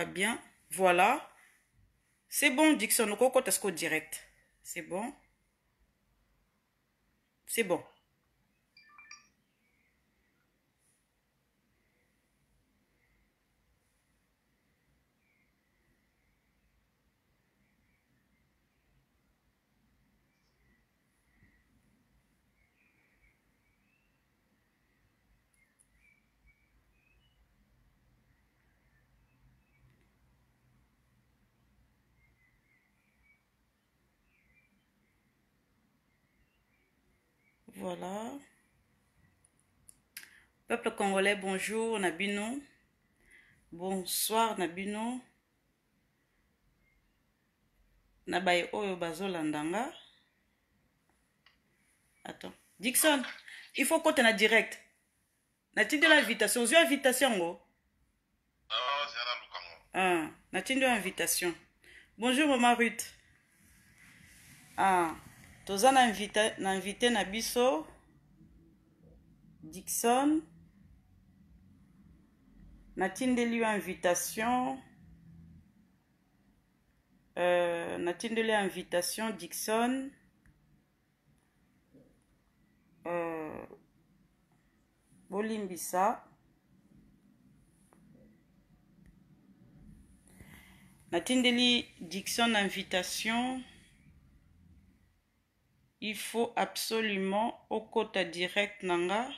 bien. Voilà. C'est bon, Dixon. Coco, t'as ce direct. C'est bon. C'est bon. Voilà. Peuple congolais, bonjour, Nabino. Bonsoir, Nabino. Nabaye Oyo Bazolandanga. Attends. Dixon, il faut qu'on t'en direct. N'a-t-il de l'invitation? J'ai invitation, oh. Ah, n'a-t-il de l'invitation? Bonjour, Maman Ruth. Ah, toza na invité na biso. Dixon. N'a-t-il invitation? N'a-t-il invitation, Dixon? Bolimbisa. N'a-t-il Dixon invitation? Il faut absolument au quota direct nanga.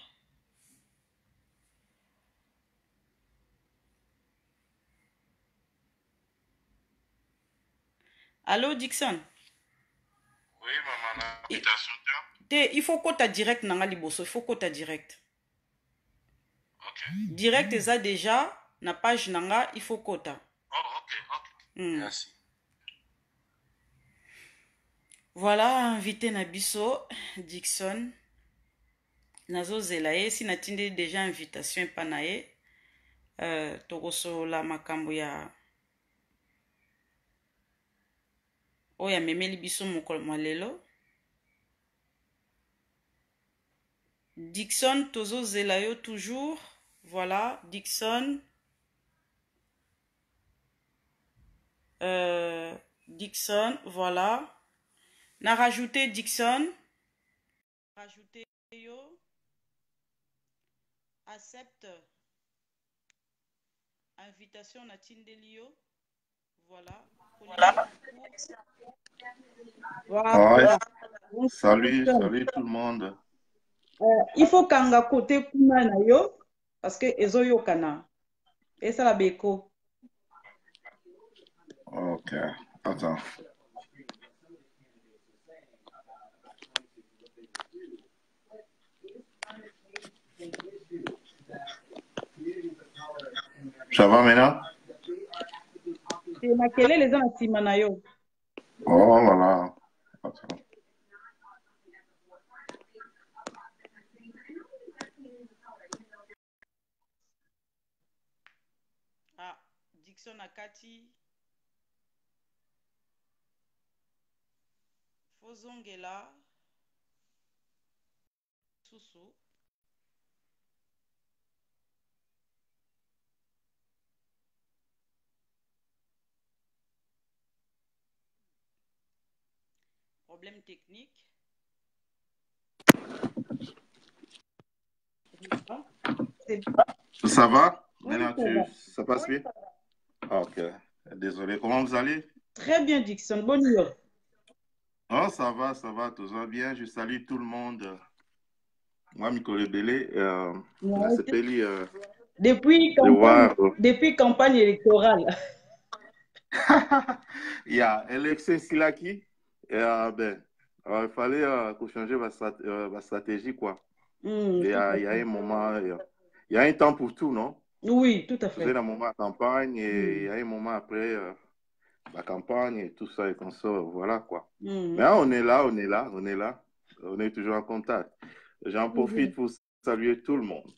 Allô, Dixon? Oui, maman, invitation. Il faut quota direct nanga liboso. Il faut quota direct. Ok. Direct eza déjà na page nanga. Il faut quota. Oh, ok. Merci. Voilà, invité na biso, Dixon. Nazo zelaye, si natinde déjà invitation pa na ye. Tokoso la makambo ya oya memeli biso mokolo malelo. Dixon, tozo zelayo toujours. Voilà, Dixon. Dixon, voilà. Na rajouté Dixon. Rajouté yo. Accepte. Invitation na Tindelio. Voilà. Voilà. Ouais. Salut tout le monde. Il faut kanga côté kuna na yo parce que ezo yokana. Et ça la beko. Ok. Attends. Ça va maintenant? C'est ma quelle les gens si manayo. Oh, voilà. Attends. Ah, Dixon Akati. Fozongela. Susu. Problème technique. Ça va? Oui, Maintenant, ça passe bien? Ok. Désolé. Comment vous allez? Très bien, Dixon. Bonne nuit. Oh, ça va, tout va bien. Je salue tout le monde. Moi, Mikole Belé, depuis campagne électorale. Il y a élection Silaki. Il fallait changer ma stratégie, quoi. Il y a un moment, il y a un temps pour tout, non? Oui, tout à fait. Vous avez un moment à campagne et il y a un moment après la campagne et tout ça et comme ça, voilà, quoi. Mais on est là. On est toujours en contact. J'en profite pour saluer tout le monde.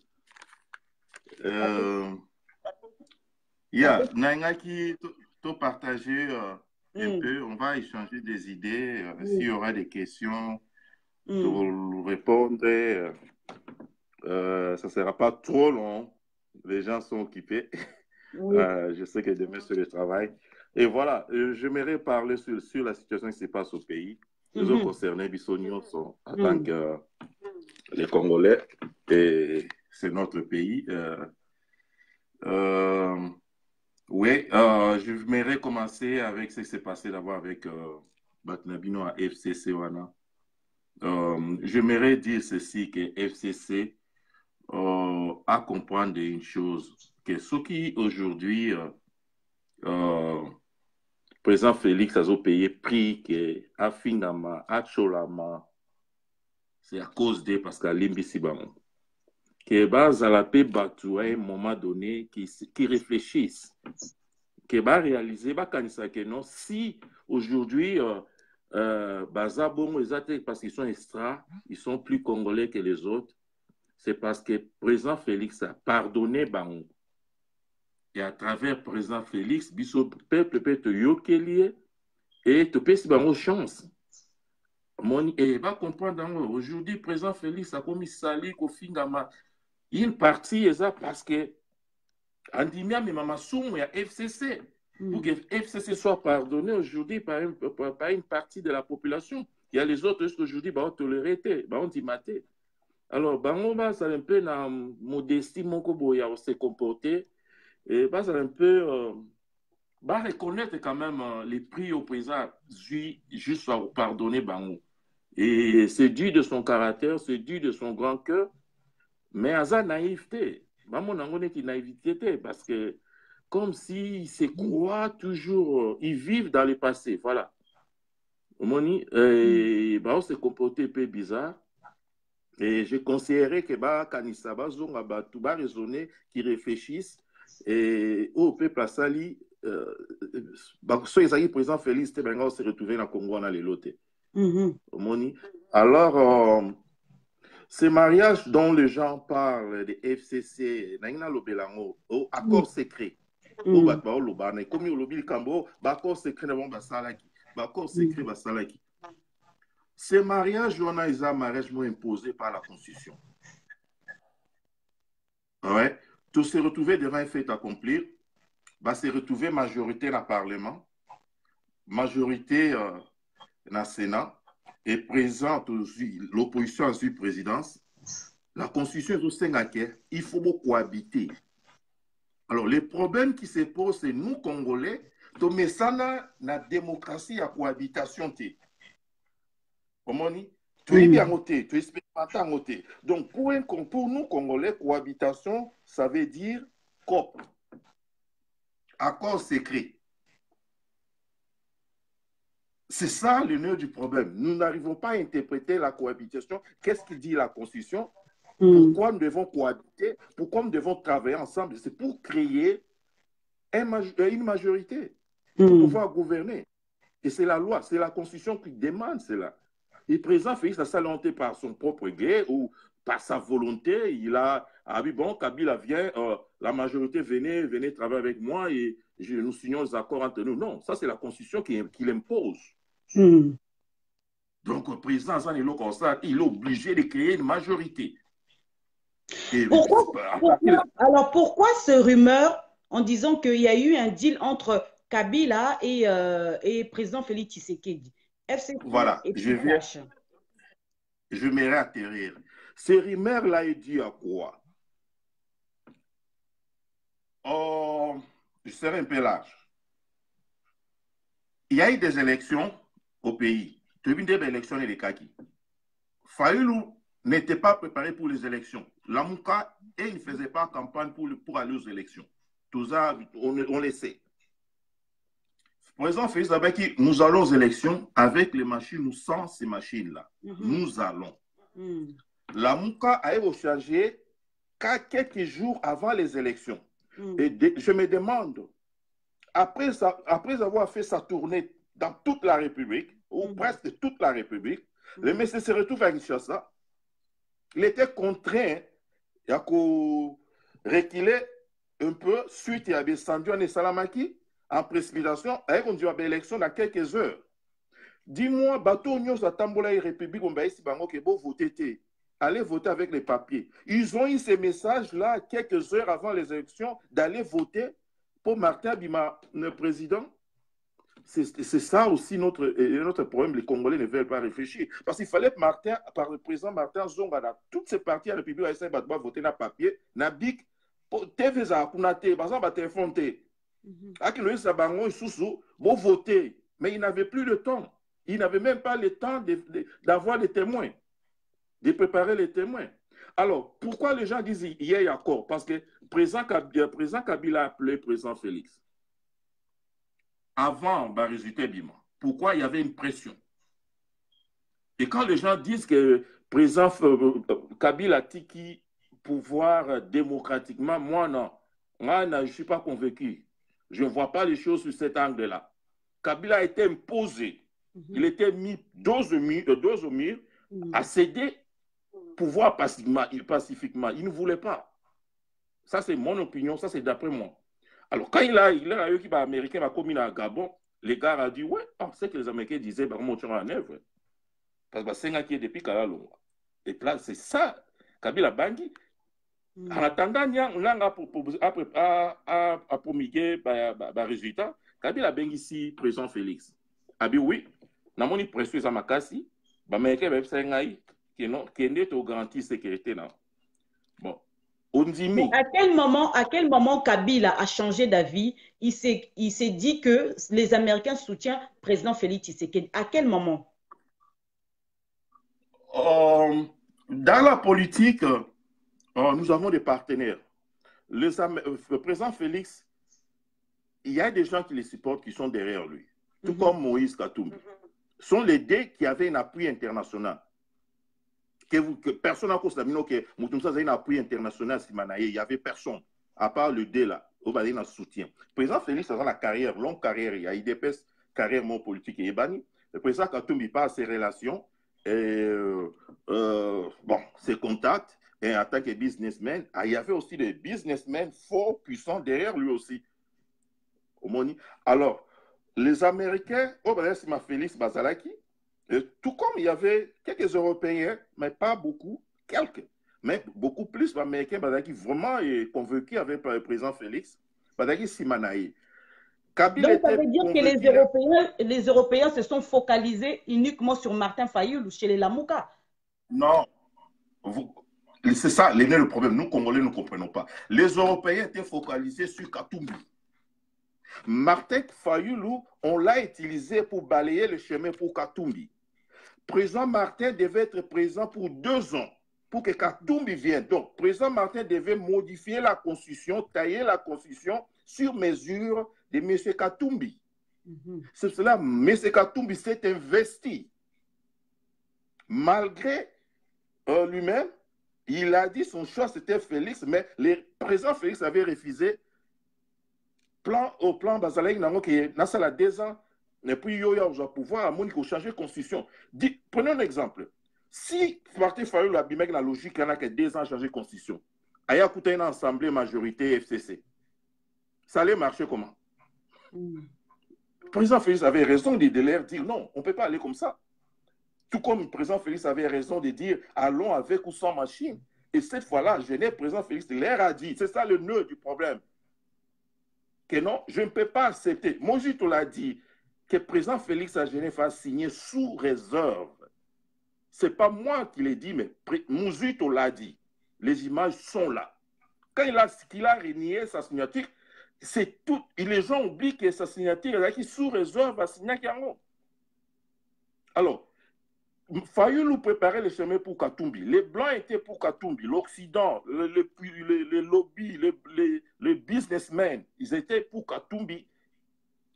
Nanga qui te partager un peu, on va échanger des idées. S'il y aura des questions, pour répondre, ça ne sera pas trop long. Les gens sont occupés. Oui. Je sais que demain, c'est le travail. Et voilà, j'aimerais parler sur la situation qui se passe au pays. Les autres concernés, Bissonio, sont en tant que les Congolais, et c'est notre pays. Oui, j'aimerais commencer avec ce qui s'est passé d'abord avec Batnabino à FCC. J'aimerais dire ceci, que FCC à comprendre une chose, que ce qui aujourd'hui, président Félix a payé prix, que à Fingama, à Cholama, c'est à cause de Pascal Limbisibango. Que bas à la paix batu à un moment donné, qui réfléchissent, qui va réaliser, que non, si aujourd'hui, Baza Bongo, parce qu'ils sont extra, ils sont plus congolais que les autres, c'est parce que le président Félix a pardonné Bango. Et à travers le président Félix, le peuple peut te yokelie et te payer Bango chance. Et va comprendre aujourd'hui, le président Félix a commis sali Kofingama. Une partie est ça parce que Andimia mais Mama Soumou, il y a FCC. Pour que FCC soit pardonné aujourd'hui par une partie de la population. Il y a les autres aujourd'hui qui ont toléré, qui ont dimaté. Alors, Bango, ça un peu dans modestie, mon koboya, on s'est comporté. Et ça un peu, reconnaître quand même les prix au président, juste à pardonner Bango. Et c'est dû de son caractère, c'est dû de son grand cœur, mais à sa naïveté. Maman n'a pas une naïveté parce que, comme s'ils se croient toujours, ils vivent dans le passé, voilà. On s'est comporté un peu bizarre. Et je conseillerais que Kanissa, tout raisonner, qui réfléchissent et au peuple à Sali, ceux qui président Félix, on s'est retrouvé dans le Congo, dans les lots. Alors, ces mariages dont les gens parlent de FCC, au accord secret, comme au lobby Cambo, accord secret, accord secret, basalaki. Ces mariages, on a un mariage imposé par la Constitution. Ouais. Tout se retrouver devant un fait accompli, se retrouver majorité dans le Parlement, majorité dans le Sénat, et présente l'opposition à la présidence. La Constitution est aussi il faut beaucoup habiter. Alors, les problèmes qui se posent, c'est nous, Congolais, mais ça, la démocratie à cohabitation. Comment on dit? Tu es bien noté, tu es expérimenté noté. Donc, pour nous, Congolais, cohabitation, ça veut dire COP. Accord secret. C'est ça le nœud du problème. Nous n'arrivons pas à interpréter la cohabitation. Qu'est-ce qu'il dit la Constitution? Pourquoi nous devons cohabiter? Pourquoi nous devons travailler ensemble? C'est pour créer une majorité, pour pouvoir gouverner. Et c'est la loi, c'est la Constitution qui demande cela. Et le président Félix a salué par son propre gré ou par sa volonté. Il a dit, bon, Kabila vient, la majorité venez travailler avec moi et nous signons les accords entre nous. Non, ça c'est la Constitution qui l'impose. Donc le président il est obligé de créer une majorité. Pourquoi ce rumeur en disant qu'il y a eu un deal entre Kabila et président Félix Tshisekedi? FCC voilà, je m'aimerais atterrir. Ce rumeur-là est dû à quoi? Oh, je serai un peu large. Il y a eu des élections au pays. Tu as vu des élections et des kaki. Fayoulou n'était pas préparé pour les élections. Lamouka, et il ne faisait pas campagne pour aller aux élections. Tout ça, on le sait. Président Félix Abaki, nous allons aux élections avec les machines ou sans ces machines-là. Nous allons. La Mouka a rechargé quelques jours avant les élections. Et je me demande, après avoir fait sa tournée dans toute la République, ou presque toute la République, le monsieur se retrouve à Kinshasa. Il était contraint à reculer un peu suite à descendu en Salamaki en précipitation, avec une élection dans quelques heures. Dis-moi, bateau Nyos à Tambola et République, on va essayer de voter. Allez voter avec les papiers. Ils ont eu ces messages-là quelques heures avant les élections d'aller voter pour Martin Bima, le président, c'est ça aussi notre problème. Les Congolais ne veulent pas réfléchir. Parce qu'il fallait que Martin, par le président Martin Zonga, toutes ces parties à la République haïtienne doivent voter dans papier, na bic, TV za kunate, par exemple, à téléphone. Aki Loïs Sabango et Soussou vont voter. Mais ils n'avaient plus le temps. Ils n'avaient même pas le temps d'avoir les témoins, de préparer les témoins. Alors, pourquoi les gens disent qu'il y a accord? Parce que le président Kabila a appelé le président Félix. Avant le résultat Bima. Pourquoi il y avait une pression? Et quand les gens disent que le président Kabila a tiki pouvoir démocratiquement, moi non. Moi, je ne suis pas convaincu. Je ne vois pas les choses sur cet angle-là. Kabila a été imposé. Il était mis dos au mur, à céder pouvoir pacifiquement. Il ne voulait pas. Ça, c'est mon opinion. Ça, c'est d'après moi. Alors, quand il a eu qui américain va commis à Gabon, les gars ont dit, ouais, c'est que les Américains disaient, bah, on en œuvre. Parce que c'est un qui est depuis Kalalonga. Et là, c'est ça, Kabila Bangui. En attendant, à promulguer le résultat, Kabila Bangui ici, président Félix. Ah bien oui, dans mon pression, ça m'a cassé. Les Américains ont dit qui est au garantie sécurité. Bon. Mais à quel moment Kabila a changé d'avis? Il s'est dit que les Américains soutiennent le président Félix Tshisekedi. À quel moment? Dans la politique, nous avons des partenaires. Le président Félix, il y a des gens qui les supportent, qui sont derrière lui. Tout comme Moïse Katumbi. Ce sont les deux qui avaient un appui international. Que personne n'a cause d'amino que Moutoumsa a un appui international il n'y avait personne, à part le D là, au bas d'un soutien. Le président Félix a une carrière, longue carrière, il y a IDPS, carrière mon politique et Ebani. Le président Katumbi par ses relations, bon, ses contacts, et en tant que businessman, il y avait aussi des businessmen forts, puissants derrière lui aussi. Alors, les Américains, au bas d'un Félix Bazalaki, tout comme il y avait quelques Européens, mais pas beaucoup, quelques, mais beaucoup plus d'Américains qui vraiment est convaincu avec le président Félix, Badaki Simanaï. Donc ça veut dire que les Européens se sont focalisés uniquement sur Martin Fayulu chez les Lamouka. Non, c'est ça le problème. Nous, Congolais, nous ne comprenons pas. Les Européens étaient focalisés sur Katumbi. Martin Fayulu, on l'a utilisé pour balayer le chemin pour Katumbi. Président Martin devait être présent pour 2 ans pour que Katumbi vienne. Donc, président Martin devait modifier la constitution, tailler la constitution sur mesure de M. Katumbi. C'est cela, M. Katumbi s'est investi. Malgré lui-même, il a dit son choix c'était Félix, mais le président Félix avait refusé au plan Bazalaï, qui est 2 ans. Et puis, il y a pouvoir à changer de constitution. Prenons un exemple. Si Martin Fayulu a la logique, il y en a que 2 ans à changer de constitution, il y a une assemblée majorité FCC. Ça allait marcher comment? Le président Félix avait raison de leur dire non, on ne peut pas aller comme ça. Tout comme le président Félix avait raison de dire allons avec ou sans machine. Et cette fois-là, le président Félix leur a dit, c'est ça le nœud du problème, que non, je ne peux pas accepter. Mojito l'a dit, que le président Félix à Genève a signé sous réserve. Ce n'est pas moi qui l'ai dit, mais Mouzito l'a dit. Les images sont là. Quand il a renié sa signature, c'est tout. Et les gens oublient que sa signature est sous réserve à signer Kiango. Alors, Fayulu préparait le chemin pour Katumbi. Les Blancs étaient pour Katumbi. L'Occident, les lobbies, les businessmen, ils étaient pour Katumbi.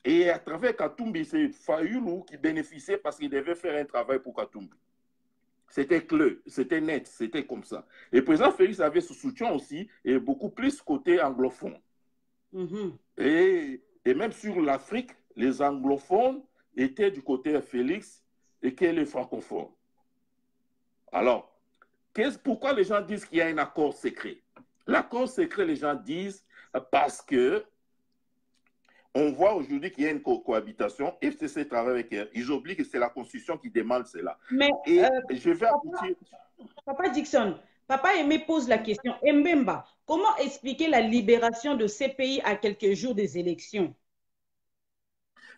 Et à travers Katumbi, c'est Fayulu qui bénéficiait parce qu'il devait faire un travail pour Katumbi. C'était clair, c'était net, c'était comme ça. Et le président Félix avait ce soutien aussi, et beaucoup plus côté anglophone. Et même sur l'Afrique, les anglophones étaient du côté de Félix et que les francophones. Alors, pourquoi les gens disent qu'il y a un accord secret? L'accord secret, les gens disent parce que on voit aujourd'hui qu'il y a une cohabitation. FCC travaille avec elle. Ils oublient que c'est la Constitution qui demande cela. Mais et je vais aboutir. Papa Dickson, Papa Aimé pose la question. Mbemba, comment expliquer la libération de ces pays à quelques jours des élections?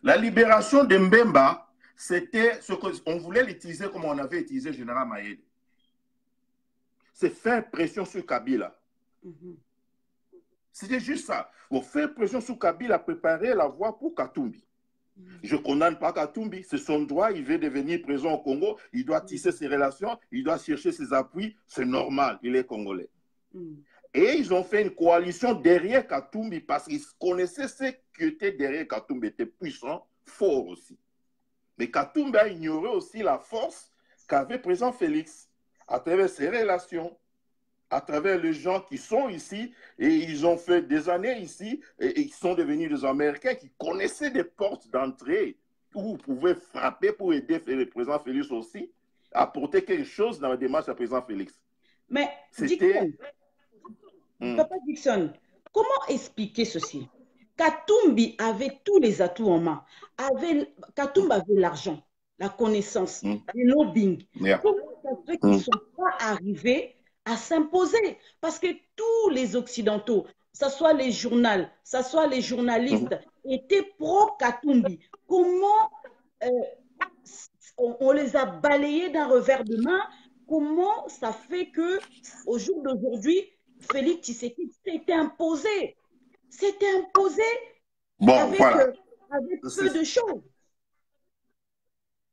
La libération de Mbemba, c'était ce qu'on voulait l'utiliser comme on avait utilisé le général Mayele. C'est faire pression sur Kabila. C'était juste ça. Pour faire pression sur Kabila, préparer la voie pour Katumbi. Je ne condamne pas Katumbi, c'est son droit, il veut devenir président au Congo, il doit tisser ses relations, il doit chercher ses appuis, c'est normal, il est congolais. Et ils ont fait une coalition derrière Katumbi parce qu'ils connaissaient ce qui était derrière Katumbi, était puissant, fort aussi. Mais Katumbi a ignoré aussi la force qu'avait président Félix à travers ses relations, à travers les gens qui sont ici, et ils ont fait des années ici, et ils sont devenus des Américains qui connaissaient des portes d'entrée où vous pouvez frapper pour aider le président Félix aussi, apporter quelque chose dans la démarche du président Félix. Mais Dixon, Papa Dixon, comment expliquer ceci? Katumbi avait tous les atouts en main. Katumbi avait l'argent, la connaissance, le lobbying. Comment ça fait qu'ils ne sont pas arrivés à s'imposer? Parce que tous les Occidentaux, que ce soit les journaux, que ce soit les journalistes, étaient pro-Katumbi. Comment on les a balayés d'un revers de main? Comment ça fait qu'au jour d'aujourd'hui, Félix Tshisekedi s'était imposé? C'était imposé avec peu de choses.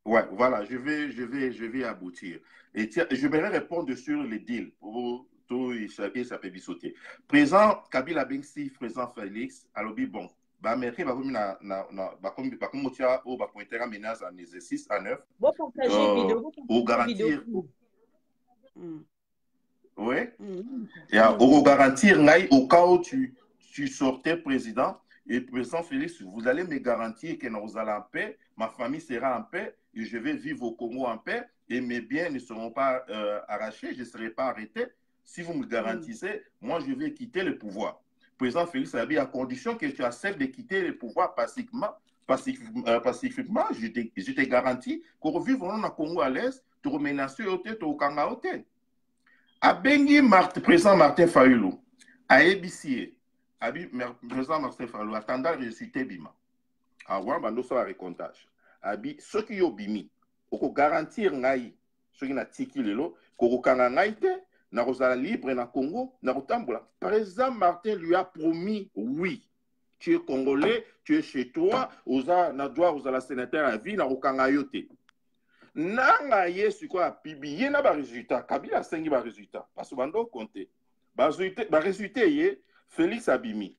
Ouais, voilà, je vais aboutir. Et tiens, je vais répondre sur les deals pour tout et ça peut sauter. Présent Kabila Bengsi, présent Félix, alors bon, bah Américain va venir comme motia au bah pointer menace en exercice à 9. Au garantir. Oui. Et au garantir au cas où tu sortais président et président Félix, vous allez me garantir que nous allons en paix, ma famille sera en paix et je vais vivre au Congo en paix et mes biens ne seront pas arrachés, je ne serai pas arrêté. Si vous me garantissez, moi je vais quitter le pouvoir. Président Félix a dit à condition que tu acceptes de quitter le pouvoir pacifiquement, je te garantis qu'on vivre au Congo à l'aise, tu remenaces au tête au Kanga au tête. Abengi président Martin Fayulu, à ABC, président Martin Fayulu, attendant le résultat Bima. Avant, nous sommes à récomptage. Ceux qui ont bimi, on garantir ngai, ceux qui n'ont tiki lelo, qu'on kanga ngai te, na rozala libre na Congo, na rotambola. Président Martin lui a promis oui. Tu es congolais, tu es chez toi, oza na droit aux la sénateur à vie, na rokanga yote. Nanga yesu quoi publié na ba résultat Kabila sengi ba résultat parce que bando compter ba résultat yé Félix Abimi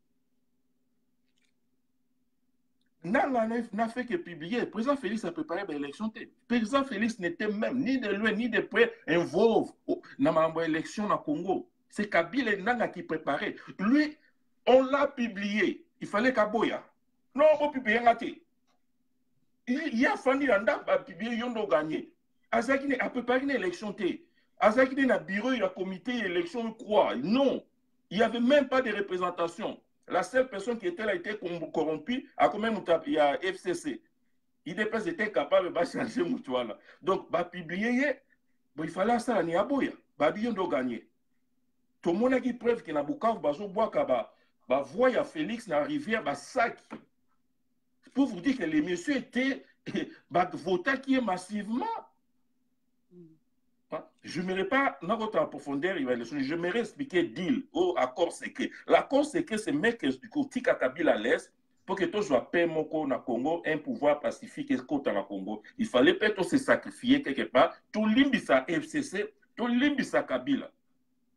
nanga n'a fait que publier. Président Félix a préparé l'élection. Président Félix n'était même ni de loin ni de près involve dans l'élection au Congo. C'est Kabila nanga qui préparait. Lui on l'a publié, il fallait qu'Aboya non on publier ngati. Il y a fallu un publier yondo gagné. Azaki a préparé une élection. Azaki a bureau, il a comité élection quoi? Non, il n'y avait même pas de représentation. La seule personne qui était là était corrompue, a quand même il y a FCC. Il était capable de changer Moutouala. Donc, publier, il fallait ça, il y a boya. Yondo gagné. Tout le monde a dit preuve qu'il y a beaucoup de bois, voix à Félix dans la rivière, sac. Pour vous dire que les messieurs étaient votés qui est massivement. Je n'aimerais pas, dans votre profondeur, je m'aimerais expliquer deal ou accord secret. L'accord secret, c'est mec du côté Kabila à l'Est pour que tout soit paix mon Congo, un pouvoir pacifique et côté dans Congo. Il fallait peut-être se sacrifier quelque part. Tout l'imbisa FCC, tout l'imbisa Kabila.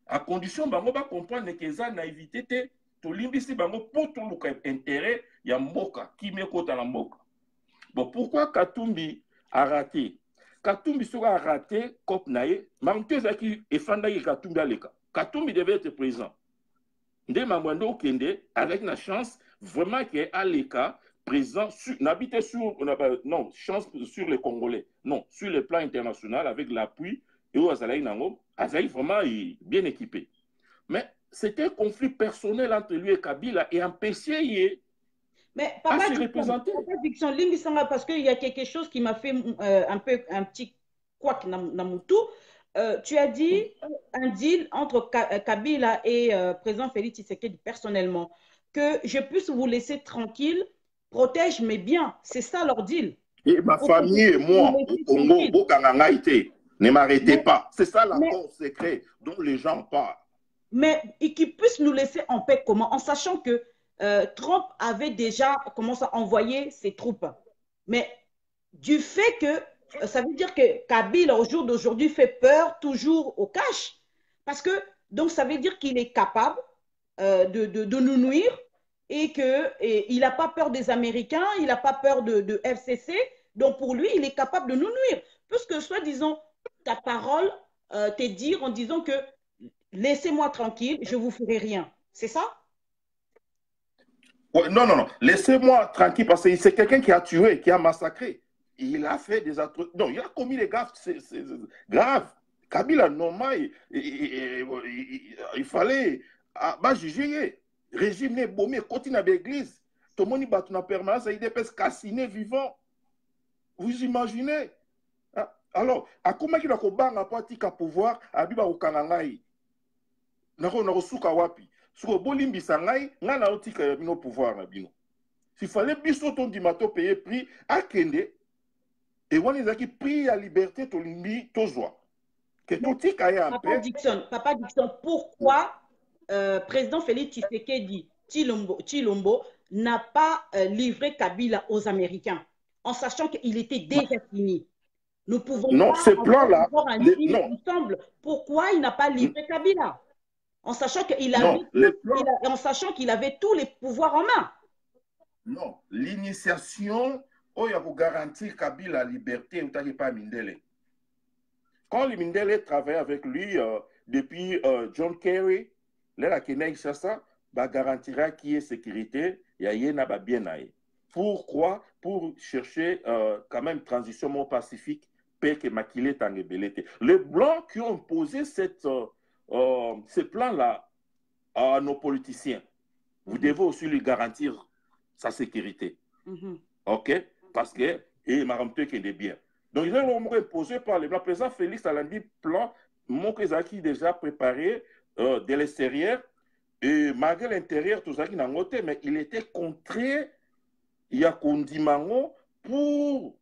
À condition, on va comprendre que ça naïveté. Tout l'imbisi bango pour tout l'intérêt, il y a Mboka qui met côté la Mboka. Bon, pourquoi Katumbi a raté? Katumbi sera raté comme naïe. Mamteza qui est fandaï Katumbi à l'écart. Katumbi devait être présent. Ndé Mamwando Kende avec la chance vraiment qu'il est à l'écart présent n'habitait sur non chance sur les Congolais non sur le plan international avec l'appui et où Azalaï Nango Azalaï vraiment bien équipé. Mais c'était un conflit personnel entre lui et Kabila et empêché mais Papa Dixon, parce qu'il y a quelque chose qui m'a fait un petit couac dans mon tout. tu as dit un deal entre Kabila et président Félix Tshisekedi personnellement, que je puisse vous laisser tranquille, protège mes biens. C'est ça leur deal. Et ma famille et moi, au Congo, ne m'arrêtez pas. C'est ça l'accord secret dont les gens parlent. Mais qu'ils puissent nous laisser en paix comment? En sachant que Trump avait déjà commencé à envoyer ses troupes. Mais du fait que ça veut dire que Kabila, au jour d'aujourd'hui, fait peur toujours au cash. Parce que, donc, ça veut dire qu'il est capable de nous nuire et qu'il n'a pas peur des Américains, il n'a pas peur de FCC. Donc, pour lui, il est capable de nous nuire. Puisque, soi-disant, ta parole t'est dire en disant que laissez-moi tranquille, je ne vous ferai rien. C'est ça? Ouais, non, non, non. Laissez-moi tranquille parce que c'est quelqu'un qui a tué, qui a massacré. Il a fait des atrocités. Non, il a commis des gaffes. C'est grave. Kabila, normal, il fallait juger. Régime n'est bombé, continue à l'église. Tout le monde bat une permanence, il est cassiné vivant. Vous imaginez? Alors, à comment il a un parti qui a pouvoir, à Biba ou Kanangaï? N'a suka wapi. Suko bolimbisa ngai, nga na otika ya bino pouvoir na bino. S'il fallait biso ton dimato payer prix à Kende, et on les a qui prix à liberté to limbi tozwa. Que tout tika ya un peu. Papa Dixon, pourquoi président Félix Tshisekedi Tshilombo n'a pas livré Kabila aux Américains en sachant qu'il était déjà fini? Nous pouvons non, ce plan-là, ensemble. Pourquoi il n'a pas livré Kabila? En sachant qu'il avait tous les pouvoirs en main. Non, l'initiation, il y a pour garantir Kabila la liberté, ou pas Mindele. Quand le Mindele travaille avec lui depuis John Kerry, là, la garantira qu'il y ait sécurité, il y a bien. Pourquoi? Pour chercher quand même transition pacifique, paix que maquillé en ébélité. Les Blancs qui ont posé ce plan-là à nos politiciens, vous devez aussi lui garantir sa sécurité. OK? Parce que, et m'a rempli qu'il est bien. Donc, ils ont imposé par le président Félix a dit plan, mon qui déjà préparé de l'extérieur, et malgré l'intérieur, tout ça qui n'a noté, mais il était contraire, il y a Kondimango pour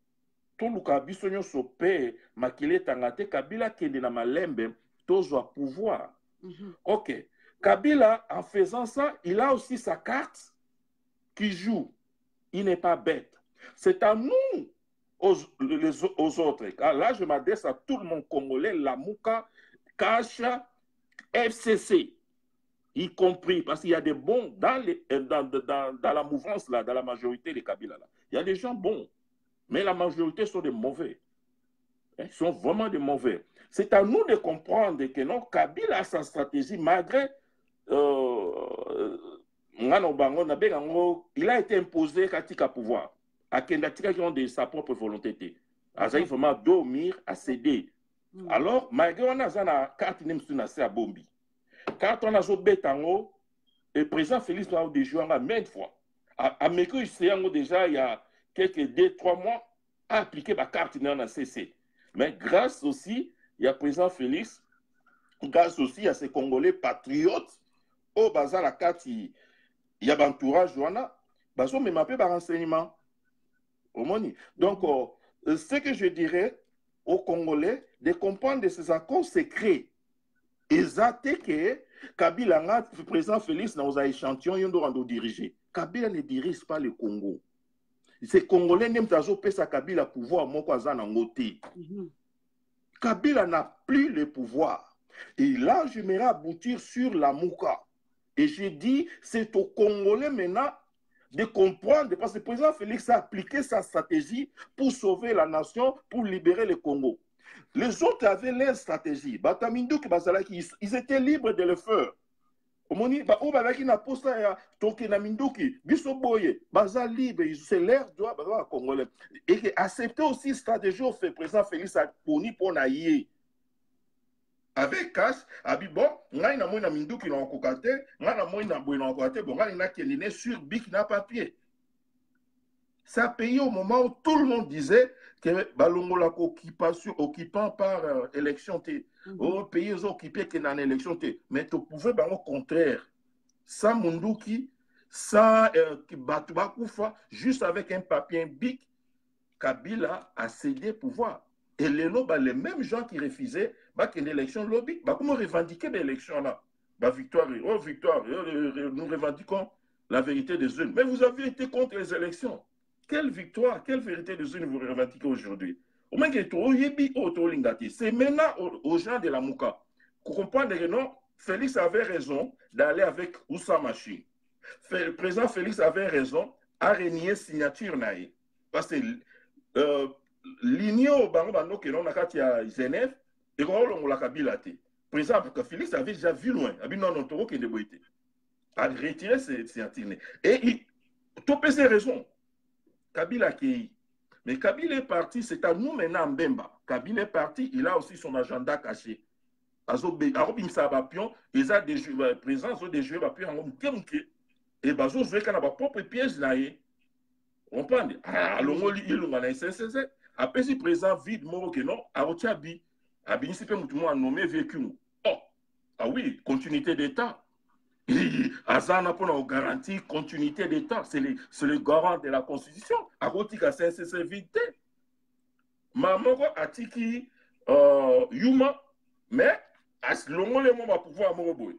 tout le Kabisonyo Sopé, Makile Tangate, Kabila qui est dans Malembe, tous à pouvoir. OK. Kabila, en faisant ça, il a aussi sa carte qui joue. Il n'est pas bête. C'est à nous, aux autres. Là, je m'adresse à tout le monde congolais, Lamouka, Kacha, FCC, y compris, parce qu'il y a des bons dans la mouvance, là, dans la majorité des Kabila. Là. Il y a des gens bons, mais la majorité sont des mauvais. Ils sont vraiment des mauvais. C'est à nous de comprendre que non, Kabila a sa stratégie, malgré il a été imposé à pouvoir. À Kendatika qui ont de sa propre volonté. Il faut vraiment dormir, à céder. Alors, malgré on a une carte à Bombi. Quand on a Bétango, le président Félix a déjà joué maintes fois. À Meko, déjà, il y a quelques 2-3 mois, a appliqué ma carte dans CC. Mais grâce aussi, il y a le président Félix, grâce aussi à ces Congolais patriotes, au bazar la carte, il y a l'entourage, bazo me m'appelle par renseignement. Donc, ce que je dirais aux Congolais, de comprendre de ces accords secrets, exactés que Kabila, le président Félix, dans un échantillon, il doit diriger. Kabila ne dirige pas le Congo. Ces Congolais n'aiment pas sa Kabila pouvoir, mon cousin en côté. Kabila n'a plus le pouvoir. Et là, je m'aimerais aboutir sur la Mouka. Et je dis, c'est aux Congolais maintenant de comprendre, parce que le président Félix a appliqué sa stratégie pour sauver la nation, pour libérer le Congo. Les autres avaient leur stratégie. Ils étaient libres de le faire. C'est leur droit congolais. Et accepter aussi la stratégie au fait président Félix a poni pour naïe. Avec cash, abi bon, ngai na moi na minduki na okokate, ngai na moi na boy na okokate, bon ngai na keline sur bic na papier. Ça a payé au moment où tout le monde disait que Balongola occupant par élection au pays occupé qui est dans l'élection, mais tu pouvais au contraire, sans Munduki, sans Batouakoufa, juste avec un papier bic, Kabila a cédé pouvoir. Et les mêmes gens qui refusaient une élection lobby, comment revendiquer l'élection là? Victoire, oh victoire, nous revendiquons la vérité des urnes. Mais vous avez été contre les élections. Quelle victoire, quelle vérité des urnes vous revendiquez aujourd'hui? C'est maintenant aux gens de la Mouka qu'on comprend que non, Félix avait raison d'aller avec Oussamachi. Le président Félix avait raison à renier signature naïe. Parce que l'union au Bango que l'on a fait à Genève, et qu'on l'a Kabila. Par exemple, Félix avait déjà vu loin. Il non, non, qui est à retirer ses signatures. Et il a ses raisons. Kabila qui. Mais Kabila est parti, c'est à nous maintenant en Bemba. Kabila est parti, il a aussi son agenda caché. Arobim Sabapion, ils ont des jeux présents, ils ont des jeux et bazo jouer quand on a propre piège là. On prend ah l'ongoli il on a c'est après si présent vide moro que non a otiabi abi si peut mutumo a nommé vécu. Oh ah oui, continuité d'état. Azana pour nous garantir continuité d'état, c'est le garant de la constitution. Arotika c'est vite. Mamoko atiki yuma mais as l'ongoli mo va pouvoir moro boy.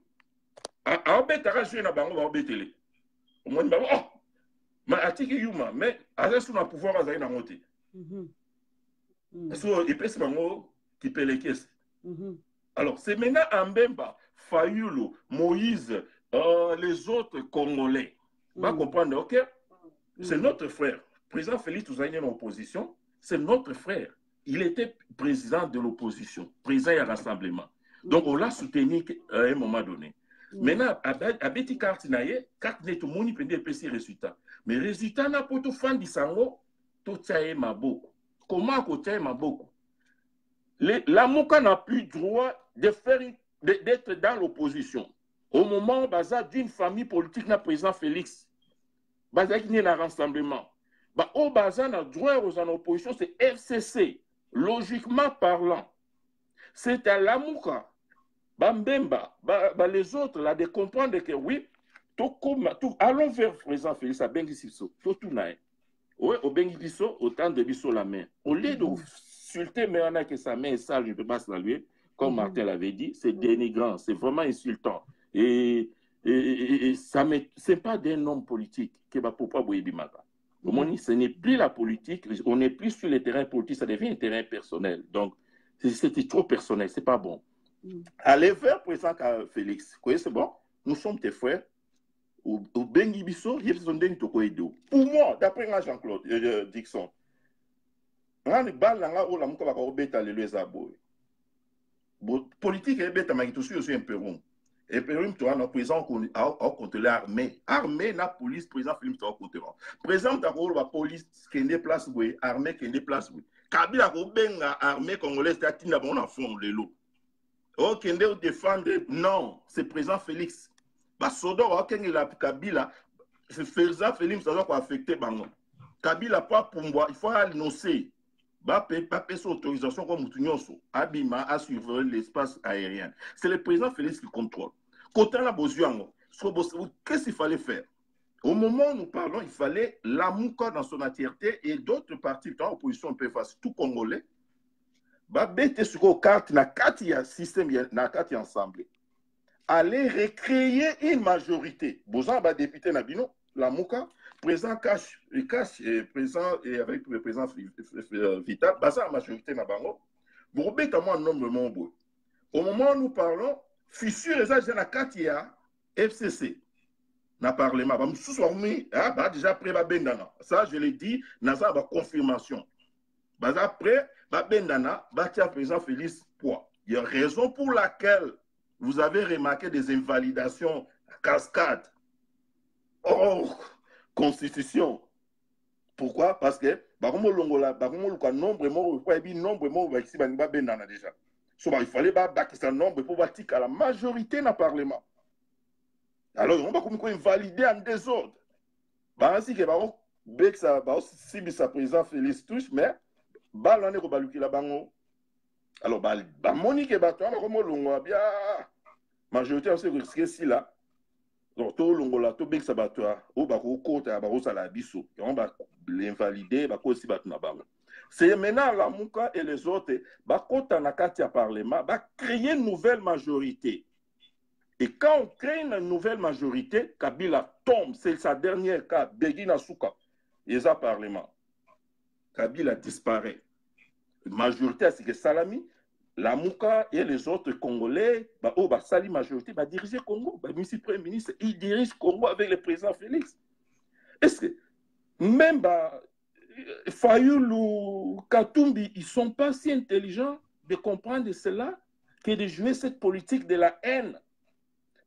A betara jouer na bango va betele. Au moins oh mais atiki yuma mais avec son pouvoir à zaina monter so et puis c'est bango qui peut les caisses. Alors c'est maintenant Ambemba, Fayulu, Moïse, les autres Congolais va comprendre, ok, c'est notre frère. Président Félix Touzani en opposition, c'est notre frère. Il était président de l'opposition, président du rassemblement. Donc on l'a soutenu à un moment donné. Maintenant, à Betty Kartinaye, carte tout le monde peut dire ses résultats. Mais résultats n'a pas tout fan d'Isango, tout tchaye maboko. Comment côté maboko? La Mouka n'a plus droit d'être dans l'opposition. Au moment où d'une famille politique n'a président Félix, qui n'est dans rassemblement. Au bazar n'a droit aux en opposition, c'est FCC. Logiquement parlant, c'est à la Mouka. Bambemba, les autres, là, de comprendre que oui, allons vers le président Félix à Bengissiso, tout naïf. Oui, au Bengissiso, autant de biso la main. Au lieu de insulter, mais on a que sa main est sale, je ne peux pas saluer, comme Martin l'avait dit, c'est dénigrant, c'est vraiment insultant. Et ça c'est pas d'un homme politique qui va pouvoir bouiller Bimaka. Ce n'est plus la politique, on n'est plus sur le terrain politique, ça devient un terrain personnel. Donc, c'était trop personnel, c'est pas bon. Allez vers le président Félix. C'est bon, nous sommes tes frères. Au Bengi Bisso, il y a besoin d'un toko edo. Pour moi, d'après Jean-Claude Dixon, politique est aussi un peu rond. Et puis, tu as un président contre l'armée. Armée, la police, président Philippe, tu as contre l'armée. Président, tu as la police qui est déplace, armée qui est déplace. Kabila, armée congolaise, tu as une fond de l'eau. Oh, qui est défendre, non, c'est président Félix. Sodo, Kabila, c'est président Félix, ça doit affecter Bango. Kabila, pas pour moi, il faut annoncer. Pas son autorisation comme Moutounyoso, Abima à surveiller l'espace aérien. C'est le président Félix qui contrôle. Côté la Bozuango, qu'est-ce qu'il fallait faire? Au moment où nous parlons, il fallait la Mouka dans son entièreté et d'autres partis dans l'opposition peut faire tout Congolais. Bête sur la carte, na carte système, na carte ensemble. Aller recréer une majorité. Bozan va député Nabino, la Mouka, président Cash, président et avec le président Vital, basa la majorité Nabango. Vous remettez un nombre de membres. Au moment où nous parlons, fissure les agents na carte FCC. Na parlement. Déjà après Bendana. Ça, je l'ai dit, Naza va confirmation. Après, Bendana, Batia président Félix Poix. Il y a raison pour laquelle vous avez remarqué des invalidations cascades hors constitution. Pourquoi? Parce que nombre déjà. Il fallait que un nombre pour bâtir à la majorité dans le Parlement. Alors, on va invalider en désordre. Si ça président Félix touche, mais on est la bango. Alors, Monique et Bato, bien, majorité, on sait que c'est là. Donc, tout le monde, tout le monde, tout le monde, l'invalider, c'est maintenant la Mouka et les autres, quand on a un parlement, créer une nouvelle majorité. Et quand on crée une nouvelle majorité, Kabila tombe, c'est sa dernière cas, Begina Souka, et ça parlement. Kabila disparaît. Majorité, c'est que Salami, la Mouka et les autres Congolais, Sali majorité, diriger Congo, monsieur le Premier ministre, il dirige Congo avec le président Félix. Est-ce que même Fayoulou, Katumbi, ils ne sont pas si intelligents de comprendre cela que de jouer cette politique de la haine?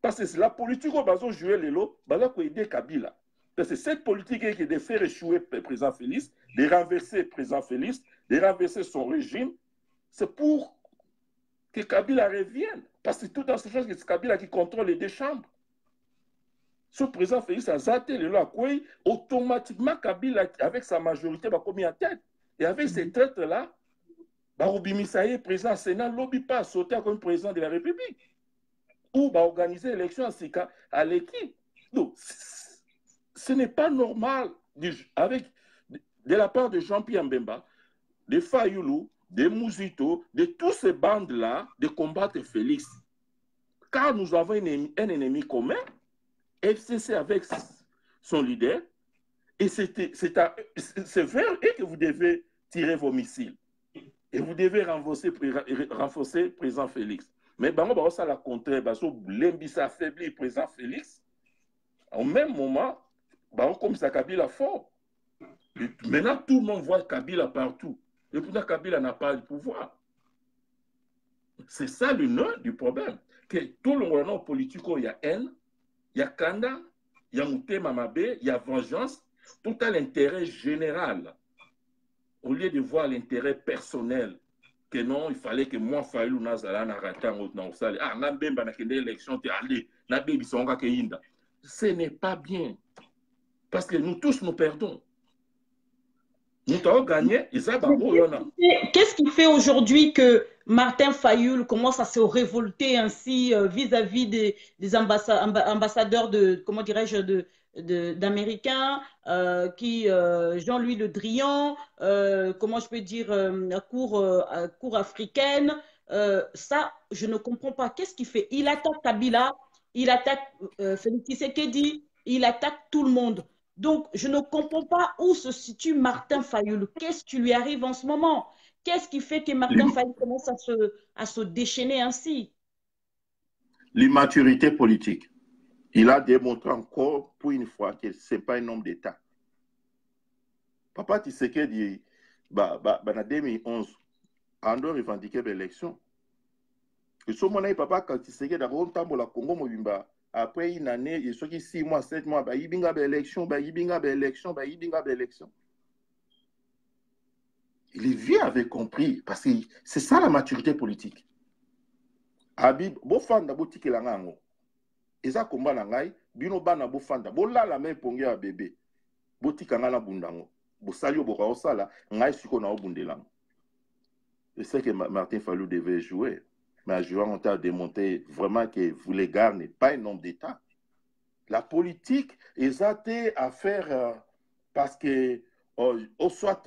Parce que c'est la politique où ils ont joué les lots, ils ont aidé Kabila. Parce que cette politique est de faire échouer le président Félix, de renverser le président Félix, de renverser son régime, c'est pour que Kabila revienne. Parce que tout dans ces choses, c'est Kabila qui contrôle les deux chambres. Ce président Félix a zaté le loi, automatiquement Kabila, avec sa majorité, va commis en tête. Et avec ces traites-là, Barubimisaye, président du Sénat, lobby pas sauter comme président de la République. Ou organiser l'élection à l'équipe. Donc, ce n'est pas normal de la part de Jean-Pierre Mbemba, de Fayoulou, de Mouzito, de tous ces bandes-là, de combattre Félix. Car nous avons un ennemi commun, FCC avec son leader, et c'est vers eux que vous devez tirer vos missiles. Et vous devez renforcer le président Félix. Mais ça la contraire, ça affaiblit le président Félix. Au même moment, comme ça, Kabila fort. Maintenant, tout le monde voit Kabila partout. Et pourtant, Kabila n'a pas de pouvoir. C'est ça le nœud du problème. Que tout le monde politique, il y a haine, il y a Kanda, il y a Mouté Mamabé, il y a vengeance. Tout à l'intérêt général. Au lieu de voir l'intérêt personnel, que non, il fallait que moi, Fayoulou Nazala, ce n'est pas bien. Parce que nous tous, nous perdons. Nous avons gagné, qu'est-ce qui fait aujourd'hui que Martin Fayoul commence à se révolter ainsi vis-à-vis des ambassadeurs de, comment dirais-je, d'Américains, Jean-Louis Le Drian, comment je peux dire, cour africaine. Ça, je ne comprends pas. Qu'est-ce qu'il fait? Il attaque Kabila, il attaque Félix Tshisekedi, il attaque tout le monde. Donc, je ne comprends pas où se situe Martin Fayoulou. Qu'est-ce qui lui arrive en ce moment? Qu'est-ce qui fait que Martin Fayoulou commence à se déchaîner ainsi? L'immaturité politique. Il a démontré encore, pour une fois, que ce n'est pas un homme d'État. Papa Tshisekedi, en 2011, on doit revendiquer l'élection. Et ce moment-là, papa Tshisekedi, d'abord, on a Congo Mobimba. Après une année, il y a 6 mois, 7 mois, il y a une élection, Les vieux avaient compris, parce que c'est ça la maturité politique. Habib, bofanda botiki la ngango. Eza komba na ngai, bino bana bofanda, bolala même pongi ya bébé. Botika ngana bundango. Bosali oboka osala, ngai siko na obundelango. Je sais que Martin Fayoulou devait jouer. Mais on a démontré vraiment que Voulegar n'est pas un homme d'État. La politique est à faire parce que, soit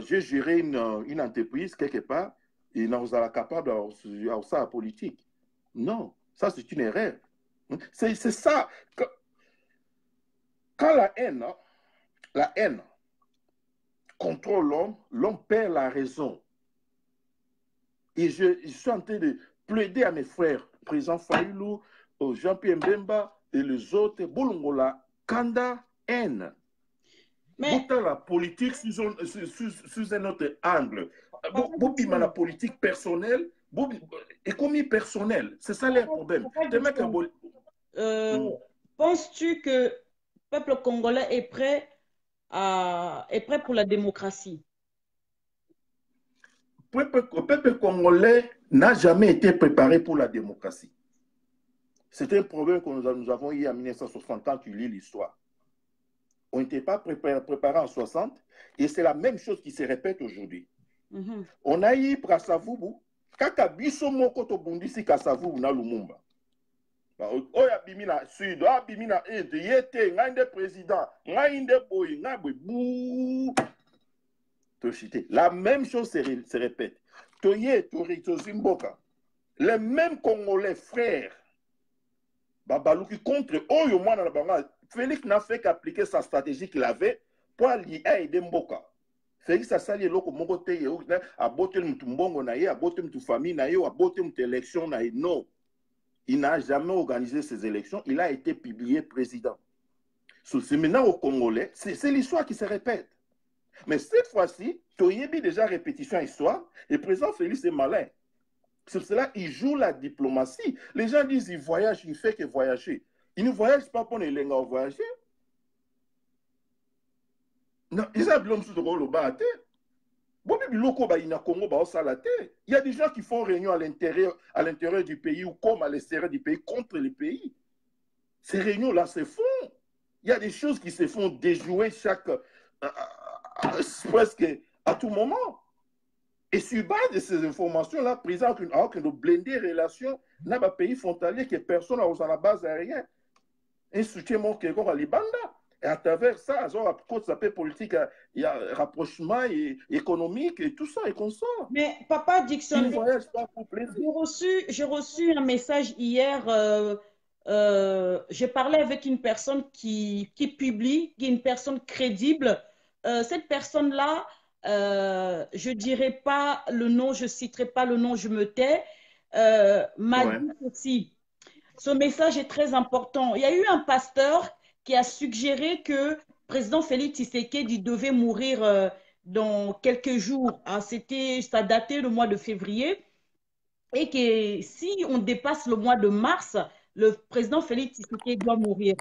j'ai géré une entreprise quelque part et nous sommes capables de faire la politique. Non, ça c'est une erreur. C'est ça. Quand la haine contrôle l'homme, l'homme perd la raison. Et je suis en train de plaider à mes frères, président Fayoulou, Jean-Pierre Mbemba et les autres, Bolongola, Kanda, haine. Mais la politique sous un autre angle. La politique personnelle, économie personnelle, c'est ça le problème. Penses-tu que le peuple congolais est prêt pour la démocratie? Le peuple congolais n'a jamais été préparé pour la démocratie. C'est un problème que nous avons eu en 1960 quand tu lis l'histoire. On n'était pas préparé en 60 et c'est la même chose qui se répète aujourd'hui. On a eu Brassavoubou, kaka biso moko tobundisi Kasavu na Lumumba. Oyo abimi na sud, oyo abimi na est, yete ngai nde président, ngai nde boy, ngai boy bou. La même chose se répète. Toye Zimboka. Les mêmes Congolais frères Babalouki contre Oyo Mwana na Banga. Félix n'a fait qu'appliquer sa stratégie qu'il avait pour aider Mboka. Félix a sali loko moko te yo a boté mutu mbongo na ye, a boté mutu famille na ye, a boté mutu élection na ye. Non. Il n'a jamais organisé ces élections. Il a été publié président. C'est maintenant au Congolais. C'est l'histoire qui se répète. Mais cette fois-ci, Toyebi déjà répétition histoire. Et le président Félix est malin. C'est cela qu'il joue la diplomatie. Les gens disent il voyage, il ne fait que voyager. Il ne voyage pas pour les gens voyager. Non, ils ont l'homme sous le rôle au bas. Il y a des gens qui font réunion à l'intérieur du pays ou comme à l'extérieur du pays contre le pays. Ces réunions-là se font. Il y a des choses qui se font déjouer presque à tout moment. Et sur base de ces informations-là, président que nous blender relations dans les pays frontaliers que personne n'a à la base aérienne. Un soutien mon quelque à l'Ibanda. Et à travers ça, ça peut politique, il y a rapprochement économique et tout ça, et qu'on sort. Mais Papa Dickson, j'ai reçu un message hier. J'ai parlé avec une personne qui publie, qui est une personne crédible. Cette personne-là, je ne dirai pas le nom, je ne citerai pas le nom, je me tais, m'a dit aussi. Ce message est très important. Il y a eu un pasteur qui a suggéré que le président Félix Tshisekedi devait mourir dans quelques jours. Ah, ça datait le mois de février. Et que si on dépasse le mois de mars, le président Félix Tshisekedi doit mourir.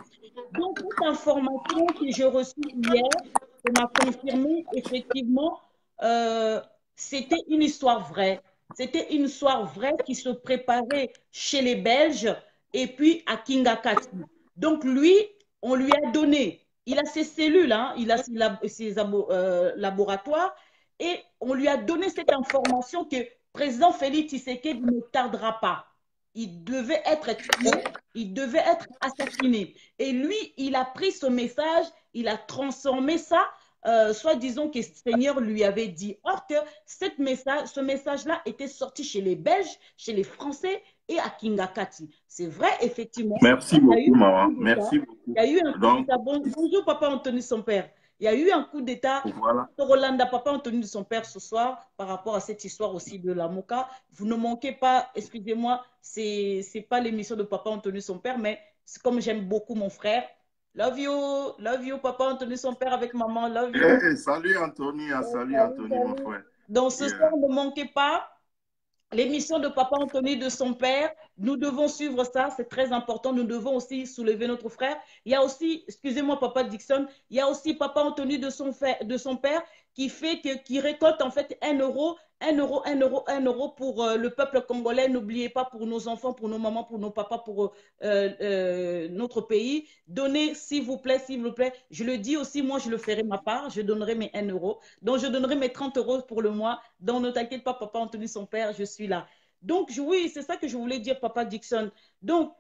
Donc, cette information que j'ai reçue hier, on m'a confirmé effectivement, c'était une histoire vraie. C'était une histoire vraie qui se préparait chez les Belges et puis à Kingakati. Donc, lui, on lui a donné, il a ses cellules, hein, il a ses laboratoires, et on lui a donné cette information que le président Félix Tshisekedi ne tardera pas. Il devait être tué, il devait être assassiné. Et lui, il a pris ce message, il a transformé ça, soit disons que le Seigneur lui avait dit. Or que ce message-là était sorti chez les Belges, chez les Français et à Kingakati. C'est vrai, effectivement. Merci beaucoup, maman. Merci beaucoup. Il y a eu un coup d'État. Bonjour, papa Anthony, son père. Il y a eu un coup d'État. Voilà. Rolanda, papa Anthony de son père ce soir, par rapport à cette histoire aussi de la Moka. Vous ne manquez pas, excusez-moi, c'est pas l'émission de papa Anthony son père, mais c'est comme j'aime beaucoup mon frère. Love you, papa Anthony son père avec maman, love you. Hey, salut Anthony, salut Anthony mon frère. Donc ce soir, ne manquez pas l'émission de papa Anthony de son père. Nous devons suivre ça, c'est très important. Nous devons aussi soulever notre frère. Il y a aussi, excusez-moi papa Dickson, il y a aussi papa Anthony de son père qui récolte en fait 1 euro pour le peuple congolais. N'oubliez pas, pour nos enfants, pour nos mamans, pour nos papas, pour notre pays. Donnez, s'il vous plaît. Je le dis aussi, moi, je le ferai ma part. Je donnerai mes 1 euro. Donc, je donnerai mes 30 euros pour le mois. Donc, ne t'inquiète pas, papa Anthony, son père, je suis là. Donc, oui, c'est ça que je voulais dire, papa Dickson. Donc,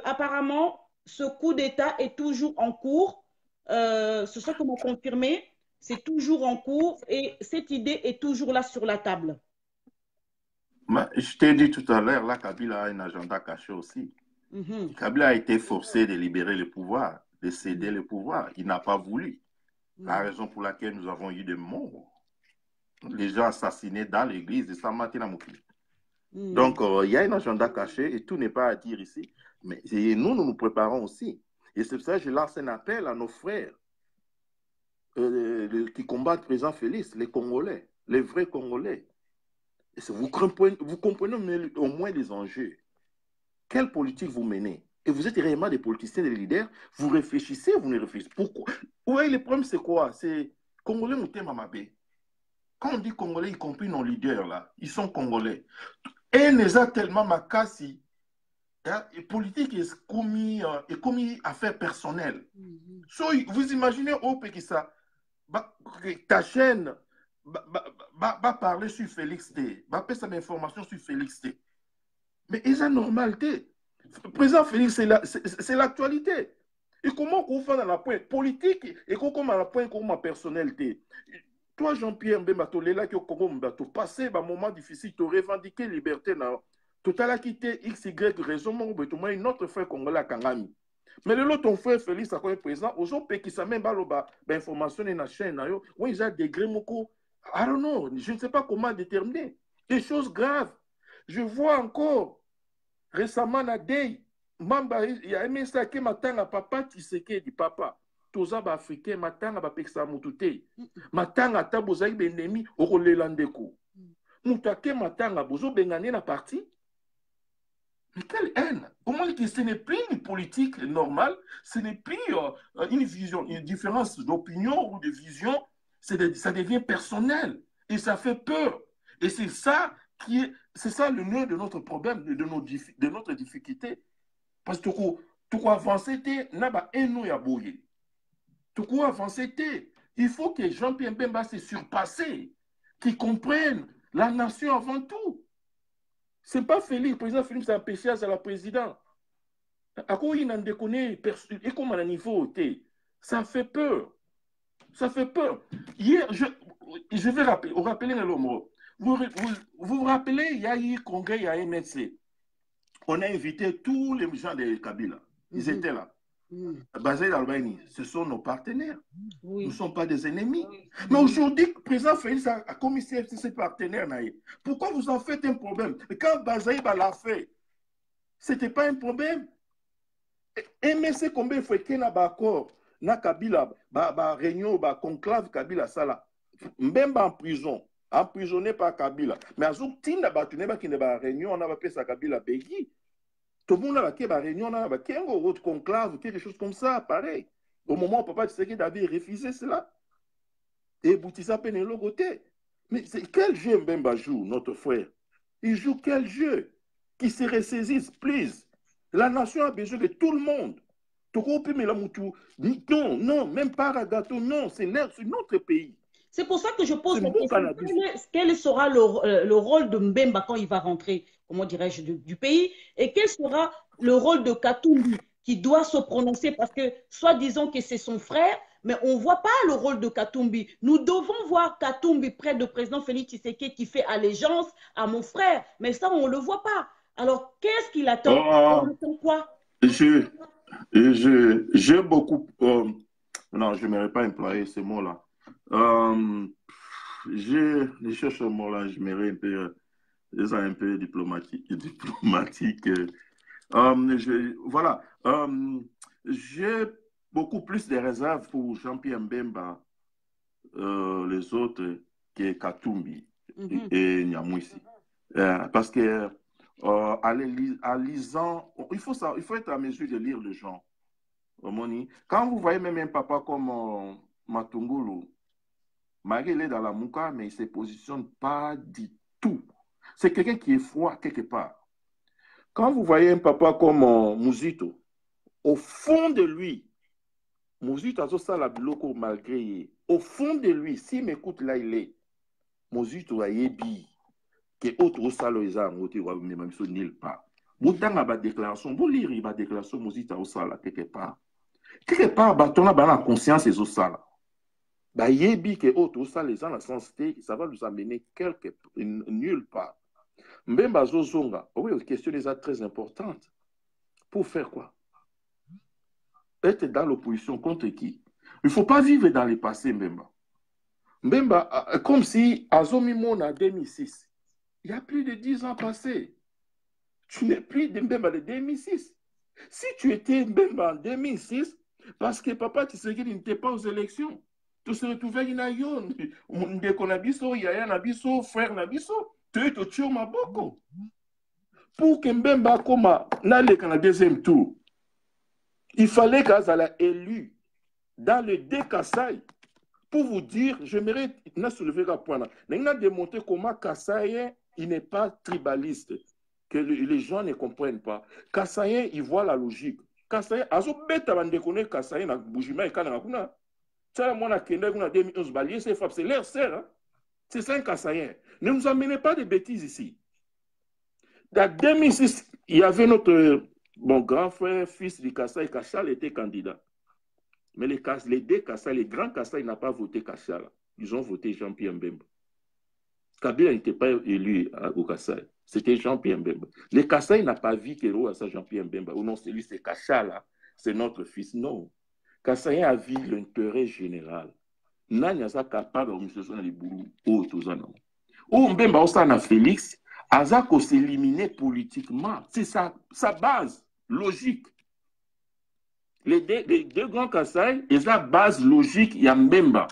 apparemment, ce coup d'État est toujours en cours. C'est ce qu'on m'a confirmé. C'est toujours en cours et cette idée est toujours là sur la table. Je t'ai dit tout à l'heure, là, Kabila a un agenda caché aussi. Kabila a été forcé de libérer le pouvoir, de céder le pouvoir. Il n'a pas voulu. La raison pour laquelle nous avons eu des morts. Les gens assassinés dans l'église de Saint-Martin-à-Mouki. Donc, il y a un agenda caché et tout n'est pas à dire ici. Mais nous nous préparons aussi. Et c'est pour ça que je lance un appel à nos frères qui combattent le président Félix, les Congolais, les vrais Congolais. Vous comprenez au moins les enjeux. Quelle politique vous menez? Et vous êtes réellement des politiciens, des leaders. Vous réfléchissez, vous ne réfléchissez pas. Pourquoi? Oui, le problème, c'est quoi? C'est Congolais Mouté Mamabé. Quand on dit Congolais, y compris nos leaders, là, ils sont Congolais. Et nous a tellement macassi. Et politique est commis affaire personnelle. So, vous imaginez au pays ça, ta chaîne, parler sur Félix T. Va faire sa information sur Félix T. Mais c'est la normalité. Président Félix, c'est l'actualité. Et comment on fait dans la pointe politique et comment la pointe comme ma personnalité. Toi, Jean-Pierre Mbemba, tu es là qui tu passé un moment difficile, tu revendiqué liberté. Tu as quitté XY raison, tu as une autre frère congolais à Kangami. Mais le lot, ton frère Félix, à quoi est présent, aux gens qui savent même pas l'information dans la chaîne, où ils ont degré beaucoup. I don't know, je ne sais pas comment déterminer. Des choses graves. Je vois encore récemment, il y a un message qui m'attend à papa, tu sais qui dit papa. Tous les Africains m'attendent à peksa mutute. M'attend à tabozaï benemi au relandeko. Mutake m'attend à bozo bengane na parti. Mais quelle haine! Comment ce n'est plus une politique normale, ce n'est plus une vision, une différence d'opinion ou de vision, ça devient personnel et ça fait peur. Et c'est ça c'est ça le nœud de notre problème, de notre difficulté. Parce que tout avancer, n'a pas un nom à bouiller. Tout avancer, il faut que Jean-Pierre Mbemba se surpasse, qu'ils comprennent la nation avant tout. Ce n'est pas Félix, le président Félix, c'est un péché à la présidente. À quoi il n'en déconne, et comme à niveau, ça fait peur. Ça fait peur. Hier, je vais rappeler le mot. Vous vous rappelez, il y a eu un congrès à MNC. On a invité tous les gens de Kabila. Ils étaient là. Basé dans l'Albanie. Ce sont nos partenaires. Nous ne sommes pas des ennemis. Mais aujourd'hui, le président Félix a commissaire ses partenaires. Pourquoi vous en faites un problème? Quand Bazaï l'a fait, ce n'était pas un problème. MNC, combien il faut qu'il y ait un accord? Na Kabila, réunion, conclave Kabila, ça là. Même en prison. Emprisonné par Kabila. Mais à Zouk, Tinda Batuneba qui n'est pas réunion, on a appelé ça Kabila Begui. Tout le monde a fait réunion, on a fait un autre conclave, quelque chose comme ça, pareil. Au moment où Papa Tshisekedi avait refusé cela. Et Boutissa Penelo côté. Mais quel jeu Mbemba joue, notre frère? Il joue quel jeu? Qui se ressaisisse, please. La nation a besoin de tout le monde. Non, non, même pas à gâteau, non, c'est notre pays. C'est pour ça que je pose la question. Quel sera le rôle de Mbemba quand il va rentrer, comment dirais-je, du pays? Et quel sera le rôle de Katumbi qui doit se prononcer? Parce que, soit disons que c'est son frère, mais on ne voit pas le rôle de Katumbi. Nous devons voir Katumbi près du président Félix Tshisekedi qui fait allégeance à mon frère. Mais ça, on ne le voit pas. Alors, qu'est-ce qu'il attend? On attend quoi? J'ai beaucoup... non, je n'aimerais pas employer ce mot-là. Je cherche un mot là, je m'aimerais un peu diplomatique. Voilà. J'ai beaucoup plus de réserves pour Jean-Pierre Mbemba, les autres, que Katumbi et Nyamwisi. Parce que en lisant, il faut être à mesure de lire les gens. Quand vous voyez même un papa comme Matungulu, malgré il est dans la mouka, mais il ne se positionne pas du tout. C'est quelqu'un qui est froid quelque part. Quand vous voyez un papa comme Muzito, au fond de lui, Muzito a ça la biloko malgré. Au fond de lui, s'il m'écoute là, il est. Muzito a yebi que autre salo eza ngote wa même so nil pas. Botanga ba déclaration, bo lire ba déclaration Muzito au sala quelque part. Quelque part batona ba la conscience et au sala. Ba yebi que autre sala les en sens ça va nous amener nulle part. Mbemba zozonga, oui, une question déjà très importante. Pour faire quoi? Être dans l'opposition contre qui? Il ne faut pas vivre dans le passé, Mbemba. Mbemba, comme si Azomimon en 2006, il y a plus de 10 ans passés. Tu n'es plus de Mbemba de 2006. Si tu étais Mbemba en 2006, parce que papa Tshisekedi n'était pas aux élections, tu se retrouvais à Yon, Ndeko Nabiso, Yaya Nabiso, frère Nabiso, tu es au Tio Maboko. Pour que Mbemba Koma n'aille qu'en deuxième tour, il fallait qu'Azala élu dans le Kassai pour vous dire, je mérite, n'a soulevé la point. Il a démontré comment Kassai, il n'est pas tribaliste, que les gens ne comprennent pas. Kassai, il voit la logique. Kassai, azo beta bandekone Kassai na Boujima et Kanakuna. Ça, moi, na Kenda, 2011, c'est leur sœur. C'est ça un Kassaïen. Ne nous amenez pas de bêtises ici. En 2006, il y avait notre mon grand frère, fils du Kassai, Kachal était candidat. Mais les deux Kassai, les grands Kassai n'ont pas voté Kachal. Ils ont voté Jean-Pierre Mbemba. Kabila n'était pas élu au Kassai. C'était Jean-Pierre Mbemba. Le Kassai n'a pas vu que c'est Jean-Pierre Mbemba. Ou non, c'est lui, c'est Kachal. C'est notre fils. Non. Kassai a vu l'intérêt général. Nanya sa capable d'organisation de boulot au Tozana. Ou Mbemba Osana Félix, Azako s'éliminer politiquement. C'est sa base logique. Les deux grands Kassai, et sa base logique, il y a Mbemba.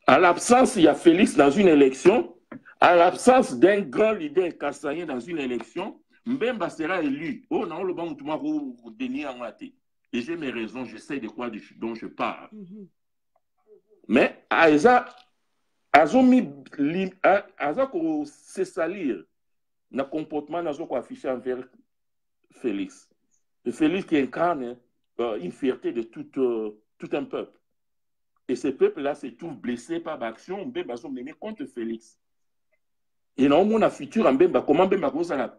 À l'absence, il y a Félix dans une élection. À l'absence d'un grand leader kassaïen dans une élection, Mbemba sera élu. Oh non, le bon, tout le monde et j'ai mes raisons, je sais de quoi dont je parle. Mais Aïza, c'est salir le comportement affiché envers Félix. Le Félix qui incarne une fierté de tout un peuple. Et ce peuple-là se trouve blessé par l'action, Mbemba sont menés contre Félix. Et non, mon futur en Mbemba, comment Mbemba va être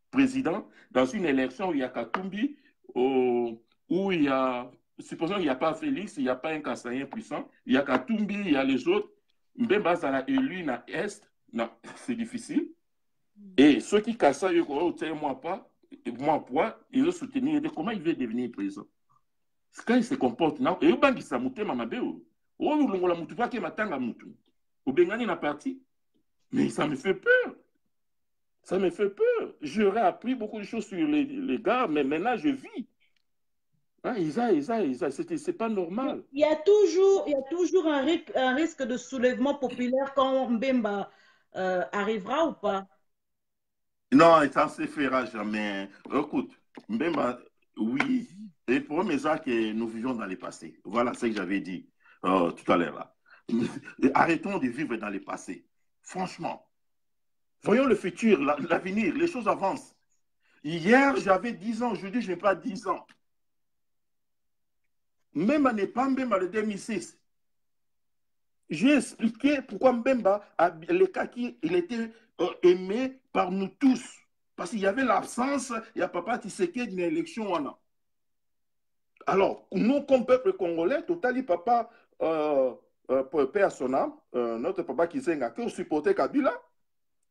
président dans une élection où il y a Katumbi, où il y a, supposons qu'il n'y a pas Félix, il n'y a pas un Kassaïen puissant, il y a Katumbi, il y a les autres, Mbemba sera élu dans l'Est, c'est difficile. Et ceux qui Kassaïen, ils vont soutenir, comment il veut devenir président? Quand il se comporte, et il va se monter ma mabéo. Oh, nous la mutu pas qui m'attend à mutu. Au Bengani la partie. Mais ça me fait peur. Ça me fait peur. J'aurais appris beaucoup de choses sur les gars, mais maintenant je vis. Hein, c'est pas normal. Il y a toujours un risque de soulèvement populaire quand Mbemba arrivera ou pas? Non, ça ne se fera jamais. Écoute, Mbemba, oui. Et pour mes actes que nous vivions dans le passé. Voilà ce que j'avais dit tout à l'heure là. Arrêtons de vivre dans le passé. Franchement. Voyons le futur, l'avenir, les choses avancent. Hier, j'avais 10 ans, aujourd'hui, je n'ai pas 10 ans. Même à Mbemba, le 2006, j'ai expliqué pourquoi Mbemba, le cas il était aimé par nous tous. Parce qu'il y avait l'absence, il y a Papa Tshisekedi d'une élection. Alors, nous, comme peuple congolais, Totali Papa, père son âme, notre papa qui s'est engagé, on supportait Kabila.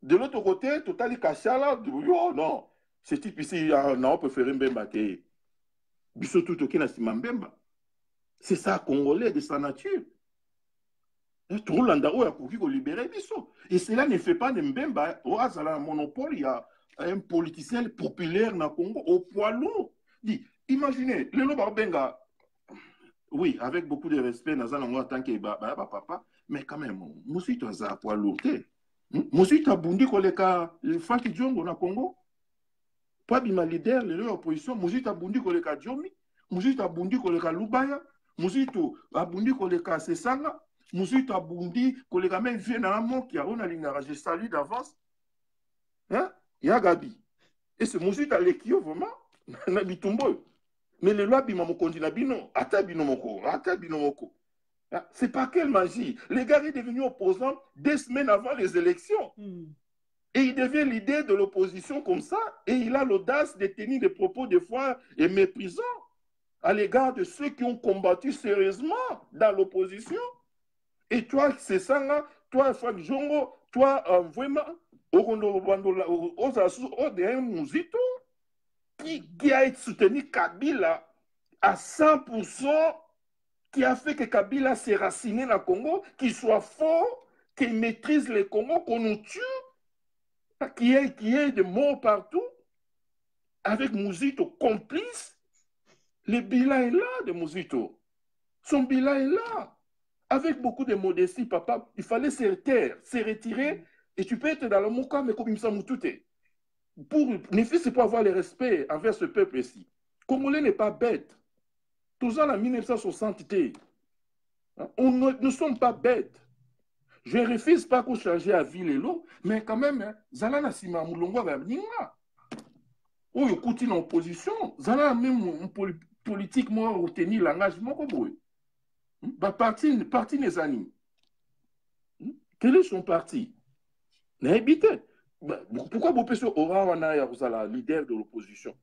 De l'autre côté, Totali Kachala, oh non, ce type ici, non, on préfère Mbemba que Biso tout qui n'a Mbemba. C'est ça, Congolais de sa nature. Tout le monde a pu libérer Biso. Et cela ne fait pas de Mbemba, au hasard, un monopole, il y a un politicien populaire dans le Congo, au poids lourd. Imaginez, le Lobarbenga, oui, avec beaucoup de respect, dans en tant que papa, mais quand même, moi aussi, tu as un poids lourd. Moi aussi, tu as bundi koleka Faki Djongo na Congo. Pas bima leader, l'opposition. Moi aussi, tu as bundi koleka Djomi. Moi aussi, tu as bundi koleka Lubaya. Moi aussi, tu as bundi koleka Sesanga. Moi aussi, tu as bundi koleka même Vienna qui a on a l'ingara. Je salue d'avance. Hein? Ya Gabi. Et c'est moi aussi, tu as l'équio vraiment. Na bitumbo. Mais le loi bima mokondi na bino. Ata bino moko. C'est pas quelle magie. Le gars est devenu opposant 2 semaines avant les élections. Et il devient l'idée de l'opposition comme ça. Et il a l'audace de tenir des propos des fois et méprisants à l'égard de ceux qui ont combattu sérieusement dans l'opposition. Et toi, c'est ça là, toi, Fak Jongo, toi, vraiment, qui a soutenu Kabila à 100%, qui a fait que Kabila s'est raciné dans le Congo, qu'il soit fort, qu'il maîtrise le Congo, qu'on nous tue, qu'il y ait des morts partout, avec Mouzito complice. Le bilan est là de Mouzito. Son bilan est là. Avec beaucoup de modestie, papa, il fallait se taire, se retirer, et tu peux être dans le Mouka, mais comme il me semble tout est. Ne fût-ce pas avoir le respect envers ce peuple ici. Congolais n'est pas bête. Tout ça en 1960, nous ne sommes pas bêtes. Je ne refuse pas qu'on change à ville et l'eau, mais quand même, Zala Sima Moulongo va venir là. Ou écoute une opposition, Zala même politique, moi, retenir l'engagement comme vous. Parti des amis. Quel est son parti? N'habite. Pourquoi vous pensez aura la leader de l'opposition?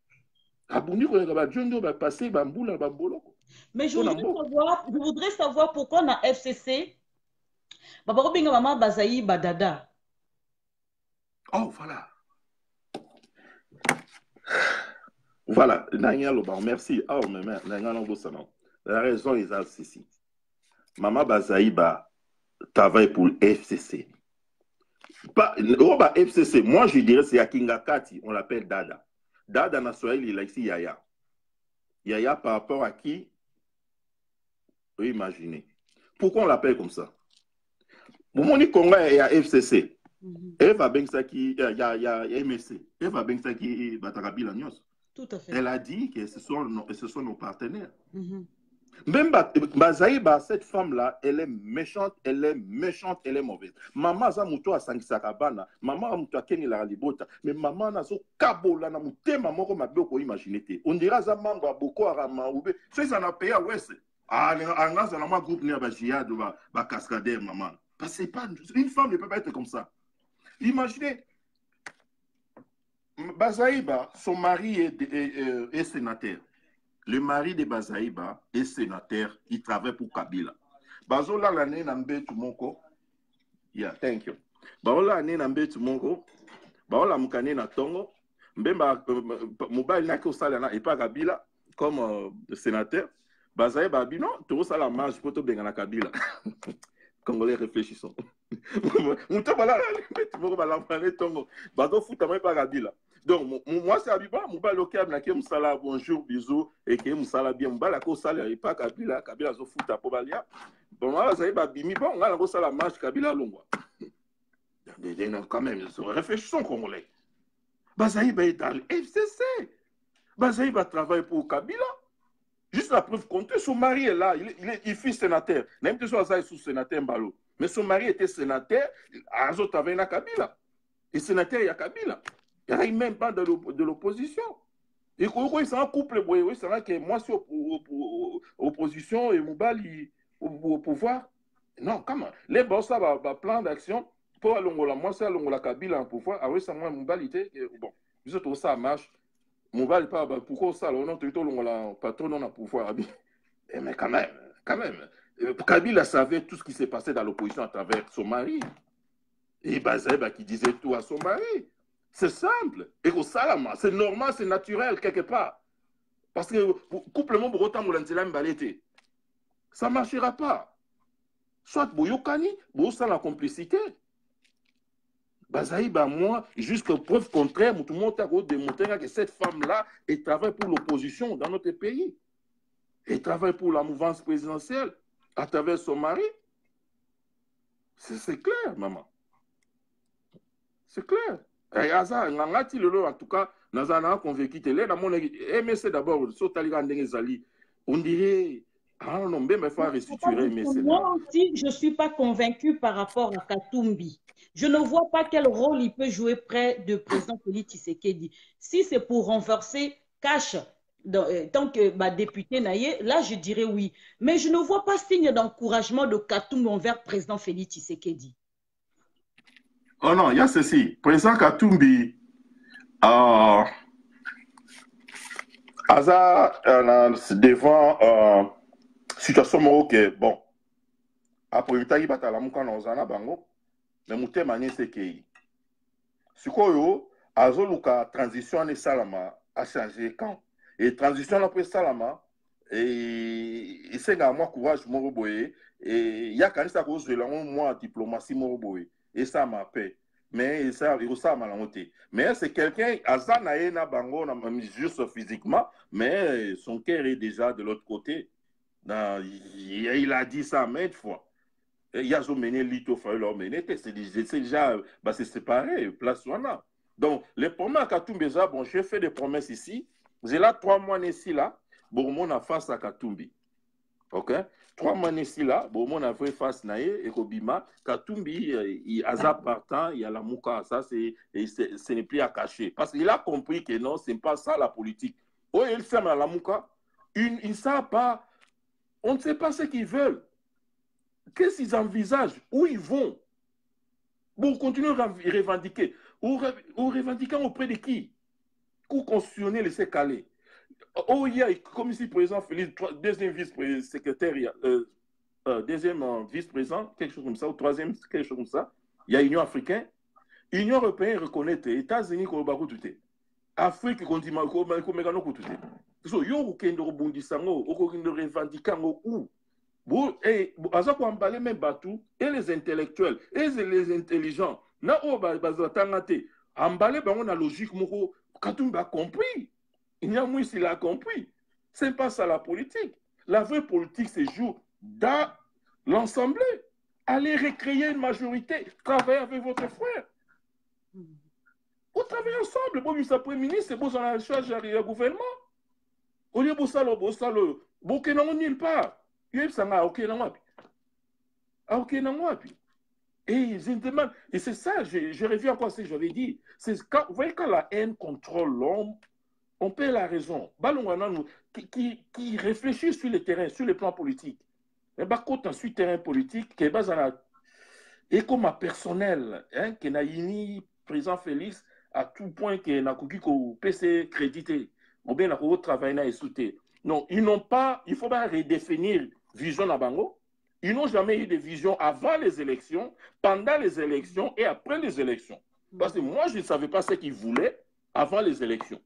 Mais je voudrais savoir pourquoi dans FCC, maman Bazaï Badada. Oh, voilà. Voilà, merci. Oh, mais la raison est ceci. Maman Bazaïba travaille pour FCC. Pas, FCC, moi je dirais c'est Akinga Kati, on l'appelle Dada. Dada na Swahili, il a ici Yaya. Yaya par rapport à qui? Vous imaginez. Pourquoi on l'appelle comme ça? Bon, il y a FCC. Eva Bengsaki, il y a MSC. Eva Bengsaki, Batakabila Nyos. Tout à fait. Elle a dit que ce sont nos partenaires. Même Bazaïba, cette femme-là, elle est méchante, elle est mauvaise. Maman Zamuto a Sangisakabana, maman Amuto a Kenny la Libota, mais maman Nazo Kabola, Namute, maman comme Aboko imaginez. On dira Zamamba, Boko Arama, Oube, c'est ça n'a payé à Ouest. Ah, en Gaza, on a un groupe né à Bajia, de Cascadère, maman. Parce que une femme ne peut pas être comme ça. Imaginez. Bazaïba, son mari est sénateur. Le mari de Bazaïba est sénateur, il travaille pour Kabila. Bazola l'année n'ambé tout mon co. Yeah, thank you. Baola l'année n'ambé tout mon co. Baola mukane na tongo. Mbemba mobile n'a que ça et pas Kabila comme sénateur. Bazaïba bi non, tout ça la marge pour te benga na Kabila. Congolais réfléchissons. Mouta bala tout mon bala mukane tongo. Bazo futa mai pas Kabila. Donc, moi, c'est Abiba, mon bal local, n'a qu'un sala, bonjour, bisous, et qu'un sala bien, mon bal à cause salaire, et pas Kabila, Kabila, zo fout à Pobalia. Bon, moi, ça y est, bimi, bon, on a la grosse la marche, Kabila, l'ongwa. Quand même, réfléchissons, Congolais. Bazaïba est dans le FCC. Bazaïba travaille pour Kabila. Juste la preuve comptée, son mari est là, il fut sénateur. Même que soit sous-sénateur, Mbalo. Mais son mari était sénateur, Azo travaille à Kabila. Et sénateur, il y a Kabila. Il n'y a même pas de l'opposition. Et quand ils sont en couple, c'est vrai que moi, je suis opposition et Moubali au pouvoir. Non, comment? Les boss, ça va plan d'action pour Alongola. Moi, c'est Alongola Kabila en pouvoir. Ah oui, ça, moi, Moubali, bon, je trouve ça marche. Moubali, pas, pourquoi ça, on a tout le patron dans le pouvoir. Mais quand même. Kabila savait tout ce qui s'est passé dans l'opposition à travers son mari. Et Bazaïba qui disait tout à son mari. C'est simple. Et au salama, c'est normal, c'est naturel quelque part. Parce que couplement pour autant ça ne marchera pas. Soit Boyokani, Boyosa la complicité. Bazaïba, moi, jusqu'à preuve contraire, tout le monde a démontré que cette femme-là, elle travaille pour l'opposition dans notre pays. Elle travaille pour la mouvance présidentielle à travers son mari. C'est clair, maman. C'est clair. En tout cas, nous avons convaincu que MSC d'abord, on dirait, ah non, mais il faut restituer MSC. Moi aussi, je ne suis pas convaincu par rapport à Katumbi. Je ne vois pas quel rôle il peut jouer près de président Félix Tshisekedi. Si c'est pour renforcer Cash, tant que député Naye, là je dirais oui. Mais je ne vois pas signe d'encouragement de Katumbi envers président Félix Tshisekedi. Oh non, il y a ceci. Président Katumbi, devant situation que bon, après il y a la mouka bango, mais mouté mané c'est que ce qu'on a azoluka transition ne salama a changé quand et transition après salama et c'est à moi courage moroboé et il y a quand ça cause de la moi diplomatie moroboé. Et ça m'a paix. Mais ça m'a monté. Mais c'est quelqu'un, Azanae na bango, juste physiquement, mais son cœur est déjà de l'autre côté. Il a dit ça maintes fois. Il y a mené l'ito, c'est déjà, c'est séparé, place là. Donc, les promesses à Katumbi, bon, j'ai fait des promesses ici. J'ai là 3 mois ici, là, bon, on a face à Katumbi. Ok? 3 mois ici là, bon, on a fait face naïe et Kobima, Katumbi, il a partant, il y a la mouka, ça, ce n'est plus à cacher. Parce qu'il a compris que non, ce n'est pas ça la politique. Oh, il sème à la mouka, ils ne savent pas, on ne sait pas ce qu'ils veulent. Qu'est-ce qu'ils envisagent? Où ils vont? Bon, continuez à revendiquer. Ou revendiquant auprès de qui? Cour constitutionnelle laissez caler. Oh, il y a, comme ici, président Félix, deuxième vice-secrétaire, deuxième vice-président, quelque chose comme ça, ou troisième, quelque chose comme ça. Il y a Union africaine. Union européenne reconnaît les États-Unis comme tout. Afrique continue comme tout. So, yo kendo rebondisango, okokendo revendicango ou. Bon, et aza ko emballer même batou et les intellectuels et les intelligents. Na o bazatangate. Emballer bango na logique moko Katumba a compris. Il y a moins s'il a compris. C'est pas ça la politique. La vraie politique, c'est jouer dans l'Assemblée. Allez recréer une majorité. Travaillez avec votre frère. Vous travaillez ensemble. Bon, vice premier ministre, c'est beau, en la charge du gouvernement. Au lieu de ça, bon, que non, nulle part. Il y a ok, non, ok, non, et je demande, et c'est ça, je reviens encore à ce que j'avais dit. Vous voyez, quand la haine contrôle l'homme, on perd la raison. Qui réfléchit sur le terrain, sur le plan politique. Et bah, quand on suit le terrain politique, qui est basé et comme personnel, hein, qui n'a ni président Félix, à tout point qu'il n'a pas PC crédité, ou bien n'a pas travaillé et sauté. Non, ils n'ont pas, il faut pas redéfinir vision à Bango. Ils n'ont jamais eu de vision avant les élections, pendant les élections et après les élections. Parce que moi, je ne savais pas ce qu'ils voulaient avant les élections.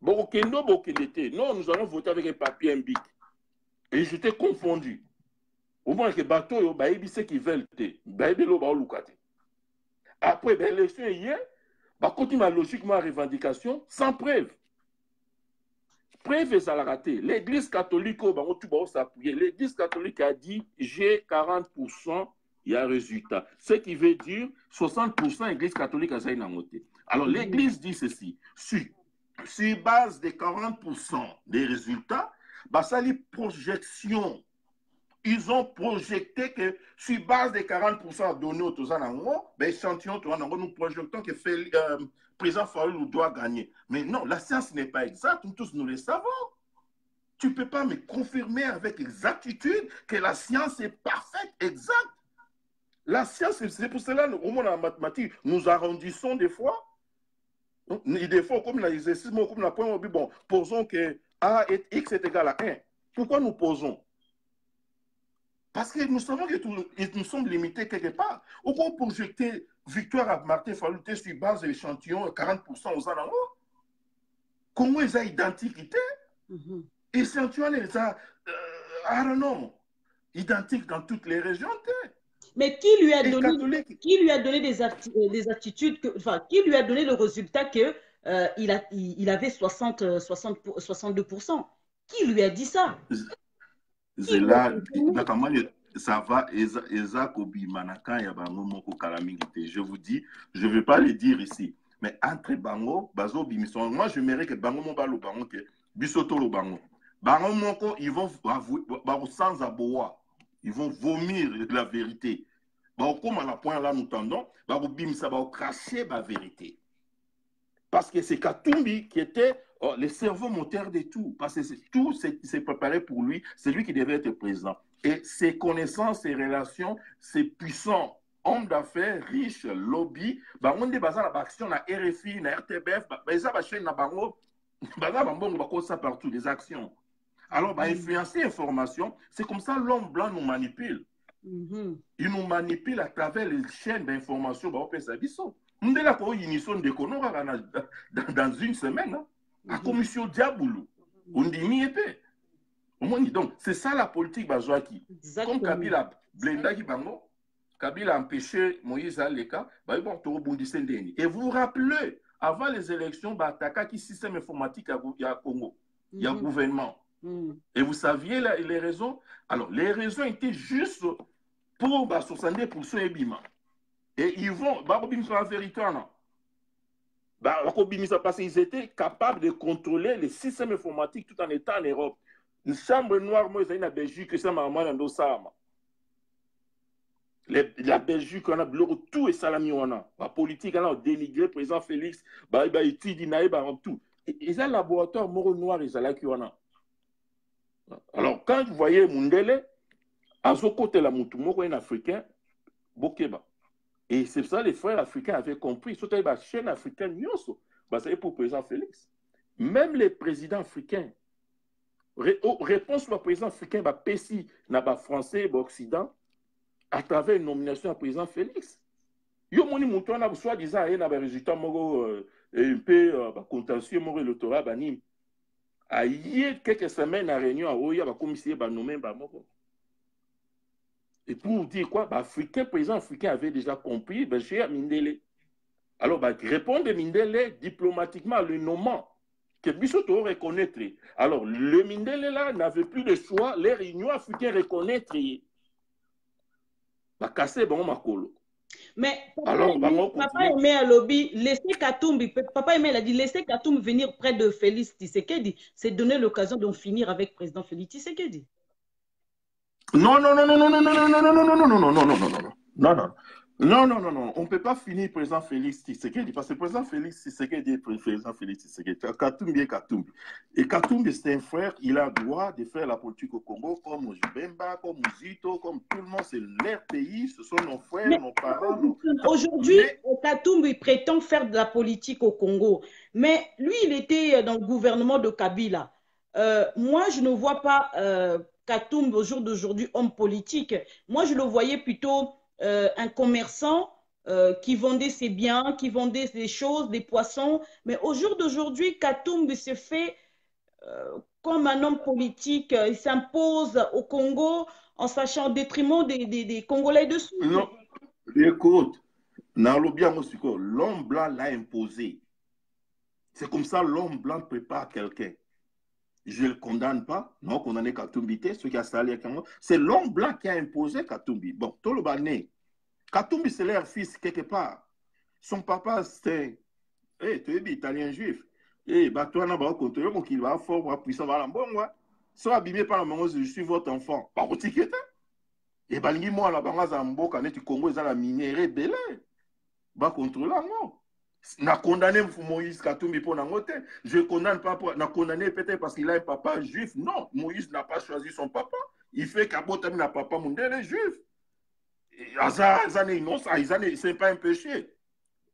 Bon, non, nous allons voter avec un papier imbique. Et j'étais confondu. Au moins que bateau, ils ce qu'ils veulent. Après l'élection hier, continue logiquement revendication sans preuve. Preuve, ça l'a raté. L'église catholique, l'église catholique a dit j'ai 40%, il y a un résultat. Ce qui veut dire 60% l'église catholique a ça noté. Alors l'église dit ceci, sur base de 40% des résultats, ça les projections. Ils ont projeté que sur base de 40% donnés aux Tozanango, échantillon, nous projetons que le président Faoulou doit gagner. Mais non, la science n'est pas exacte, nous tous nous le savons. Tu ne peux pas me confirmer avec exactitude que la science est parfaite, exacte. La science, c'est pour cela, au moins en mathématiques, nous arrondissons des fois. Des fois, comme l'exercice, comme la point, bon, posons que A et X est égal à 1. Pourquoi nous posons? Parce que nous savons que nous sommes limités quelque part. Au point projeter victoire à Martin Falouté sur base de l'échantillon 40% aux Anango. Comment ils ont identité? Échantillon, ils ont, I don't know, identique dans toutes les régions. Mais qui lui a donné des attitudes, enfin, qui lui a donné le résultat que il avait 62%? Qui lui a dit ça? Là, ça va, je vous dis, je ne vais pas le dire ici, mais entre Bango, Bazo Bimison, moi je mérite que Bango Mobalo Bango, que Bisoto le Bango. Bango Moko, ils vont sans aboua, ils vont vomir la vérité. Comme à la point là, nous tendons, Bango Bimisa va cracher la vérité. Parce que c'est Katumbi qui était le cerveau moteur de tout. Parce que tout s'est préparé pour lui. C'est lui qui devait être président. Et ses connaissances, ses relations, ses puissants hommes d'affaires, riches, lobby, on est basé sur l'action, la RFI, la RTBF, ça partout, des actions. Alors, influencer l'information, c'est comme ça l'homme blanc nous manipule. Il nous manipule à travers les chaînes d'information. Dans une semaine, la commission Diaboulou, on dit ni épée. Donc, c'est ça la politique Bazouaki. Comme Kabila, Kabila a empêché Moïse Aleka, et vous vous rappelez, avant les élections, Bataka qui système informatique à Congo, il y a gouvernement. Et vous saviez les raisons? Alors, les raisons étaient juste pour 70% Ebima. Et ils vont, la vérité, non. Parce qu'ils étaient capables de contrôler les systèmes informatiques tout en étant en Europe. Une chambre noire, moi, ils ont une Belgique, ça m'a mal dans la Belgique, on a bloqué tout et salami, on a. La politique, on a dénigré le président Félix, tout. Ils ont un laboratoire moro noir, ils ont là qui on a. Alors, quand vous voyez Mundele, à ce côté, la Moutoumoko, un Africain, Bokeba. Et c'est ça les frères africains avaient compris. Surtout la chaîne africaine, c'est pour le président Félix. Même les présidents africains, réponse au président africain, PESI, français, Occident, à travers une nomination à président Félix. Yo moni mutu na soi-disant y a un résultat un peu contentieux électoral banim. A quelques semaines à réunion à Oya ba commissaire ba nommé ba moko. Et pour dire quoi, africain président africain avait déjà compris chez Mindele. Alors répondre Mindele diplomatiquement le nommant que Bissoto reconnaître. Alors le Mindele là n'avait plus de choix, les réunions africaines reconnaître. Ba casser bon makolo. Mais papa aimait à lobby, laisser Katumbi, papa aimait a dit laisser Katumbi venir près de Félix Tshisekedi, c'est donner l'occasion d'en finir avec président Félix Tshisekedi. Non, non, non, non, non, non, non, non, non, non, non, non, non, non, non, non, non, non, non. Non, non, non, non, on ne peut pas finir président Félix Tshisekedi parce que président Félix Tshisekedi est président Félix Tshisekedi. Katumbi est Katumbi. Et Katumbi, c'est un frère, il a le droit de faire la politique au Congo comme au Jubemba, comme au Zito, comme tout le monde, c'est leur pays, ce sont nos frères, nos parents. Aujourd'hui, Katumbi prétend faire de la politique au Congo, mais lui, il était dans le gouvernement de Kabila. Moi, je ne vois pas Katumbi au jour d'aujourd'hui homme politique. Moi, je le voyais plutôt un commerçant qui vendait ses biens, qui vendait des choses, des poissons. Mais au jour d'aujourd'hui, Katumbi se fait comme un homme politique. Il s'impose au Congo en sachant au détriment des Congolais dessous. Non, écoute, l'homme blanc l'a imposé. C'est comme ça l'homme blanc prépare quelqu'un. Je ne le condamne pas, non, condamné Katumbi, ce qui a sali c'est l'homme blanc qui a imposé Katumbi. Bon, tout le bané. Katumbi, c'est leur fils quelque part. Son papa, c'était, tu es italien juif. Toi, on va contrôler, donc il va fort, va puissant, va bon, moi. Soit abîmé par la maman, je suis votre enfant. Pas au ticket. Et balingi moi, la banque Zambo, quand tu Congo, ils ont la minérée belé. Va contrôler, non. Na condamné Moïse Katumbi pour n'angote. Je ne condamne pas pour. Na condamné peut-être parce qu'il a un papa juif. Non, Moïse n'a pas choisi son papa. Il fait qu'Abotam n'a papa mondial est juif. C'est pas un péché.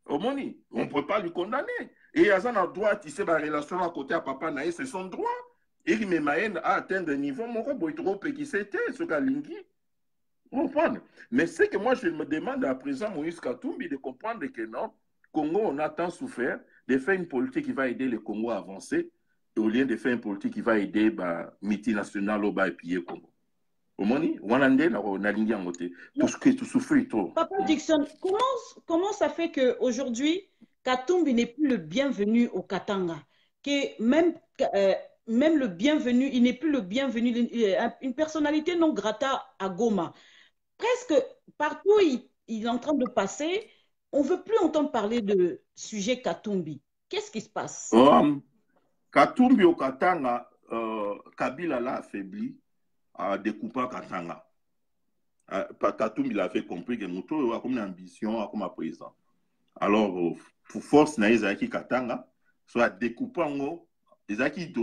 On ne peut pas lui condamner. Et Azan a droit, tu sais, la relation à côté à papa Naïs, c'est son droit. Et il me maïen à atteindre un niveau, mon robot est trop qui c'était, ce qu'a lingui. Mais c'est que moi, je me demande à présent, Moïse Katumbi, de comprendre que non, Congo, on a tant souffert de faire une politique qui va aider le Congo à avancer, au lieu de faire une politique qui va aider le multinational au bas et piller Congo. Parce que tu souffres trop. Papa Dickson, comment ça fait qu'aujourd'hui, Katumbi n'est plus le bienvenu au Katanga? Que même le bienvenu, il n'est plus le bienvenu, une personnalité non grata à Goma. Presque partout il est en train de passer, on ne veut plus entendre parler de sujet Katumbi. Qu'est-ce qui se passe? Katumbi au Katanga, Kabila l'a affaibli en découpant Katanga. Katumbi il avait compris que Mouto a comme une ambition, comme un président. Alors, pour force, Naïzaki Katanga, soit découpant, Naïzaki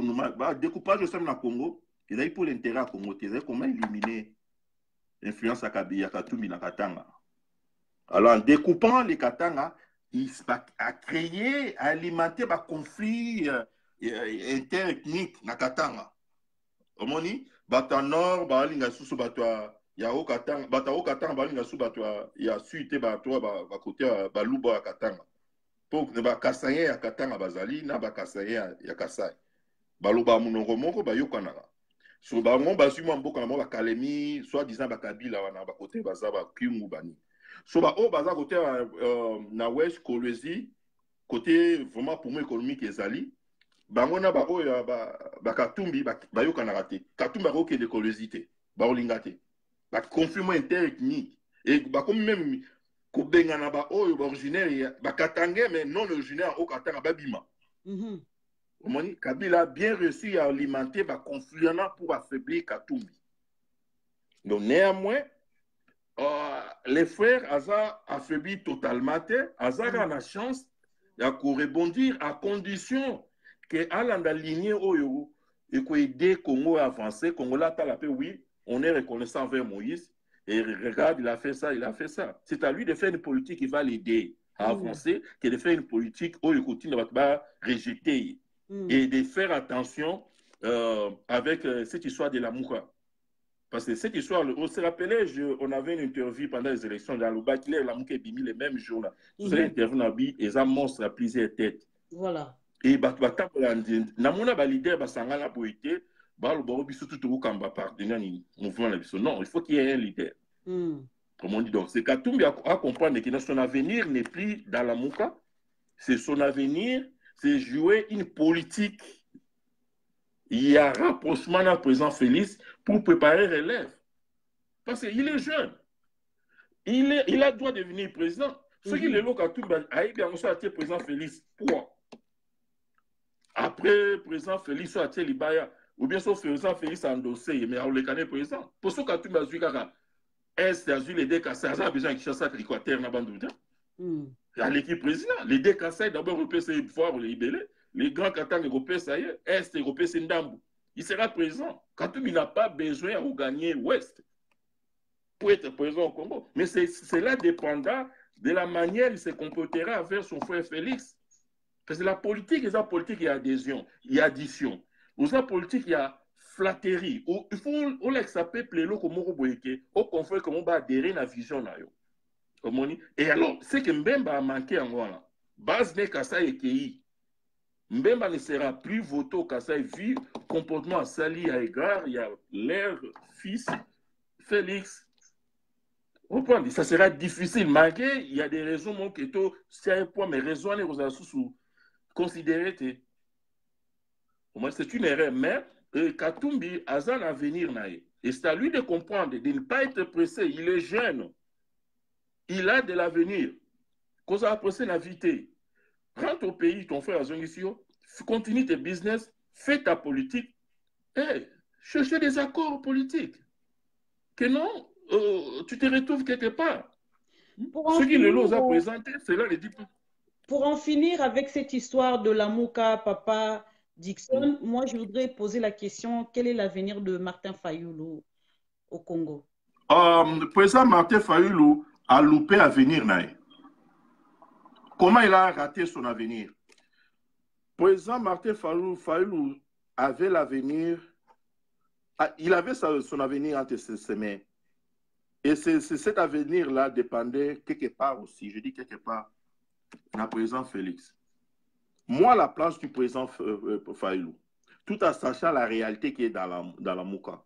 découpage au sein de Congo, Naïzaki pour l'intérêt à Congo, Naïzaki comment éliminer l'influence à Katumbi dans Katanga. Alors, en découpant les Katanga, il a créé, a alimenté un conflit interethnique dans Katanga. Omoni, Bata Nord, Balinga Susu Batwa, Yao Katanga, Bata O Katanga, Balinga Susu Batwa, ya suite Batwa, côté Baluba Katanga. Pour ne pas Kasaye à Katanga Bazali, n'a pas Kasaye à Kasai. Baluba Munongomoko, Bayokanara. Sur Bangon, Basuma Mboka, Mboka Kalemi, soit disant Bakabila, Wana, Bakote Bazaba, Kimu Bani. So ba o baza côté na West Kolwezi côté vraiment pour moi économique ezali bangona ba o ba Katumbi ba yo kanarate Katumbi ba ko de Kolwezi ba olingate ba conflit interethnique et ba comme même ko bengana ba o originaire ba Katanga mais non originaire au Katanga ba bima. Omoni Kabila a bien réussi à alimenter ba conflit pour affaiblir Katumbi. Donc néanmoins les frères Aza affaibli totalement, Aza a la chance de rebondir à condition que Alanda lignée et que aider Congo à avancer. Congo là, oui, on est reconnaissant envers Moïse, Et regarde, il a fait ça, il a fait ça. C'est à lui de faire une politique qui va l'aider à avancer, que de faire une politique où il continue à rejeter. Et de faire attention avec cette histoire de la Mouka. Parce que cette histoire, on se rappelait, on avait une interview pendant les élections dans le Bac-Clair, la Mouka est bimi les mêmes jours là. Sur l'interview, et ça monstre à plusieurs têtes. Voilà. Et namona leader basanga la poété, le surtout tout comme partenaire mouvement la biso. Non, il faut qu'il y ait un leader. Comme on dit donc, c'est Katumbi à comprendre que son avenir n'est plus dans la Mouka, c'est son avenir, c'est jouer une politique. Il y a un rapprochement dans le président Félix pour préparer relève. Parce qu'il est jeune. Il a droit de devenir président. Ce qui est le Katumbi a été président Félix. Pourquoi? Après, le président Félix soit attiré Libaya, ou bien son président Félix a endossé, mais on le connaît président. Pour ce que tu m'as dit, est-ce que les deux cassés, ça a besoin de chercher l'équateur dans le bande. Il y a l'équipe président. Les deux cassés, d'abord, on peut se voir les libérer. Les grands Katang européens, ça y est, Est européen, c'est Ndambu. Il sera présent. Katumbi n'a pas besoin de gagner Ouest pour être présent au Congo. Mais cela dépendra de la manière il se comportera avec son frère Félix. Parce que la politique, il y a politique, il y a adhésion, il y a addition. Dans la politique, il y a flatterie. Il faut l'accepter plutôt comme on veut au conflit comme on va adhérer à la vision. Et alors, c'est que Mbemba a manqué en voilà. Base n'est qu'à ça et qui Mbemba ne sera plus voté qu'à ça et vu comportement sali à égard, il y a leur fils, Félix. Reprendre, ça sera difficile. Malgré, il y a des raisons, mon keto, c'est un point, mais raisons, on a sous considérer c'est une erreur, mais Katumbi a un avenir. Et c'est à lui de comprendre, de ne pas être pressé. Il est jeune. Il a de l'avenir. Quand ça a pressé la vitesse, rentre au pays, ton frère Azongisio, continue tes business, fais ta politique, et cherchez des accords politiques. Que non, tu te retrouves quelque part. Ce qui le lot a présenté, c'est là les dit. Pour en finir avec cette histoire de la Mouka, papa Dickson, moi je voudrais poser la question, quel est l'avenir de Martin Fayulu au Congo? Le président Martin Fayulu a loupé l'avenir. Comment il a raté son avenir? Le président Martin Fayulu avait l'avenir, il avait son avenir entre ses mains. Et cet avenir-là dépendait quelque part aussi, je dis quelque part, le président Félix. Moi, à la place du président Fayulu, tout en sachant la réalité qui est dans la Mouka,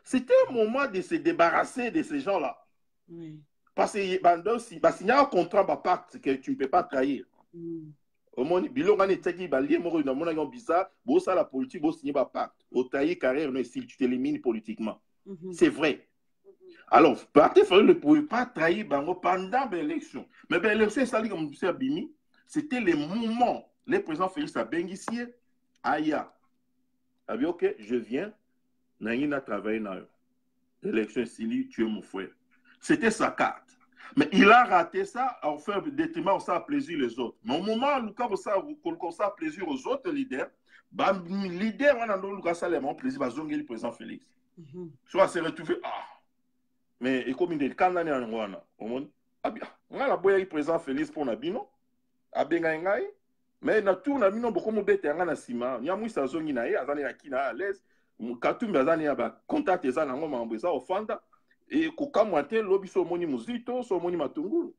c'était un moment de se débarrasser de ces gens-là. Oui. Parce qu'il y a un contrat, un pacte que tu ne peux pas trahir. Au moins, la politique, tu t'élimines politiquement. C'est vrai. Alors, Martin Fayulu ne pouvait pas trahir pendant l'élection. Mais l'élection, c'était le moment. Le président Félix a bénéficié. Aya. A dit, ok, je viens. N'a travaillé dans l'élection, tu es mon frère. C'était sa carte. Mais il a raté ça en fait détriment ça plaisir les autres. Mais au moment où ça plaisir aux autres leaders, leader on a le ça les plaisir va zonger le président Félix. Soit se retrouver mais et comme il quand on est en Rwanda, on a boya le président Félix pour na bino, abenga ngai, mais na tout na bino beaucoup mo bete nga na sima, nya mu sa zongi na ye azani na kina à l'aise, Katumbi azani ba contact za na ngoma mbeza ofanda. Et koka moite lobi so moni muzito so moni matungulu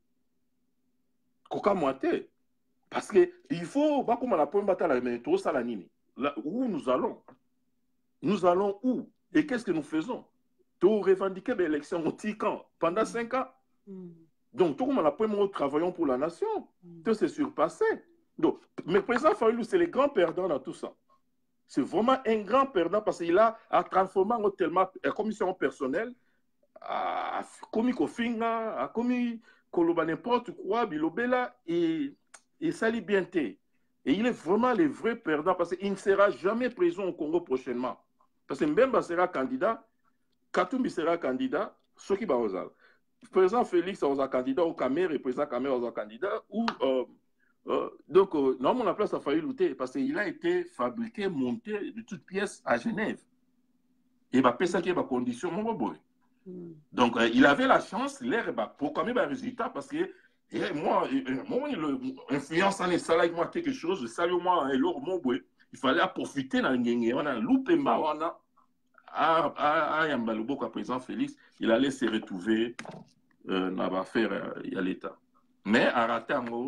koka moite parce que il faut ba comme la première bataille mais tout ça la nini là où nous allons où et qu'est-ce que nous faisons tout revendiquer l'élection quand pendant 5 ans donc tout comme la première nous travaillons pour la nation tout s'est surpassé donc mais président Fayulu c'est le grand perdant dans tout ça. C'est vraiment un grand perdant parce qu'il a transformé en tellement commission personnelle a commis Kofinga, a commis Koloba n'importe quoi, Bilobela, et ça l'est bien té. Et il est vraiment le vrai perdant parce qu'il ne sera jamais présent au Congo prochainement. Parce que Mbemba sera candidat, Katumbi sera candidat, ce qui va aux Le président Félix sera candidat, ou Kamer, et le président Kamer sera candidat, ou Donc, normalement, la place a failli lutter parce qu'il a été fabriqué, monté de toutes pièces à Genève. Et il a ça qui est ma condition, mon boy. Donc, il avait la chance, l'air va proclamer un résultat parce que moi, l'influence en est avec moi quelque chose, je savais moi, mon boy, il fallait profiter dans le on a loupé Mawana à Yambalobo, à présent Félix, il allait se retrouver dans l'affaire à l'État. Mais à rater un mot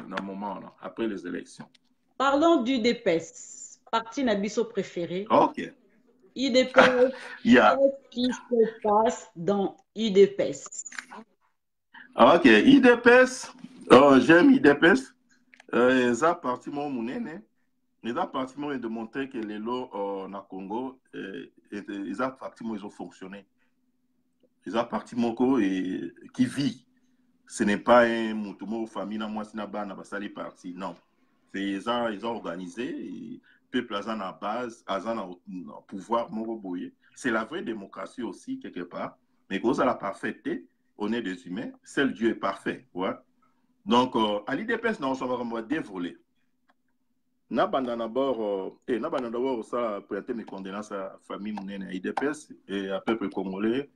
dans le moment, là, après les élections. Parlons du DPS, parti Nabiso préféré. Ok. UDPS, qu'est-ce qui se passe dans UDPS? Ok, UDPS, j'aime UDPS. Ils ont parti mon mounene. Ils ont parti de montrer que les lots au Congo, ils ont parti ils ont fonctionné. Ils ont parti mon qui vit. Ce n'est pas un moutomo famille na moi sina bana basali parti, non. Ils ont organisé, le peuple a la base, a le pouvoir moboboye. C'est la vraie démocratie aussi quelque part, mais quand ça la parfaiteté, on est des humains, seul Dieu est parfait, ouais. Donc à l'IDPS non, on va vraiment dévoler. Na banda d'abord ça prêter mes condoléances à la famille mounene à l'IDPS et à peuple congolais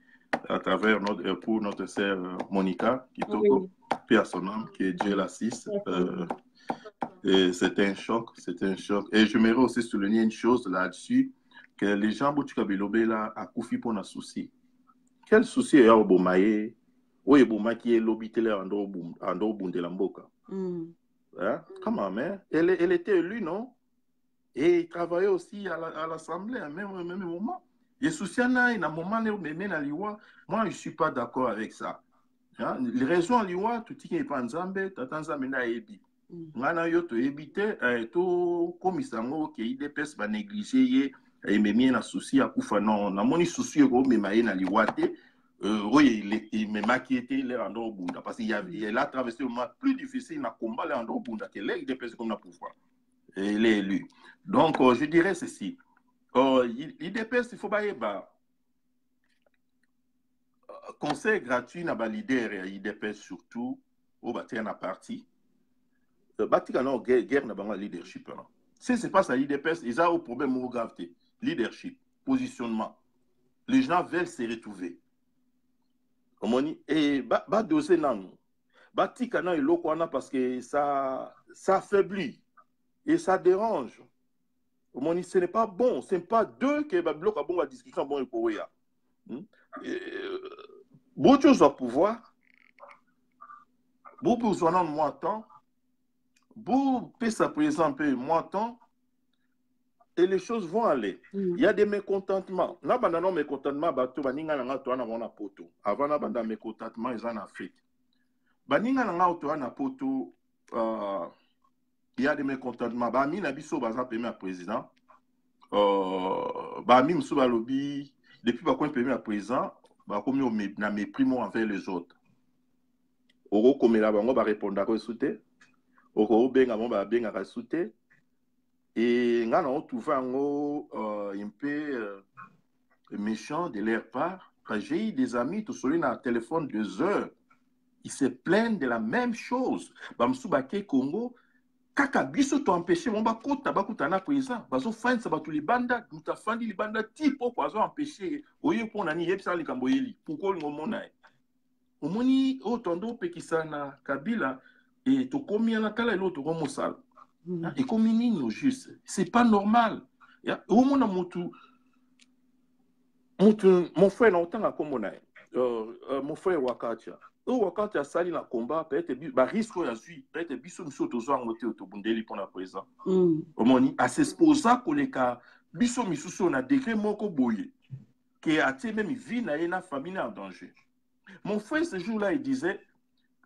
à travers pour notre sœur Monica Kitoko, paix à son âme, que Dieu l'assiste. Et c'était un choc, c'était un choc. Et je m'aimerais aussi souligner une chose là-dessus, que les gens Boutikabelobe là a koufi pour un souci. Quel souci est au Bomaye, ou est Bomaye qui est l'obité en dehors de la Mboka? Comment, mais elle était élue, non? Et il travaillait aussi à l'Assemblée à même moment. Et Souciana, il y a un moment où moi, je ne suis pas d'accord avec ça. Les raisons à l'Iwa, tout ce qui est pas en Zambé, Tatanzambé n'a ébi. Ngana yo to éviter to komisango ke IDPS ba négliger et même na souci à kufa non na moni souci ko mema na liwate oui il me maquiétait les rando bunda parce qu'il y a traversé le moment plus difficile na combat les rando bunda que les IDPS comme na pouvoir et il est élu. Donc je dirais ceci, IDPS il faut pas conseil gratuit na ba leader IDPS surtout au bâtir na parti. Batika non guerre na bango leadership non. Si c'est pas ça l'IDPS, ils ont un problème au grave leadership, positionnement. Les gens veulent se retrouver. Et ba doser nan. Batika non ilokwana parce que ça affaiblit et ça dérange. Ce n'est pas bon, ce n'est pas deux que ba bloc a bon la discussion bon pour ya. Beaucoup de choses au pouvoir. Beaucoup besoin de moins temps. Vous pouvez ça présenter moins temps et les choses vont aller. Il y a des mécontentements. N'a pas de mécontentement, bateau, baninga nanga to na bona poto. Avant na banda mécontentement, ils en Afrique. Baninga nanga to na poto, il y a des mécontentements. Ba mi na biso baza premier président. Ba mi mso ba lobby depuis ba coin premier président, ba komi na mépris envers les autres. Oro komela bango ba répondre ko souté. Oko benga mo ba benga ka souté. Et ngana on trouve un peu méchant de leur part. J'ai eu des amis, tout seul dans le téléphone 2 heures. Ils se plaignent de la même chose. Bamsou Baké Congo, kaka biso to empêcher mon bakota na présent. Bazo fan sa batu libanda, muta fandi libanda tipo kwa zo empêcher. Oye pour nani yebsa likamboyeli. Pourquoi ngomona? Omoni o tondo pekisana Kabila et to komia na kala elo to komosala. Et comme il juste, c'est pas normal. Mon frère n'a autant comme mon frère Wakatia. Wakatia sali na combat, peut-être risque à suivre, peut-être biso miso tozo ngote otobundeli pour la présent. Omoni à s'exposer ko le ka biso miso na degré moko boye que a té même vie na famille en danger. Mon frère ce jour-là il disait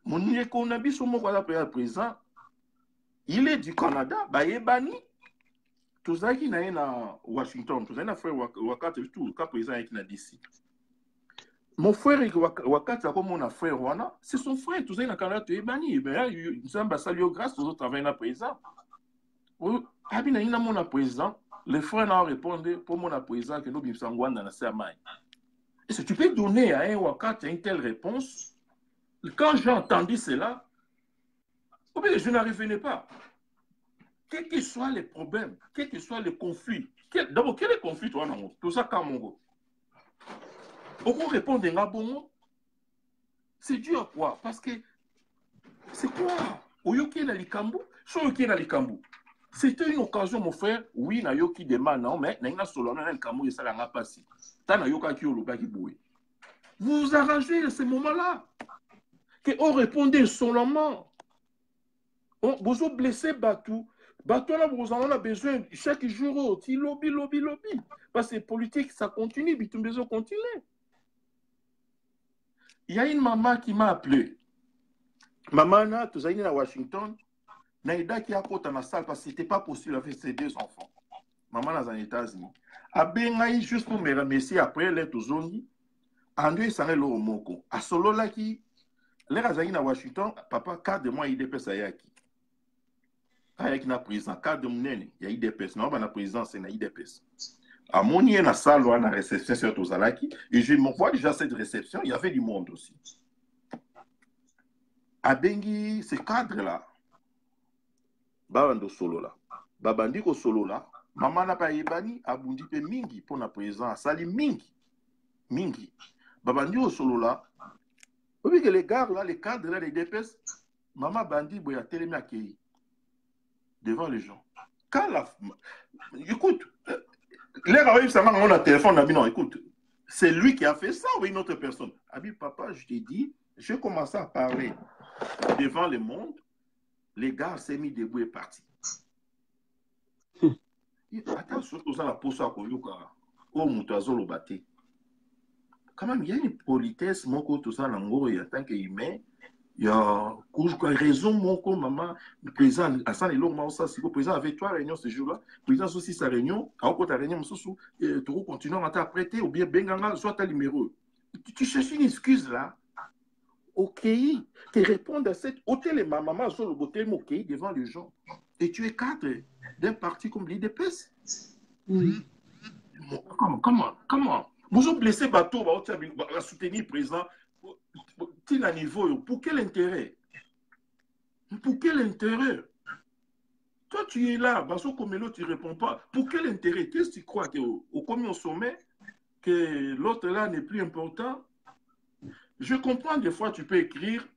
mon nieko na biso moko à présent. Il est du Canada, Bayebani. Tout ça qui est à Washington, tout ça qui est frère Wakati, tout cas présent qui est d'ici. Mon frère Wakati, comme mon frère Wana, c'est son frère, tout ça qui est Canada, tu es banni. Nous sommes salués grâce aux autres travailleurs à présent. Abina ina mon président, les frères n'ont répondu pour mon président que nous bimsangouan dans la Samai. Est-ce que tu peux donner à un Wakati une telle réponse? Quand j'ai entendu cela, Je n'en revenais pas. Quels que soient les problèmes, quels que soient les conflits, d'abord, quel est le conflit, toi, non? Tout ça, quand mon go. Pourquoi répondre à bon? C'est dû à quoi? Parce que c'est quoi? Oyoki na likambu, Soyoki na likambu. C'était une occasion, mon frère. Oui, na yoki demande, non, mais na solo na likambu et ça n'a pas passé. Ta na yoka ki oloba ki boué. Vous vous arrangez à ce moment-là. Que on répondait seulement. Vous avez blessé Batou. Batou, vous en avez besoin chaque jour. Lobby. Parce que politique, ça continue. Bitumbezo continue. Il y a une maman qui m'a appelé. Maman, tu es à Washington. Naïda qui a porté dans la salle parce que ce n'était pas possible avec ses 2 enfants. Maman dans les États-Unis. Abengaï, juste pour me remercier après, les Tozoni. André Sané Loromoko. A solo là qui. Les Razani à Washington, papa, 4 de mois, il dépasse à Yaki. Ayaki na président, 4 de mounene, il y a IDPS. Non, la présidence, c'est na IDPS. À mon yé na salle, on a réception sur Tozalaki. Et je me vois déjà cette réception, il y avait du monde aussi. À Bengi, ces cadres-là, Babando solo là. Babandi ko solo là. Maman n'a pas yébani, abundi pe mingi pour la présidence. Sali mingi. Babandi au solo là. Vous voyez que les gars là, les cadres là, les DPS, maman bandi, boya télémé accueilli devant les gens. Quand la. Écoute, les gars, ça m'a on a téléphone, on a dit non, écoute, c'est lui qui a fait ça ou une autre personne? Abi, papa, je t'ai dit, j'ai commencé à parler devant le monde, les gars s'est mis debout et parti. Attends, surtout ça, la pose à Koyuka, au Moutazo le batté. Quand même, il y a une politesse, mon côté, tout ça, en tant qu'humain, il y a raison, mon côté, maman, le président, Hassan Elong, le président avait 3 réunions ce jour-là, le président aussi sa réunion, à côté de la réunion, tu continues à t'apprêter, ou bien Benganga, soit ta numéro. Tu cherches une excuse là, ok, tu réponds à cette hôtel, ma maman, sur le bouteille, ok, devant les gens, et tu es cadre d'un parti comme l'IDPS. Comment? Vous avez blessé bateau, vous avez soutenir le président. Niveau, pour quel intérêt? Pour quel intérêt? Toi, tu es là, Basso Komelo, tu ne réponds pas. Pour quel intérêt? Qu'est-ce que tu crois qu'au sommet, que l'autre là n'est plus important? Je comprends, des fois, tu peux écrire,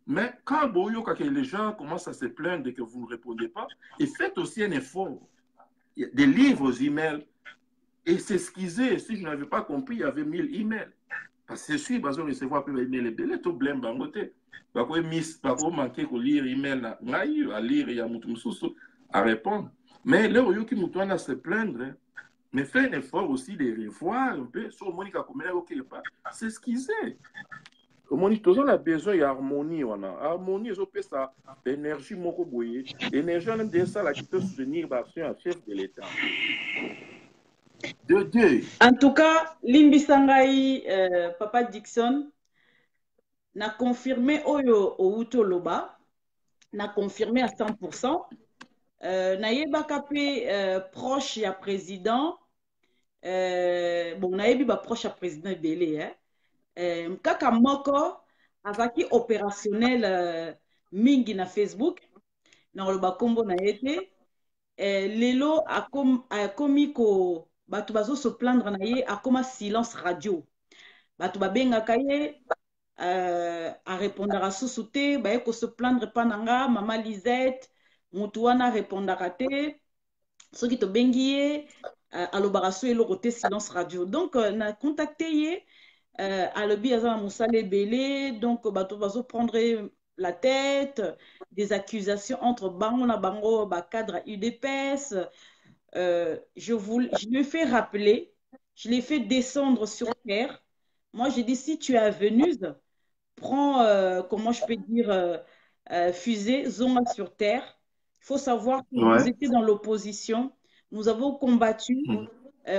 mais quand les gens commencent à se plaindre et que vous ne répondez pas, et faites aussi un effort de lire vos emails et s'excuser. Si je n'avais pas compris, il y avait 1000 emails. Parce que je suis besoin de recevoir plus d'emails. Et tout blême, bangoté. Parce que manquer de lire email, à lire, il y a à répondre. Mais là, il y a qui à se plaindre. Mais fais un effort aussi de revoir un peu. Sur Monica, comme elle pas. S'excuser. On a besoin d'harmonie. Harmonie, ils ont fait ça. Énergie, énergie, on a ça là qui peut soutenir l'action chef de l'État. En tout cas, Limbi Sangai, Papa Dickson, n'a confirmé Oyo Outo Loba, n'a confirmé à 100%. Naïeba Kapé proche à président, bon, Naïeba proche à président Belé, Kaka Moko, avec opérationnel Mingi na Facebook, dans le Bakombo na été, Lelo a commis ko. Batu bazo se plaindre na ye a comme silence radio. Batu babenga kaye a répondre à sous-souté, ba ko se plaindre pananga, maman Lisette, mutuana répondre à te, ceux qui te bengiye a l'obarasso et le côté silence radio. Donc na contacté ye à l'obi azana musale belé, donc batu bazo prendre la tête, des accusations entre bango na bango ba cadre UDPS. Je lui fais rappeler, je l'ai fait descendre sur terre. Moi, j'ai dit, si tu es à Venise, prends, comment je peux dire, fusée, zone sur terre. Il faut savoir que vous étiez dans l'opposition. Nous avons combattu.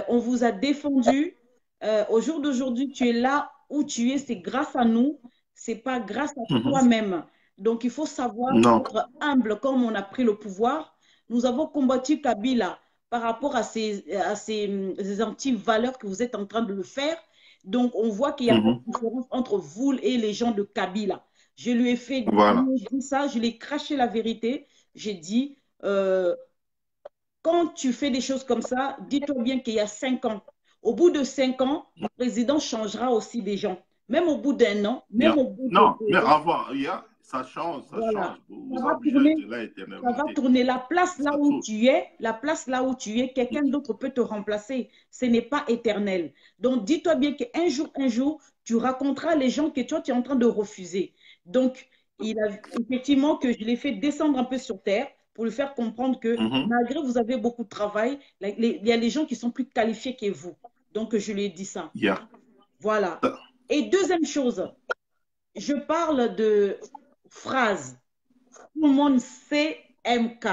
On vous a défendu. Au jour d'aujourd'hui, tu es là où tu es. C'est grâce à nous. Ce n'est pas grâce à toi-même. Donc, il faut savoir être humble comme on a pris le pouvoir. Nous avons combattu Kabila par rapport à ces anti-valeurs que vous êtes en train de le faire. Donc, on voit qu'il y a une différence entre vous et les gens de Kabila. Je lui ai fait ça, je lui ai craché la vérité. J'ai dit, quand tu fais des choses comme ça, dis-toi bien qu'il y a 5 ans. Au bout de 5 ans, le président changera aussi des gens. Même au bout d'un an, même au bout mais avant, ça change, ça change. Ça va tourner. La place là où tu es, quelqu'un d'autre peut te remplacer. Ce n'est pas éternel. Donc, dis-toi bien qu'un jour, tu raconteras les gens que toi, tu es en train de refuser. Donc, il a effectivement que je l'ai fait descendre un peu sur terre pour lui faire comprendre que malgré que vous avez beaucoup de travail, il y a des gens qui sont plus qualifiés que vous. Donc, je lui ai dit ça. Voilà. Et deuxième chose, je parle de phrases. Tout le monde sait MK.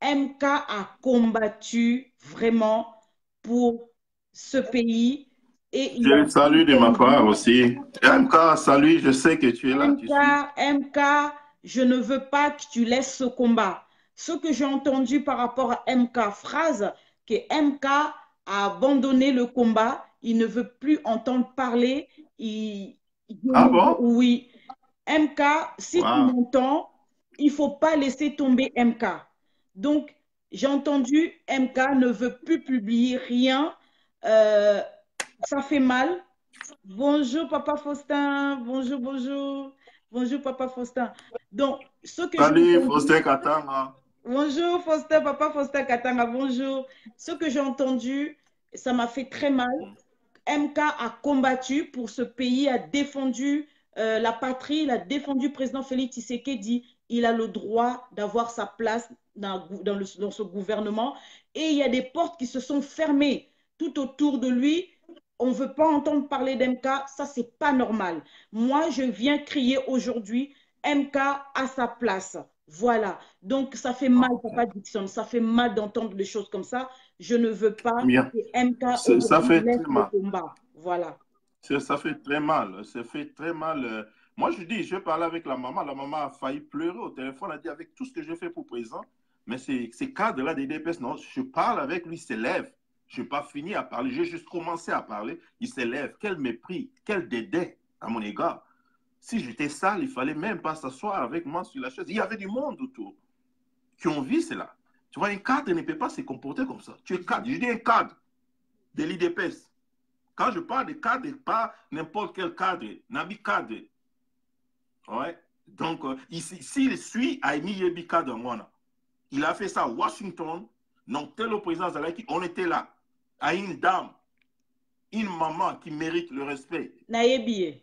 MK a combattu vraiment pour ce pays. Et je le salue de ma part aussi. MK, salut, je sais que tu es là. MK, je ne veux pas que tu laisses ce combat. Ce que j'ai entendu par rapport à MK, phrase que MK a abandonné le combat, il ne veut plus entendre parler. Bon? Oui. MK, si tu m'entends, il ne faut pas laisser tomber MK. Donc, j'ai entendu MK ne veut plus publier rien. Ça fait mal. Bonjour, Papa Faustin. Bonjour, bonjour. Bonjour, Papa Faustin. Donc, ce que salut, Faustin Katanga. Bonjour, Faustin, Papa Faustin Katanga. Bonjour. Ce que j'ai entendu, ça m'a fait très mal. MK a combattu pour ce pays, a défendu la patrie, il a défendu le président Félix Tshisekedi. Il a le droit d'avoir sa place dans ce gouvernement. Et il y a des portes qui se sont fermées tout autour de lui. On ne veut pas entendre parler d'MK. Ça, ce n'est pas normal. Moi, je viens crier aujourd'hui, MK à sa place. Voilà. Donc, ça fait mal, Papa Dickson. Ça fait mal d'entendre des choses comme ça. Je ne veux pas que MK ça fait laisse très mal. Le combat. Voilà. Ça fait très mal. Ça fait très mal. Moi, je dis, je parlais avec la maman. La maman a failli pleurer au téléphone. Elle a dit, avec tout ce que j'ai fait pour président, mais ces cadres-là des DPS, non, je parle avec lui, il s'élève. Je n'ai pas fini à parler. J'ai juste commencé à parler. Il s'élève. Quel mépris, quel dédain à mon égard. Si j'étais sale, il ne fallait même pas s'asseoir avec moi sur la chaise. Il y avait du monde autour qui ont vu cela. Tu vois, un cadre ne peut pas se comporter comme ça. Tu es cadre. Je dis un cadre de l'IDPS. Quand je parle de cadre, pas n'importe quel cadre. Nabi cadre. Ouais. Donc, s'il suit Aimi Yebi cadre, il a fait ça à Washington. Donc, tel le président Zalaki, on était là. À une dame, une maman qui mérite le respect. Nayebi.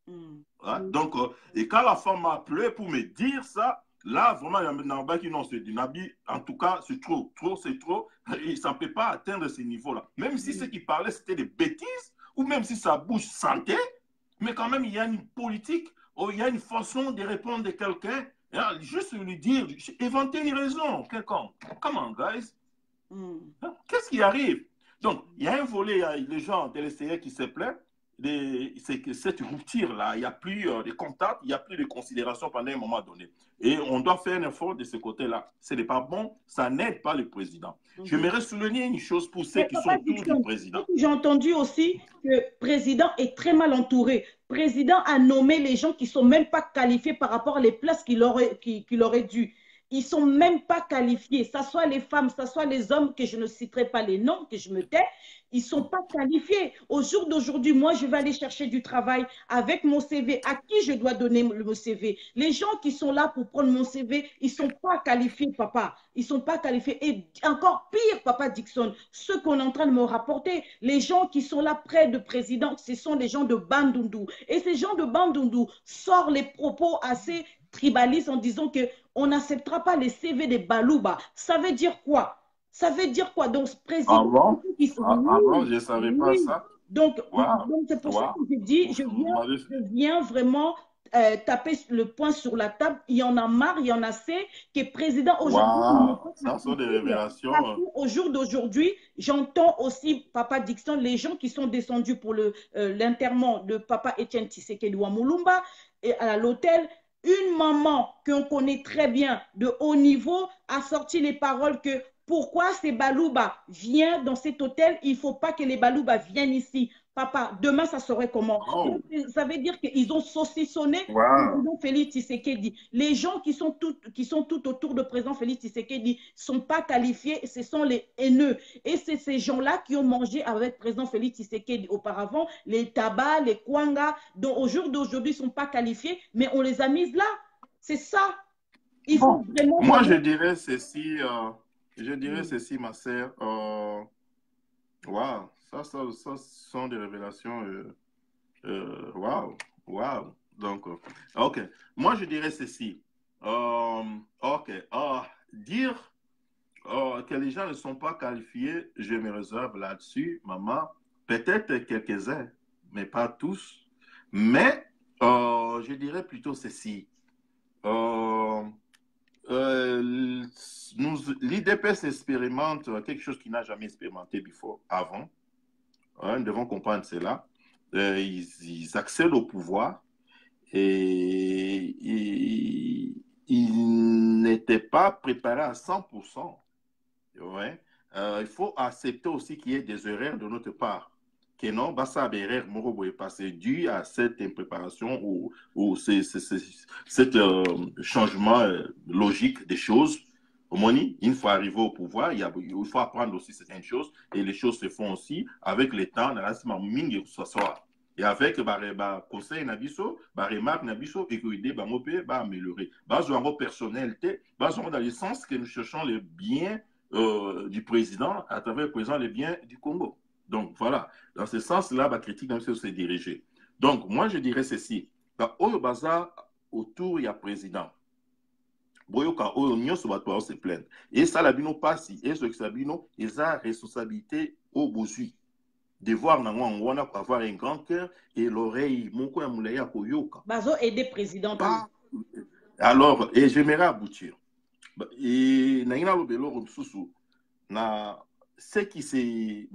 Ouais. Donc, et quand la femme m'a appelé pour me dire ça, là, vraiment, il y a un qui non, c'est du Nabi. En tout cas, c'est trop. Trop, c'est trop. Et ça ne peut pas atteindre ce niveau-là. Même si ce qu'il parlait, c'était des bêtises, ou même si sa bouche sentait, mais quand même, il y a une politique, ou il y a une façon de répondre de quelqu'un. Juste lui dire, inventer une raison, quelqu'un. Comment, guys? Qu'est-ce qui arrive? Donc, il y a un volet, il y a les gens de l'extérieur qui se plaignent. C'est que cette rupture-là, il n'y a plus de contact, il n'y a plus de considération pendant un moment donné. Et on doit faire un effort de ce côté-là. Ce n'est pas bon, ça n'aide pas le président. J'aimerais souligner une chose pour ceux qui sont autour du président. J'ai entendu aussi que le président est très mal entouré. Le président a nommé les gens qui ne sont même pas qualifiés par rapport à les places qu'il aurait dû. Ils ne sont même pas qualifiés. Ça soit les femmes, ça soit les hommes, que je ne citerai pas les noms, que je me tais. Ils ne sont pas qualifiés. Au jour d'aujourd'hui, moi, je vais aller chercher du travail avec mon CV. À qui je dois donner le CV? Les gens qui sont là pour prendre mon CV, ils ne sont pas qualifiés, papa. Ils ne sont pas qualifiés. Et encore pire, Papa Dickson, ce qu'on est en train de me rapporter, les gens qui sont là près de président, ce sont les gens de Bandundu. Et ces gens de Bandundu sortent les propos assez tribalistes en disant qu'on n'acceptera pas les CV des Balouba. Ça veut dire quoi? Ça veut dire quoi? Donc, ce président... Avant, je ne savais pas ça. Donc c'est pour ça que je dis, je viens vraiment taper le poing sur la table. Il y en a marre, il y en a assez, que le président aujourd'hui... Ça sont des révélations. Au jour d'aujourd'hui, j'entends aussi, Papa Dickson, les gens qui sont descendus pour l'enterrement de Papa Etienne Tshisekedi Wamulumba à l'hôtel. Une maman qu'on connaît très bien de haut niveau a sorti les paroles que pourquoi ces Balouba viennent dans cet hôtel, il ne faut pas que les Balouba viennent ici. Papa, demain, ça serait comment? Oh. Donc, ça veut dire qu'ils ont saucissonné Wow. Félix Tshisekedi. Les gens qui sont tout autour de président Félix Tshisekedi ne sont pas qualifiés, ce sont les haineux. Et c'est ces gens-là qui ont mangé avec président Félix Tshisekedi auparavant, les tabacs, les kwanga, dont au jour d'aujourd'hui ne sont pas qualifiés, mais on les a mises là. C'est ça. Il faut vraiment... Moi, je dirais ceci, ma sœur. Wow, ça sont des révélations. Wow. Donc, ok. Moi, je dirais ceci. Ok. Dire que les gens ne sont pas qualifiés, je me réserve là-dessus, maman. Peut-être quelques-uns, mais pas tous. Mais, je dirais plutôt ceci. L'IDPS expérimente quelque chose qu'il n'a jamais expérimenté avant. Nous devons comprendre cela. Ils accèdent au pouvoir et ils n'étaient pas préparés à 100%. Ouais. Il faut accepter aussi qu'il y ait des erreurs de notre part. Que non, ça erreur c'est dû à cette impréparation ou cet changement logique des choses. Une fois arrivé au pouvoir, il faut apprendre aussi certaines choses et les choses se font aussi avec le temps, et avec le conseil nabiso, remarque nabiso et que l'idée va améliorer. En personnalité, dans le sens que nous cherchons le bien du président à travers le président le bien du Congo. Donc voilà, dans ce sens-là, la critique même se diriger. Donc moi je dirais ceci, au bazar autour il y a président. Boyoka oyo nyonso bato bao se plaindre. Et ça la bino passi et ce que ça bino ils ont responsabilité au bozui. Devoir na wana avoir un grand cœur et l'oreille moko ya mulaya koyoka. Bazo aider président. Alors et j'aimerais aboutir. Et na ina lobelo rumsusu na ce qui c'est il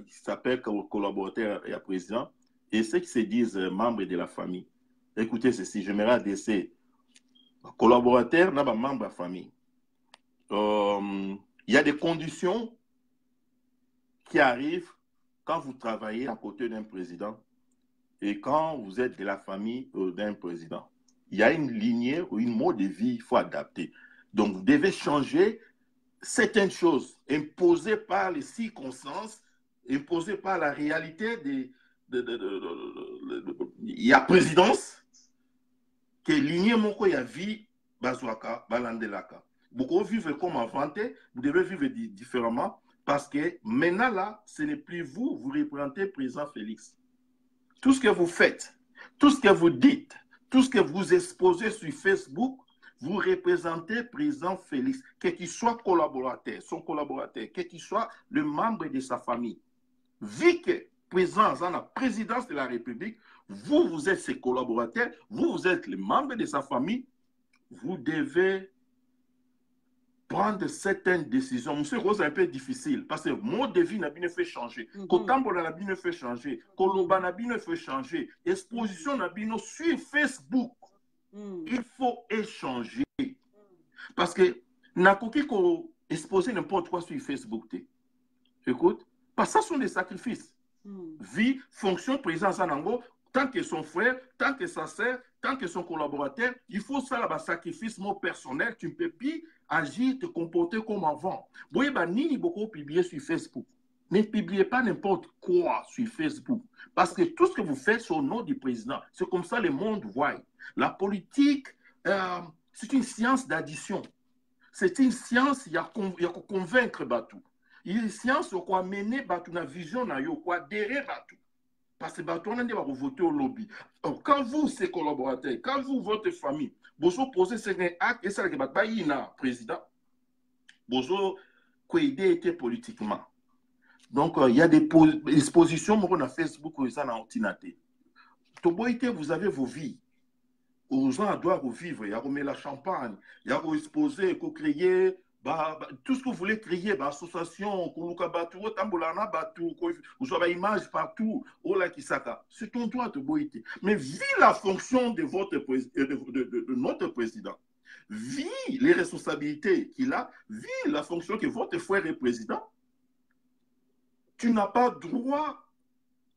s'appelle collaborateur et président et ceux qui se disent membres de la famille. Écoutez ceci, j'aimerais adresser collaborateurs dans membre de la famille. Il y a des conditions qui arrivent quand vous travaillez à côté d'un président et quand vous êtes de la famille d'un président. Il y a une lignée ou une mode de vie qu'il faut adapter. Donc, vous devez changer certaines choses imposées par les circonstances, imposées par la réalité il y a présidence, que lignée moko ya vie bazwaka balandelaka. Beaucoup vivent comme avant, vous devez vivre différemment parce que maintenant là, ce n'est plus vous représentez président Félix. Tout ce que vous faites, tout ce que vous dites, tout ce que vous exposez sur Facebook, vous représentez président Félix, quel qu'il soit collaborateur, son collaborateur, quel qu'il soit le membre de sa famille. Vu que président dans la présidence de la République, vous êtes ses collaborateurs, vous êtes les membres de sa famille, vous devez prendre certaines décisions. Monsieur Rose, c'est un peu difficile parce que mon devis n'a pas fait changer. Kotambo n'a pas fait changer. Koloba n'a pas fait changer. Exposition n'a pas sur Facebook. Il faut échanger. Parce que n'a pas exposer n'importe quoi sur Facebook. Écoute, parce que ça sont des sacrifices. Vie, fonction, présence en ango, tant que son frère, tant que sa sœur, tant que son collaborateur, il faut ça là, sacrifice mon personnel. Tu ne peux plus agir, te comporter comme avant. Vous voyez, ni beaucoup publier sur Facebook. Ne publiez pas n'importe quoi sur Facebook. Parce que tout ce que vous faites, c'est au nom du président. C'est comme ça le monde voit. La politique, c'est une science d'addition. C'est une science, il y a convaincre Batou. Il y a une science qui a mené Batou dans la vision, qui a adhéré Batou. Parce que Batou, on a voté au lobby. Donc, quand vous, ces collaborateurs, quand vous, votre famille, vous posez certains actes, et ça, il y a un président, vous avez été politiquement. Donc, il y a des expositions sur Facebook, vous avez vos vies. Aux gens doivent vivre, il y a la champagne, il y a exposer, il faut créer, tout ce que vous voulez créer, association, vous avez image partout, c'est ton droit de boiter. Mais vu la fonction de notre président, vu les responsabilités qu'il a, vu la fonction que votre frère est président, tu n'as pas droit.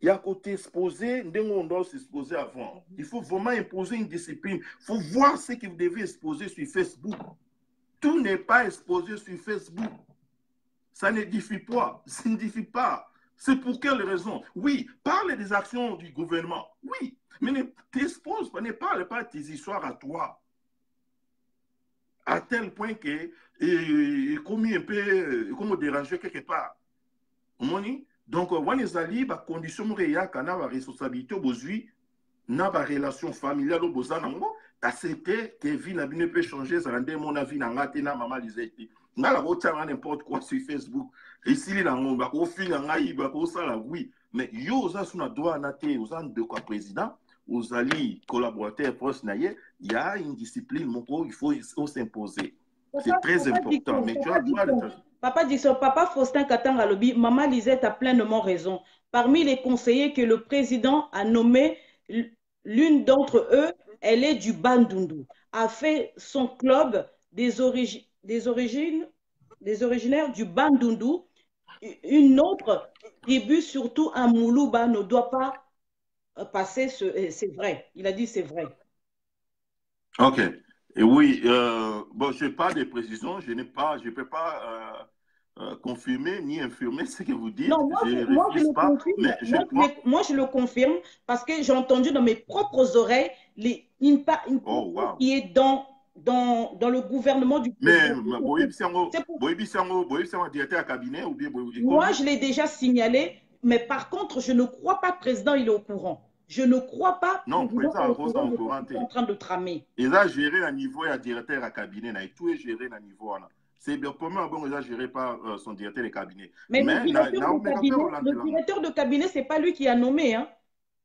Il y a côté exposé, on doit s'exposer avant. Il faut vraiment imposer une discipline. Il faut voir ce que vous devez exposer sur Facebook. Tout n'est pas exposé sur Facebook. Ça n'édifie pas. Ça n'édifie pas. C'est pour quelle raison? Oui, parle des actions du gouvernement. Oui, mais ne t'expose pas, ne parle pas de tes histoires à toi. À tel point que, comme un peu, comme déranger quelque part. Donc, on a des conditions réelles, on a des responsabilités, on a des relations familiales, on a accepté que la vie ne peut changer, ça rend mon avis, on a des maman Lisette. On a n'importe quoi sur Facebook. Ici, on a des filles, on a des oui. Mais yo, on a des droits, on a des président, on a des collaborateurs proches, il y a une discipline, il faut s'imposer. C'est très important. Mais tu as le droit de... Papa Dixon, Papa Faustin Katanga Lobi, Maman Lisette a pleinement raison. Parmi les conseillers que le président a nommé, l'une d'entre eux, elle est du Bandundu, a fait son club des originaires du Bandundu. Une autre tribu, surtout un Moulouba, ne doit pas passer, c'est vrai. Il a dit c'est vrai. Ok. Et oui, bon, je n'ai pas de précisions, je ne peux pas confirmer ni infirmer ce que vous dites. Non, moi, je le confirme parce que j'ai entendu dans mes propres oreilles une qui est dans le gouvernement du président. Moi, je l'ai déjà signalé, mais par contre, je ne crois pas que le président il est au courant. Je ne crois pas non, que le président est en train de tramer. Il a géré à niveau, il y a directeur à cabinet, tout est géré à niveau. C'est bien, pour moi, bon, il a géré par son directeur de cabinet. Mais le directeur de cabinet, ce n'est pas lui qui a nommé. Hein.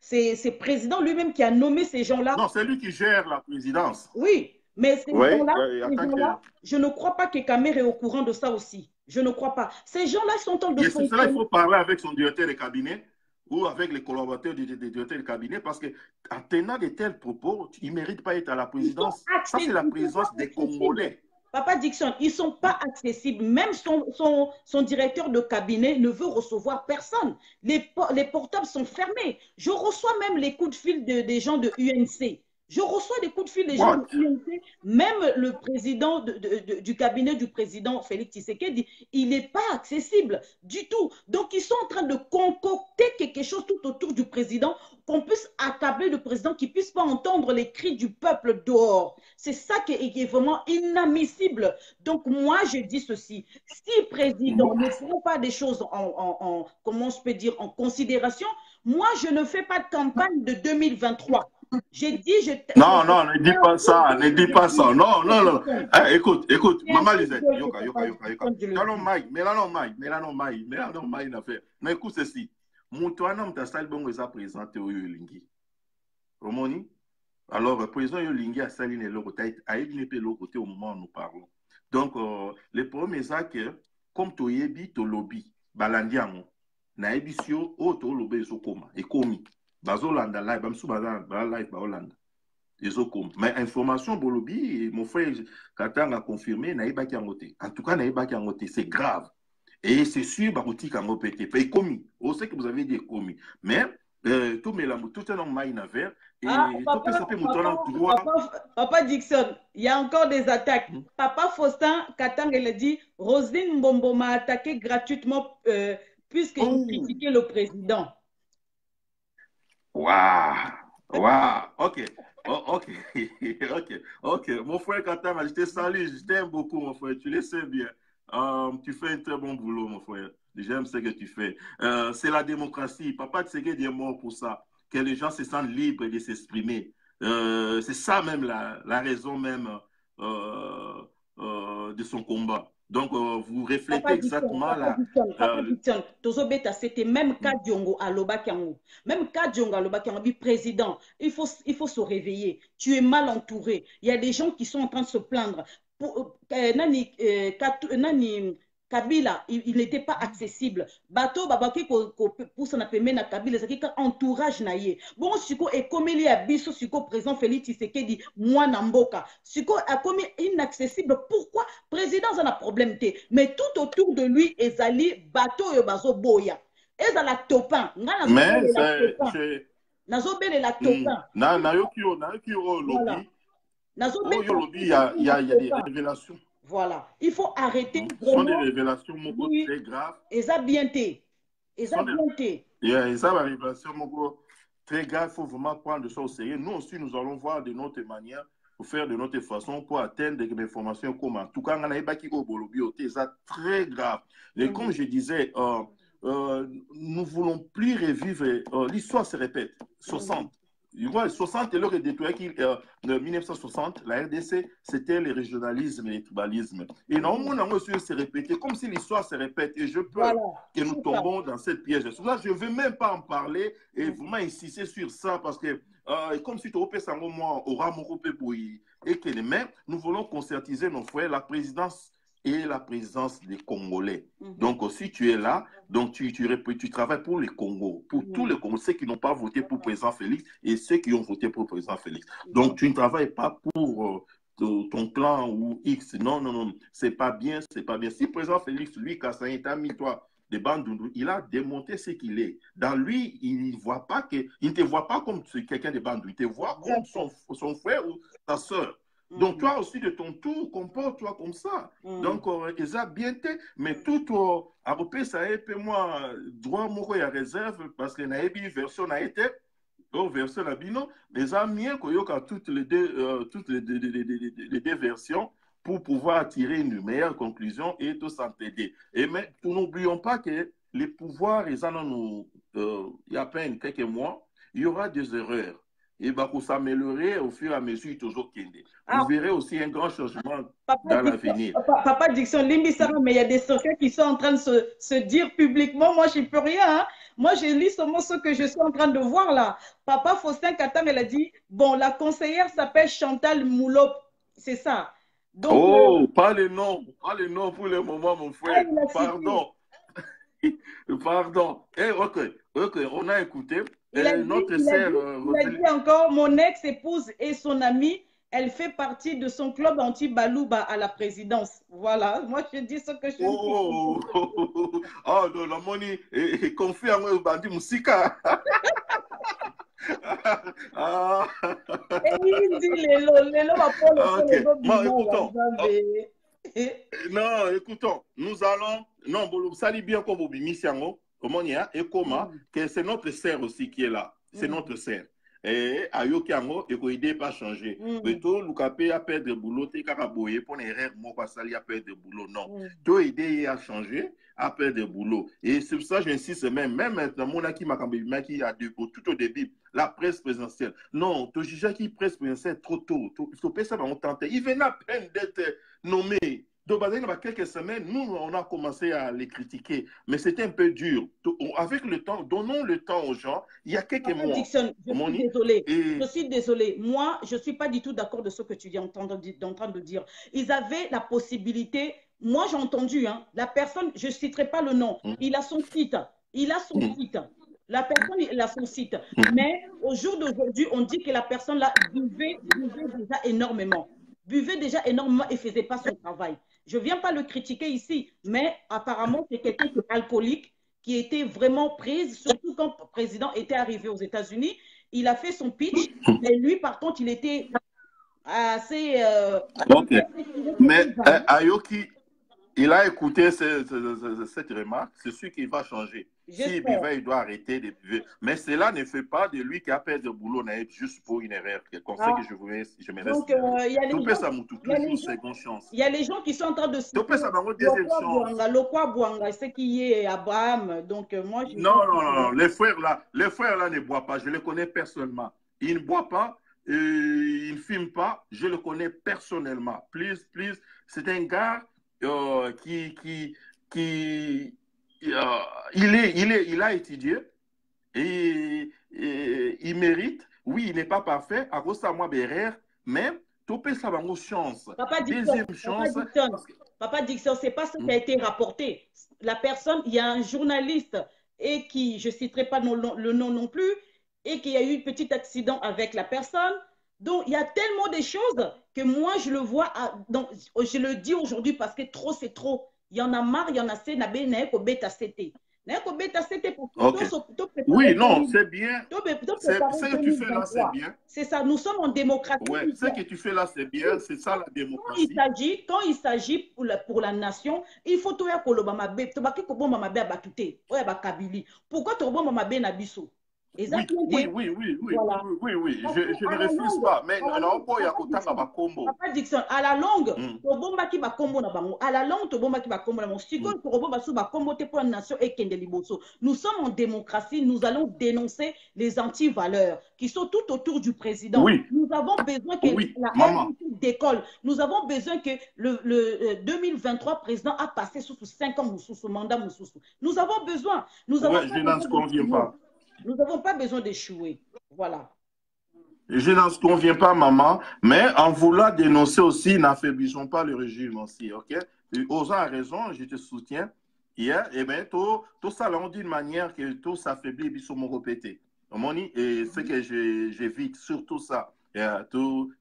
C'est le président lui-même qui a nommé ces gens-là. Non, c'est lui qui gère la présidence. Oui, mais ces gens-là, je ne crois pas que Kamer est au courant de ça aussi. Je ne crois pas. Ces gens-là sont en train de... C'est cela, il faut parler avec son directeur de cabinet ou avec les collaborateurs du directeur de cabinet, parce qu'en tenant de tels propos, il ne mérite pas d'être à la présidence. Ça, c'est la présidence des Congolais. Papa Dixon, ils ne sont pas accessibles. Même son directeur de cabinet ne veut recevoir personne. Les portables sont fermés. Je reçois même les coups de fil des gens de UNC. Je reçois des coups de fil des gens de UNC. Même le président du cabinet du président Félix Tshisekedi, il n'est pas accessible du tout. Donc, ils sont en train de concocter quelque chose tout autour du président, qu'on puisse accabler le président, qu'il ne puisse pas entendre les cris du peuple dehors. C'est ça qui est vraiment inadmissible. Donc, moi, je dis ceci. Si le président ne prend pas des choses comment je peux dire, en considération, moi, je ne fais pas de campagne de 2023. J'ai dit, non, ne dis pas ça, ne dis pas ça. Non. Écoute, Maman Lisette, yoka. Mais écoute ceci. Moutouana Mtassal Bongo est présenté au Yolingi. Romoni? Alors, le président Yolingi a sali le côté, a aidé le côté au moment où nous parlons. Donc, le premier c'est que, comme tu yebi, tu lobby, balandiamo, na ebisio, o to lobby, so koma, et komi. Bazolanda live, bamsou live ba Hollande. Mais information bolobi, mon frère Katang a confirmé, naïba qui en en tout cas, naïba qui en c'est grave. Et c'est sûr, Barouti qui en pété. Et commis. On sait que vous avez dit commis. Mais, tout un homme maï navert. Et Papa Dixon, il y a encore des attaques. Papa Faustin Katang, il a dit, Roselyne Mbombo m'a attaqué gratuitement puisque j'ai critiqué le président. Waouh. Ok. Mon frère Katang, je te salue, je t'aime beaucoup, mon frère. Tu le sais bien. Tu fais un très bon boulot, mon frère. J'aime ce que tu fais. C'est la démocratie. Papa Tshisekedi est mort pour ça. Que les gens se sentent libres de s'exprimer. C'est ça même la raison même de son combat. Donc, vous reflétez exactement la... C'était même Kadiongo à Lobakiango. Même Kadiongo à Lobakiango dit président, il faut se réveiller. Tu es mal entouré. Il y a des gens qui sont en train de se plaindre. Kabila, il n'était pas accessible. Bateau, babaki, pour s'en appeler na Kabila, c'est un entourage naïe. Bon, Siko est comme il y a biso, Siko présent Félix Tshisekedi, moi Namboka. Siko a comme inaccessible. Pourquoi? Président, ça n'a problème. Mais tout autour de lui, Ezali, bateau et bazo boya. Et dans la topin. Mais c'est... Nazobele la topin. Lobby. Il y a des révélations. Voilà. Il faut arrêter. Ce sont des révélations très graves. Et ça bien été. Et ça bien été. Il y a des révélations très graves. Il faut vraiment prendre ça au sérieux. Nous aussi, nous allons voir de notre manière, pour faire de notre façon, pour atteindre des informations comme en tout cas, c'est très grave. Et comme je disais, nous ne voulons plus revivre. L'histoire se répète. 60. 60 et l'heure est déployé en 1960, la RDC, c'était le régionalisme et le tribalisme. Et normalement, on a se répéter comme si l'histoire se répète. Et je peux que nous tombons dans cette piège. Là, je ne veux même pas en parler et vraiment insister sur ça parce que, comme si tu as moi, aura mon et que les mêmes, nous voulons concertiser nos frères, la présidence et la présence des Congolais. Donc, si tu es là, donc tu travailles pour les Congos, pour tous les Congolais, ceux qui n'ont pas voté pour le président Félix et ceux qui ont voté pour le président Félix. Donc, tu ne travailles pas pour ton clan ou X. Non, non, non, c'est pas bien, c'est pas bien. Si le président Félix, lui, Kassaï, t'a mis toi des Bandundu, il a démonté ce qu'il est. Dans lui, il ne te voit pas comme quelqu'un de Bandundu, il te voit comme son frère ou sa soeur. Donc, toi aussi, de ton tour, comporte-toi comme ça. Donc, ils ont bien été, mais tout à repérer, ça est, moi, droit, moi, il y a réserve, parce que la version a été, version la bino, les amis, toutes les deux versions pour pouvoir tirer une meilleure conclusion et tout s'entaider. Mais nous n'oublions pas que les pouvoirs, il y a à peine quelques mois, il y aura des erreurs. Et pour s'améliorer au fur et à mesure, toujours qu'il y a. Vous verrez aussi un grand changement dans l'avenir. Papa Dickson, mais il y a des secrets qui sont en train de se dire publiquement. Moi, je ne peux rien. Hein. Moi, je lis seulement ce que je suis en train de voir là. Papa Faustin Katam, elle a dit, bon, la conseillère s'appelle Chantal Moulop. C'est ça. Donc, pas les noms pour le moment, mon frère. Pardon. Pardon. Ok, on a écouté. Il a dit encore, mon ex-épouse et son amie, elle fait partie de son club anti-Balouba à la présidence. Voilà, moi je dis ce que je dis. Oh, non, la monnaie est confiée à moi, Bandi Moussika. Et il dit, Lélo va prendre non, écoutons, nous allons, non, ça dit bien comme Bobimisiango. Comment il y a et comment que c'est notre sœur aussi qui est là. C'est notre sœur. Et Ayoki Ango, et qu'on n'aide pas changer. Mais tout, Lukape a perdu le boulot, t'es caraboyé pour une erreur, moi, parce qu'il a perdu le boulot. Non. Tout aider à changer, à perdre le boulot. Et c'est pour ça que j'insiste même maintenant, mon qui m'a tout au début, la presse présidentielle. Non, tu juges qui presse présidentielle trop tôt. Il faut pas ça, on tenter. Il venait à peine d'être nommé. Donc, il y a quelques semaines, nous, on a commencé à les critiquer, mais c'était un peu dur. Avec le temps, donnons le temps aux gens. Il y a quelques mois. Dickson, je suis désolée. Moi, je ne suis pas du tout d'accord de ce que tu es en train de dire. Ils avaient la possibilité, moi j'ai entendu, hein, la personne, je ne citerai pas le nom, il a son site. La personne, il a son site. Mais au jour d'aujourd'hui, on dit que la personne là buvait déjà énormément. Buvait déjà énormément et ne faisait pas son travail. Je ne viens pas le critiquer ici, mais apparemment, c'est quelqu'un qui est alcoolique, qui était vraiment prise, surtout quand le président était arrivé aux États-Unis. Il a fait son pitch, mais lui, par contre, il était assez... Ok. Mais Ayoki, il a écouté cette remarque, c'est sûr qu'il va changer. S'il buvait, il doit arrêter de buver. Mais cela ne fait pas de lui qui a perdu le boulot juste pour une erreur. Le conseil que je me laisse. Donc, il y a les gens qui sont en train de citer Lokwa Bouanga, ce qui est Abraham. Donc, moi, non. Les frères là ne boivent pas. Je les connais personnellement. Ils ne boivent pas. Ils ne fument pas. Je le connais personnellement. Please. C'est un gars il a étudié et il mérite. Oui, il n'est pas parfait. À cause de moi, mais tout peut ça avoir chance. Deuxième chance. Papa Dickson, c'est pas ce qui a été rapporté. La personne, il y a un journaliste et qui, je ne citerai pas le nom non plus, et qui a eu un petit accident avec la personne. Donc, il y a tellement de choses que moi, je le vois, donc, je le dis aujourd'hui parce que trop, c'est trop. Il y en a marre, il y en a assez, Okay. Oui, non, c'est bien. Ce que tu fais là, c'est bien. C'est ça, nous sommes en démocratie. Ouais, ce que tu fais là, c'est bien. C'est ça la démocratie. Quand il s'agit pour la nation, il faut tout faire pour le Mamabe. Pourquoi tu as Mamabe Nabiso? Oui, voilà. Je ne refuse pas. Mais non, il y a autant de combo. Papa Dixon, à la longue, tu vas combo na bango. À la longue, tu vas combo na bango. Si tu vas combo pour la nation et Kende Liboso. Nous sommes en démocratie, nous allons dénoncer les anti-valeurs qui sont tout autour du président. Oui. Nous avons besoin que la d'école. Nous avons besoin que le 2023 président a passé sous 5 ans sous mandat. Nous avons besoin. Nous avons je n'en conviens pas. Nous n'avons pas besoin d'échouer. Voilà. Je n'en conviens pas, maman, mais en voulant dénoncer aussi, n'affaiblissons pas le régime aussi, ok? Osa a raison, je te soutiens. Hier, et bien, tout ça, on dit d'une manière que tout s'affaiblit, et sont répétés. Et ce que j'évite, surtout ça.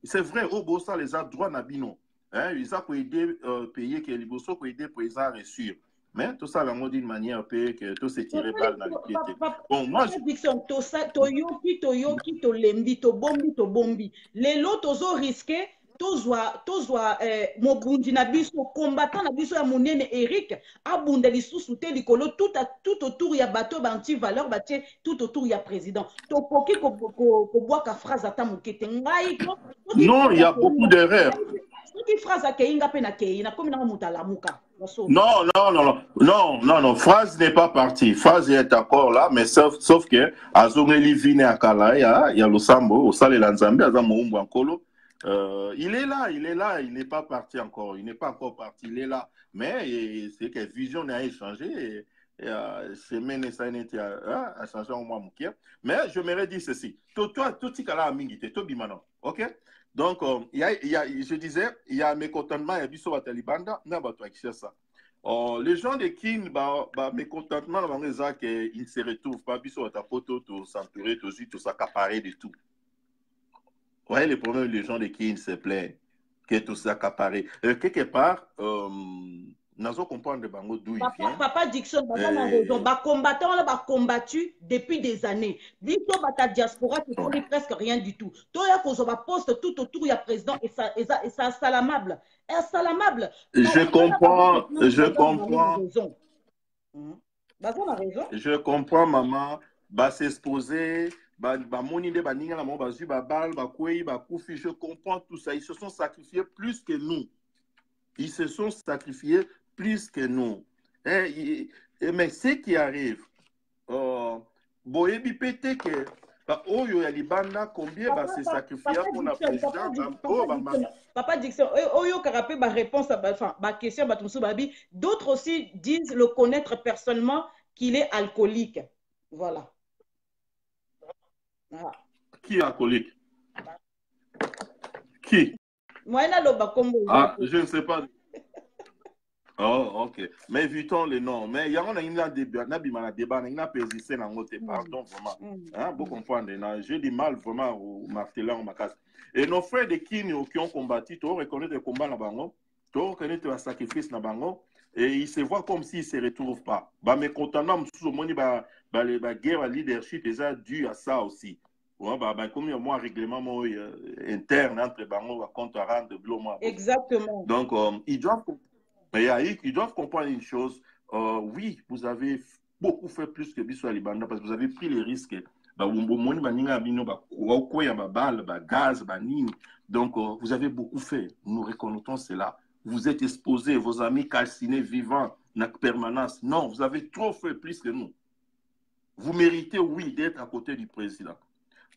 C'est vrai, au Bossa, les droits n'abinons. Ils ont aidé payer que les Bossa ont aidé pour les réussir. Mais tout ça, on dit d'une manière que tout s'est tiré balle dans les pieds. Bon, moi, je dis que toyoki, tolembi, tobombi. Les lots, tozo risqué, tozwa mobundi na biso, combattant na biso ya monene Eric, abunda lisusu te likolo, tout autour ya bateau, anti-valeur, tout autour ya président. Tokoki ko boaka phrase ata mokete. Non, il y a beaucoup d'erreurs. Non, phrase n'est pas partie. Phrase est encore là, mais sauf que Azongeli Vine Akala, il y a le Sambo, au Salé Lanzambi, Azamoumbo Ankolo. Il est là, il n'est pas parti encore. Il n'est pas encore parti, il est là. Mais c'est que vision a échangé. Semaine ça a changé en moi. Mais je m'aurais dit ceci. Toi, tout ce cas là, Mingite, tout bimano. Ok? Donc, je disais, il y a un mécontentement, il y a Bisso Batalibanda, il y a ça. Les gens de Kin, mécontentement, ils ne se retrouvent pas, Bisso Batapoto, tout s'entourer, tout s'accaparer de tout. Vous voyez, le problème des gens de Kin se plaignent, que tout s'accaparer. Quelque part, nous allons comprendre d'où il vient. Papa Dixon, raison. Combattant, on a combattu depuis des années. Biso bata diaspora qui connaît presque rien du tout. Toi, il y a poste tout autour, il y a président et ça est insalamable. Insalamable. Je comprends. Je comprends, maman. S'exposer. Je comprends tout ça. Ils se sont sacrifiés plus que nous. Ils se sont sacrifiés plus que nous. Mais ce qui arrive, Boyebi pété que Oyo Yalibanda, combien va se sacrifier pour la présidente? Papa Dixon, Oyo Karapé, ma réponse à ma question, d'autres aussi disent le connaître personnellement qu'il est alcoolique. Voilà. Qui est alcoolique? Qui? Je ne sais pas. Oh, ok. Mais évitons les noms. Mais il y a un débat, il y a persisté dans notre pardon, vraiment. Vous comprenez, j'ai du mal vraiment au marteler en ma casse. Et nos frères de qui ont combattu, tu reconnais le combat dans Bango, tu reconnais le sacrifice dans Bango, et ils se voient comme s'ils ne se retrouvent pas. Mais contenant, la guerre à leadership, déjà dû à ça aussi. Comme un règlement interne entre Bango et contre Arand de Bloma. Exactement. Donc, ils doivent comprendre une chose. Oui, vous avez beaucoup fait plus que Bissou Alibanda parce que vous avez pris les risques. Donc, vous avez beaucoup fait. Nous reconnaissons cela. Vous êtes exposés, vos amis calcinés, vivants, en permanence. Non, vous avez trop fait plus que nous. Vous méritez, oui, d'être à côté du président.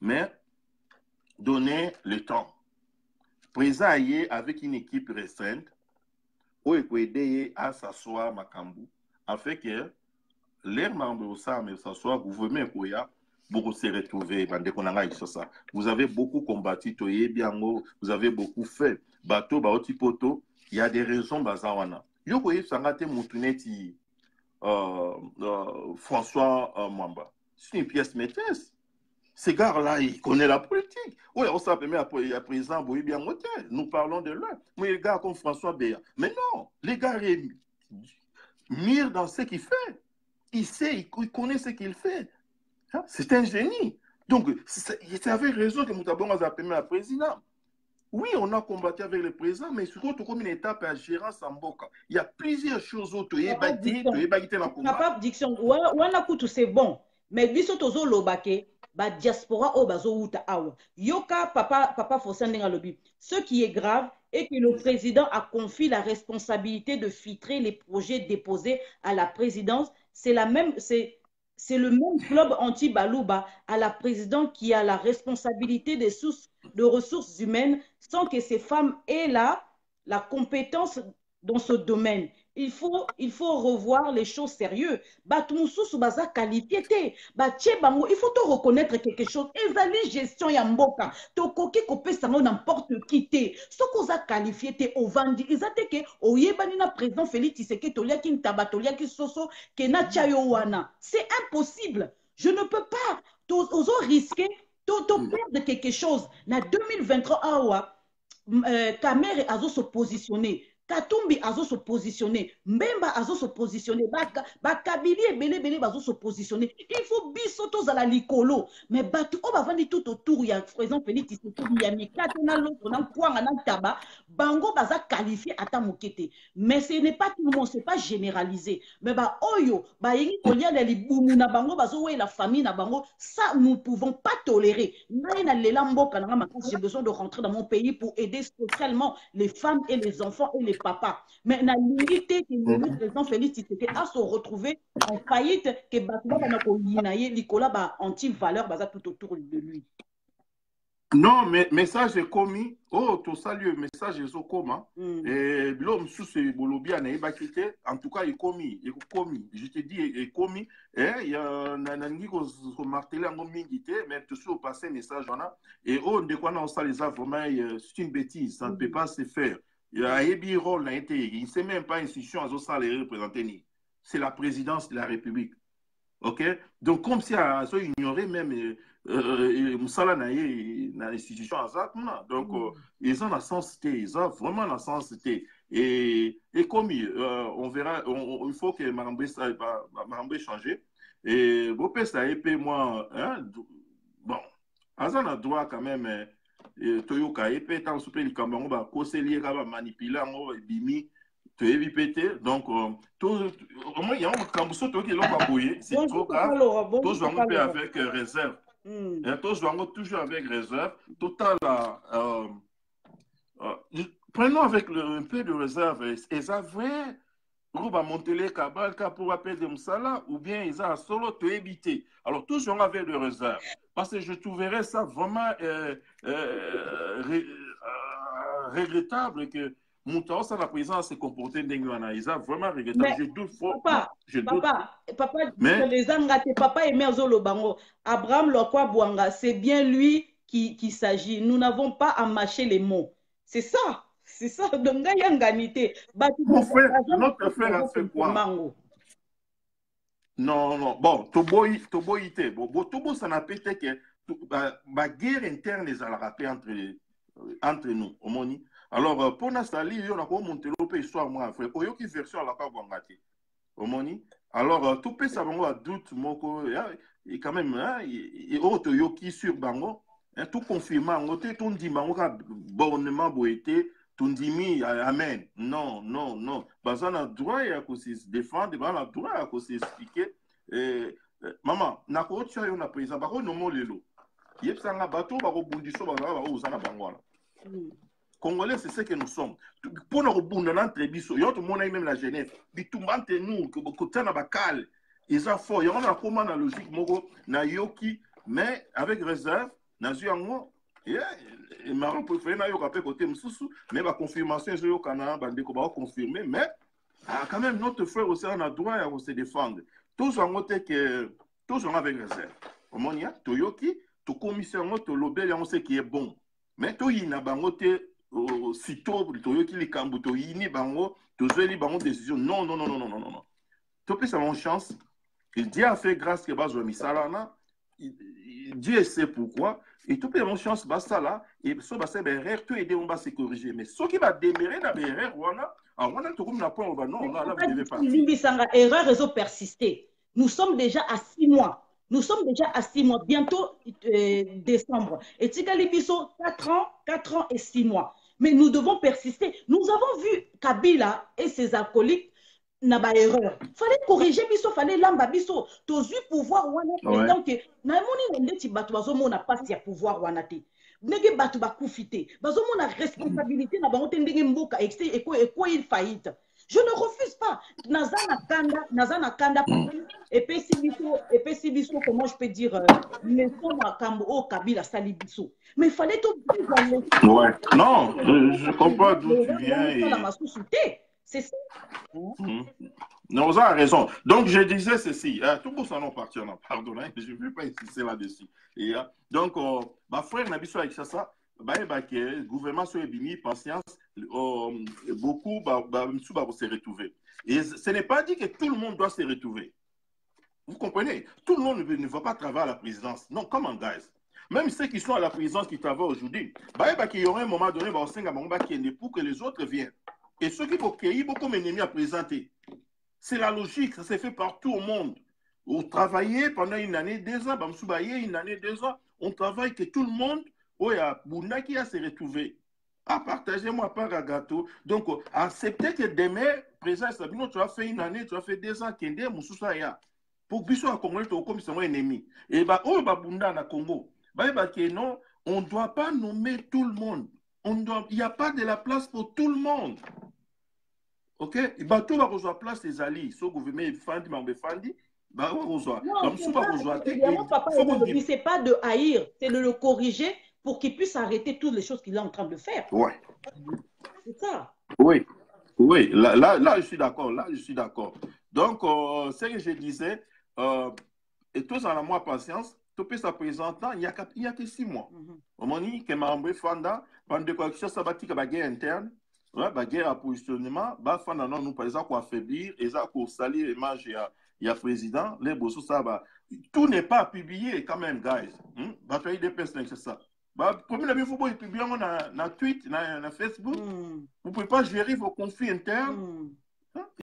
Mais, donnez le temps. Président avec une équipe restreinte, où il peut aider à s'asseoir Makambu, afin que les membres s'assoient, gouvernement pour se retrouver. Vous avez beaucoup combattu, vous avez beaucoup fait. Bateau, Baotipoto, il y a des raisons bazawana. Yokoye Sangate Moutuneti François Mwamba. C'est une pièce maîtresse. Ces gars-là, ils connaissent la politique. Oui, on s'appelle à président Boyi Biamote. Nous parlons de l'un. Mais les gars comme François Béa. Mais non, les gars mirent dans ce qu'il fait. il sait, il connaît ce qu'il fait. Hein? C'est un génie. Donc, c'est avec raison que Moutabongo a appelé le président. Oui, on a combattu avec le président, mais surtout comme une étape à gérance en Boka. Il y a plusieurs choses autres. Papa Diction, c'est bon. Mais biso tozo lobake, ba diaspora o bazo uta awa. Yoka papa Fosandenga lobi. Ce qui est grave est que le président a confié la responsabilité de filtrer les projets déposés à la présidence. C'est le même club anti-Balouba à la présidente qui a la responsabilité de ressources humaines sans que ces femmes aient la compétence dans ce domaine. Il faut revoir les choses sérieuses. Il faut te reconnaître quelque chose. Ezali gestion ya mboka. Tokoki kope sango n'importe qui te. Ce qu'on a qualifié te au vandi. Ezate ke oyebani na président Félix Tshisekedi tolia ki ntaba tolia ki soso ke na chayo wana. C'est impossible. Je ne peux pas. Ozo risquer de perdre quelque chose. Na 2023 awa Kamere azo se positionner. Katumbi azo se positionner, Mbemba azo se positionner, Bakabili et Bele azo se positionner. Il faut bisoto à la likolo, mais batu o bavandi tout autour ya présent Félix Tshisekedi ya mikate na l'autre na kwanga na taba, bango baza qualifié ata mokete. Mais ce n'est pas tout le monde, c'est pas généralisé. Mais ba oyo, ba yengi kolia na libumu na bango bazo we la famille na bango, ça nous pouvons pas tolérer. Na lela mboka na ma j'ai besoin de rentrer dans mon pays pour aider socialement les femmes et les enfants et les papa. Mais la limité que le président Félix Tshisekedi a se retrouvé en faillite que Batouba Banako-Yinaye, Nicolas ba anti-valeur baza tout autour de lui. Non, mais message est commis. Oh, tout ça, le message est commis. Et l'homme sous ce bolobia n'a pas quitté. En tout cas, il est commis. Il est commis. Je te dis, il est commis. Et il y a un ami qui a martelé en mingité, mais tout ça, au passé, message, on a. Et oh, de quoi on a les a vraiment, c'est une bêtise. Ça ne peut pas se faire. Il y a un rôle, il ne sait même pas une institution à ça les représenter. C'est la présidence de la République. OK? Donc, comme si à ça ignorer même Moussala dans l'institution à ça, donc ils ont la sensité, ils ont vraiment la sensité. Et comme on verra, il faut que Marambé change. Et Bopé, ça a été moi, hein, bon, Azan a droit quand même. Toyoka épée tant souper les camarades va conseiller va manipuler on va bimi to éviter donc tout au moins il y a un cambuso to qui l'ont pas bouillé c'est trop grave tous vont faire avec réserve tous vont toujours avec réserve total prenons avec un peu de réserve et ça vrai on va monter les cabales pour appeler de Moussala ou bien ils ont solo to éviter alors tous vont avec de réserve. Parce que je trouverais ça vraiment regrettable que Moutao, ça la présence s'est comporté d'Engwana. Ils ont vraiment regrettable. Je doute fort. Papa, les Angate, papa et mère Zolo Bango. Abraham Lokwa Bouanga, c'est bien lui qui s'agit. Nous n'avons pas à mâcher les mots. C'est ça. C'est ça. Donc, il y a une ganité. Notre frère a fait quoi? Non. Bon, Tobo, ça n'a pas été que la guerre interne les a rappelé entre nous, Omoni. Alors, pour l'installer, on a monté l'opé histoire, moi, frère. Oyo qui version à la carte Bangati. Omoni. Alors, tout peut savoir, doute, moko, et quand même, et autre yoki sur Bango, tout confirmant, tout dit, Bango, bonnement, boité. Tundimi, amen. Non. Bazan a droit à se défendre, bazan a droit à s'expliquer. Maman, n'a pas autre chose à présent. Bako nomo lelo. Yep sanga bateau, bako bundiso, bako uzana bangwala. Congolais, c'est ce que nous sommes. Pour nous rebondir dans notre biso, y'a tout le monde même la Genève. Bitumbante nous, que côté na bakal, ils ont fort. Y'a on a comment la logique mogo na yoki, mais avec réserve, na zuango. Et marrant préféré na yo kapé côté msusu mais la confirmation je yo kana bande ko ba confirmer mais quand même notre frère aussi on a droit à se défendre tous en côté que tous on avec réserve omonia toyoki to commission to lobel on sait qui est bon mais to yina bango te sito toyoki likambu to yini bango to zeli bango décision non to plus ça mon chance il dit a fait grâce que bazo misalana Dieu sait pourquoi. Et tout le monde chance basta là et ça va c'est erreur tout aider on va se corriger mais ce qui va démarrer dans erreur on a tout comme la point on va non là vous devez pas limbisanga erreur réseau persister Nous sommes déjà à 6 mois. Nous sommes déjà à 6 mois, bientôt décembre. Et Tikali Bisso, 4 ans et 6 mois. Mais nous devons persister. Nous avons vu Kabila et ses acolytes n'a pas erreur. Fallait corriger Bisso, fallait lamba Bisso. Tous eu pouvoir wana président que na moni ndeti batu bazomo na passe ya pouvoir wana te. Ndenge batu bakufite. Bazomo na responsabilité na bango te ndenge mboka et quoi il faillite. Je ne refuse pas. Nazana Kanda, et puis si Bisso, comment je peux dire, mais au Kabila Salibiso. Mais il fallait tout. Ouais. Non, je comprends d'où tu viens. C'est ça. Non, vous avez raison. Donc, je disais ceci. Tout le monde s'en parti, pardon, je ne vais pas insister là-dessus. Donc, ma frère Nabiso avec ça. Le gouvernement sur Ebimi, patience, beaucoup vont se retrouver. Et ce n'est pas dit que tout le monde doit se retrouver. Vous comprenez? Tout le monde ne va pas travailler à la présidence. Non, comment, guys? Même ceux qui sont à la présidence qui travaillent aujourd'hui, il y aura un moment donné pour que les autres viennent. Et ceux qui vont créer beaucoup d'ennemis à présenter. C'est la logique, ça s'est fait partout au monde. On travaillait pendant une année, 2 ans, une année, 2 ans, on travaille que tout le monde. Oui, Bouna qui a se retrouvé. À partager moi par un gâteau. Donc, accepter que demain, président Sabino, tu as fait une année, tu as fait 2 ans, Kende, Moussoussa ya. Pour que soit Congolais, tu as comme c'est un ennemi. Et Bouna na Congo. Non, on ne doit pas nommer tout le monde. Il n'y a pas de la place pour tout le monde. Ok? Et tout va rejoindre place des alliés. Si le gouvernement Fandi, mais Fandi. Non, c'est pas de haïr, c'est de le corriger pour qu'il puisse arrêter toutes les choses qu'il est en train de faire. Ouais. C'est ça. Oui. Oui, là, je suis d'accord. Là, je suis d'accord. Donc, ce que je disais, et tous en moi patience, tout peut se présenter, il n'y a que 6 mois. Au moment où je m'ai Fanda, pendant de corrections sabbatiques, la guerre interne, la guerre à positionnement, Fanda, nous, par exemple, pour affaiblir, et ça, pour salir l'image, il y a président, les bossous, ça va. Tout n'est pas publié quand même, guys. Il des personnes, c'est ça. Premier, il faut publier dans Twitter, dans Facebook. Vous ne pouvez pas gérer vos conflits internes.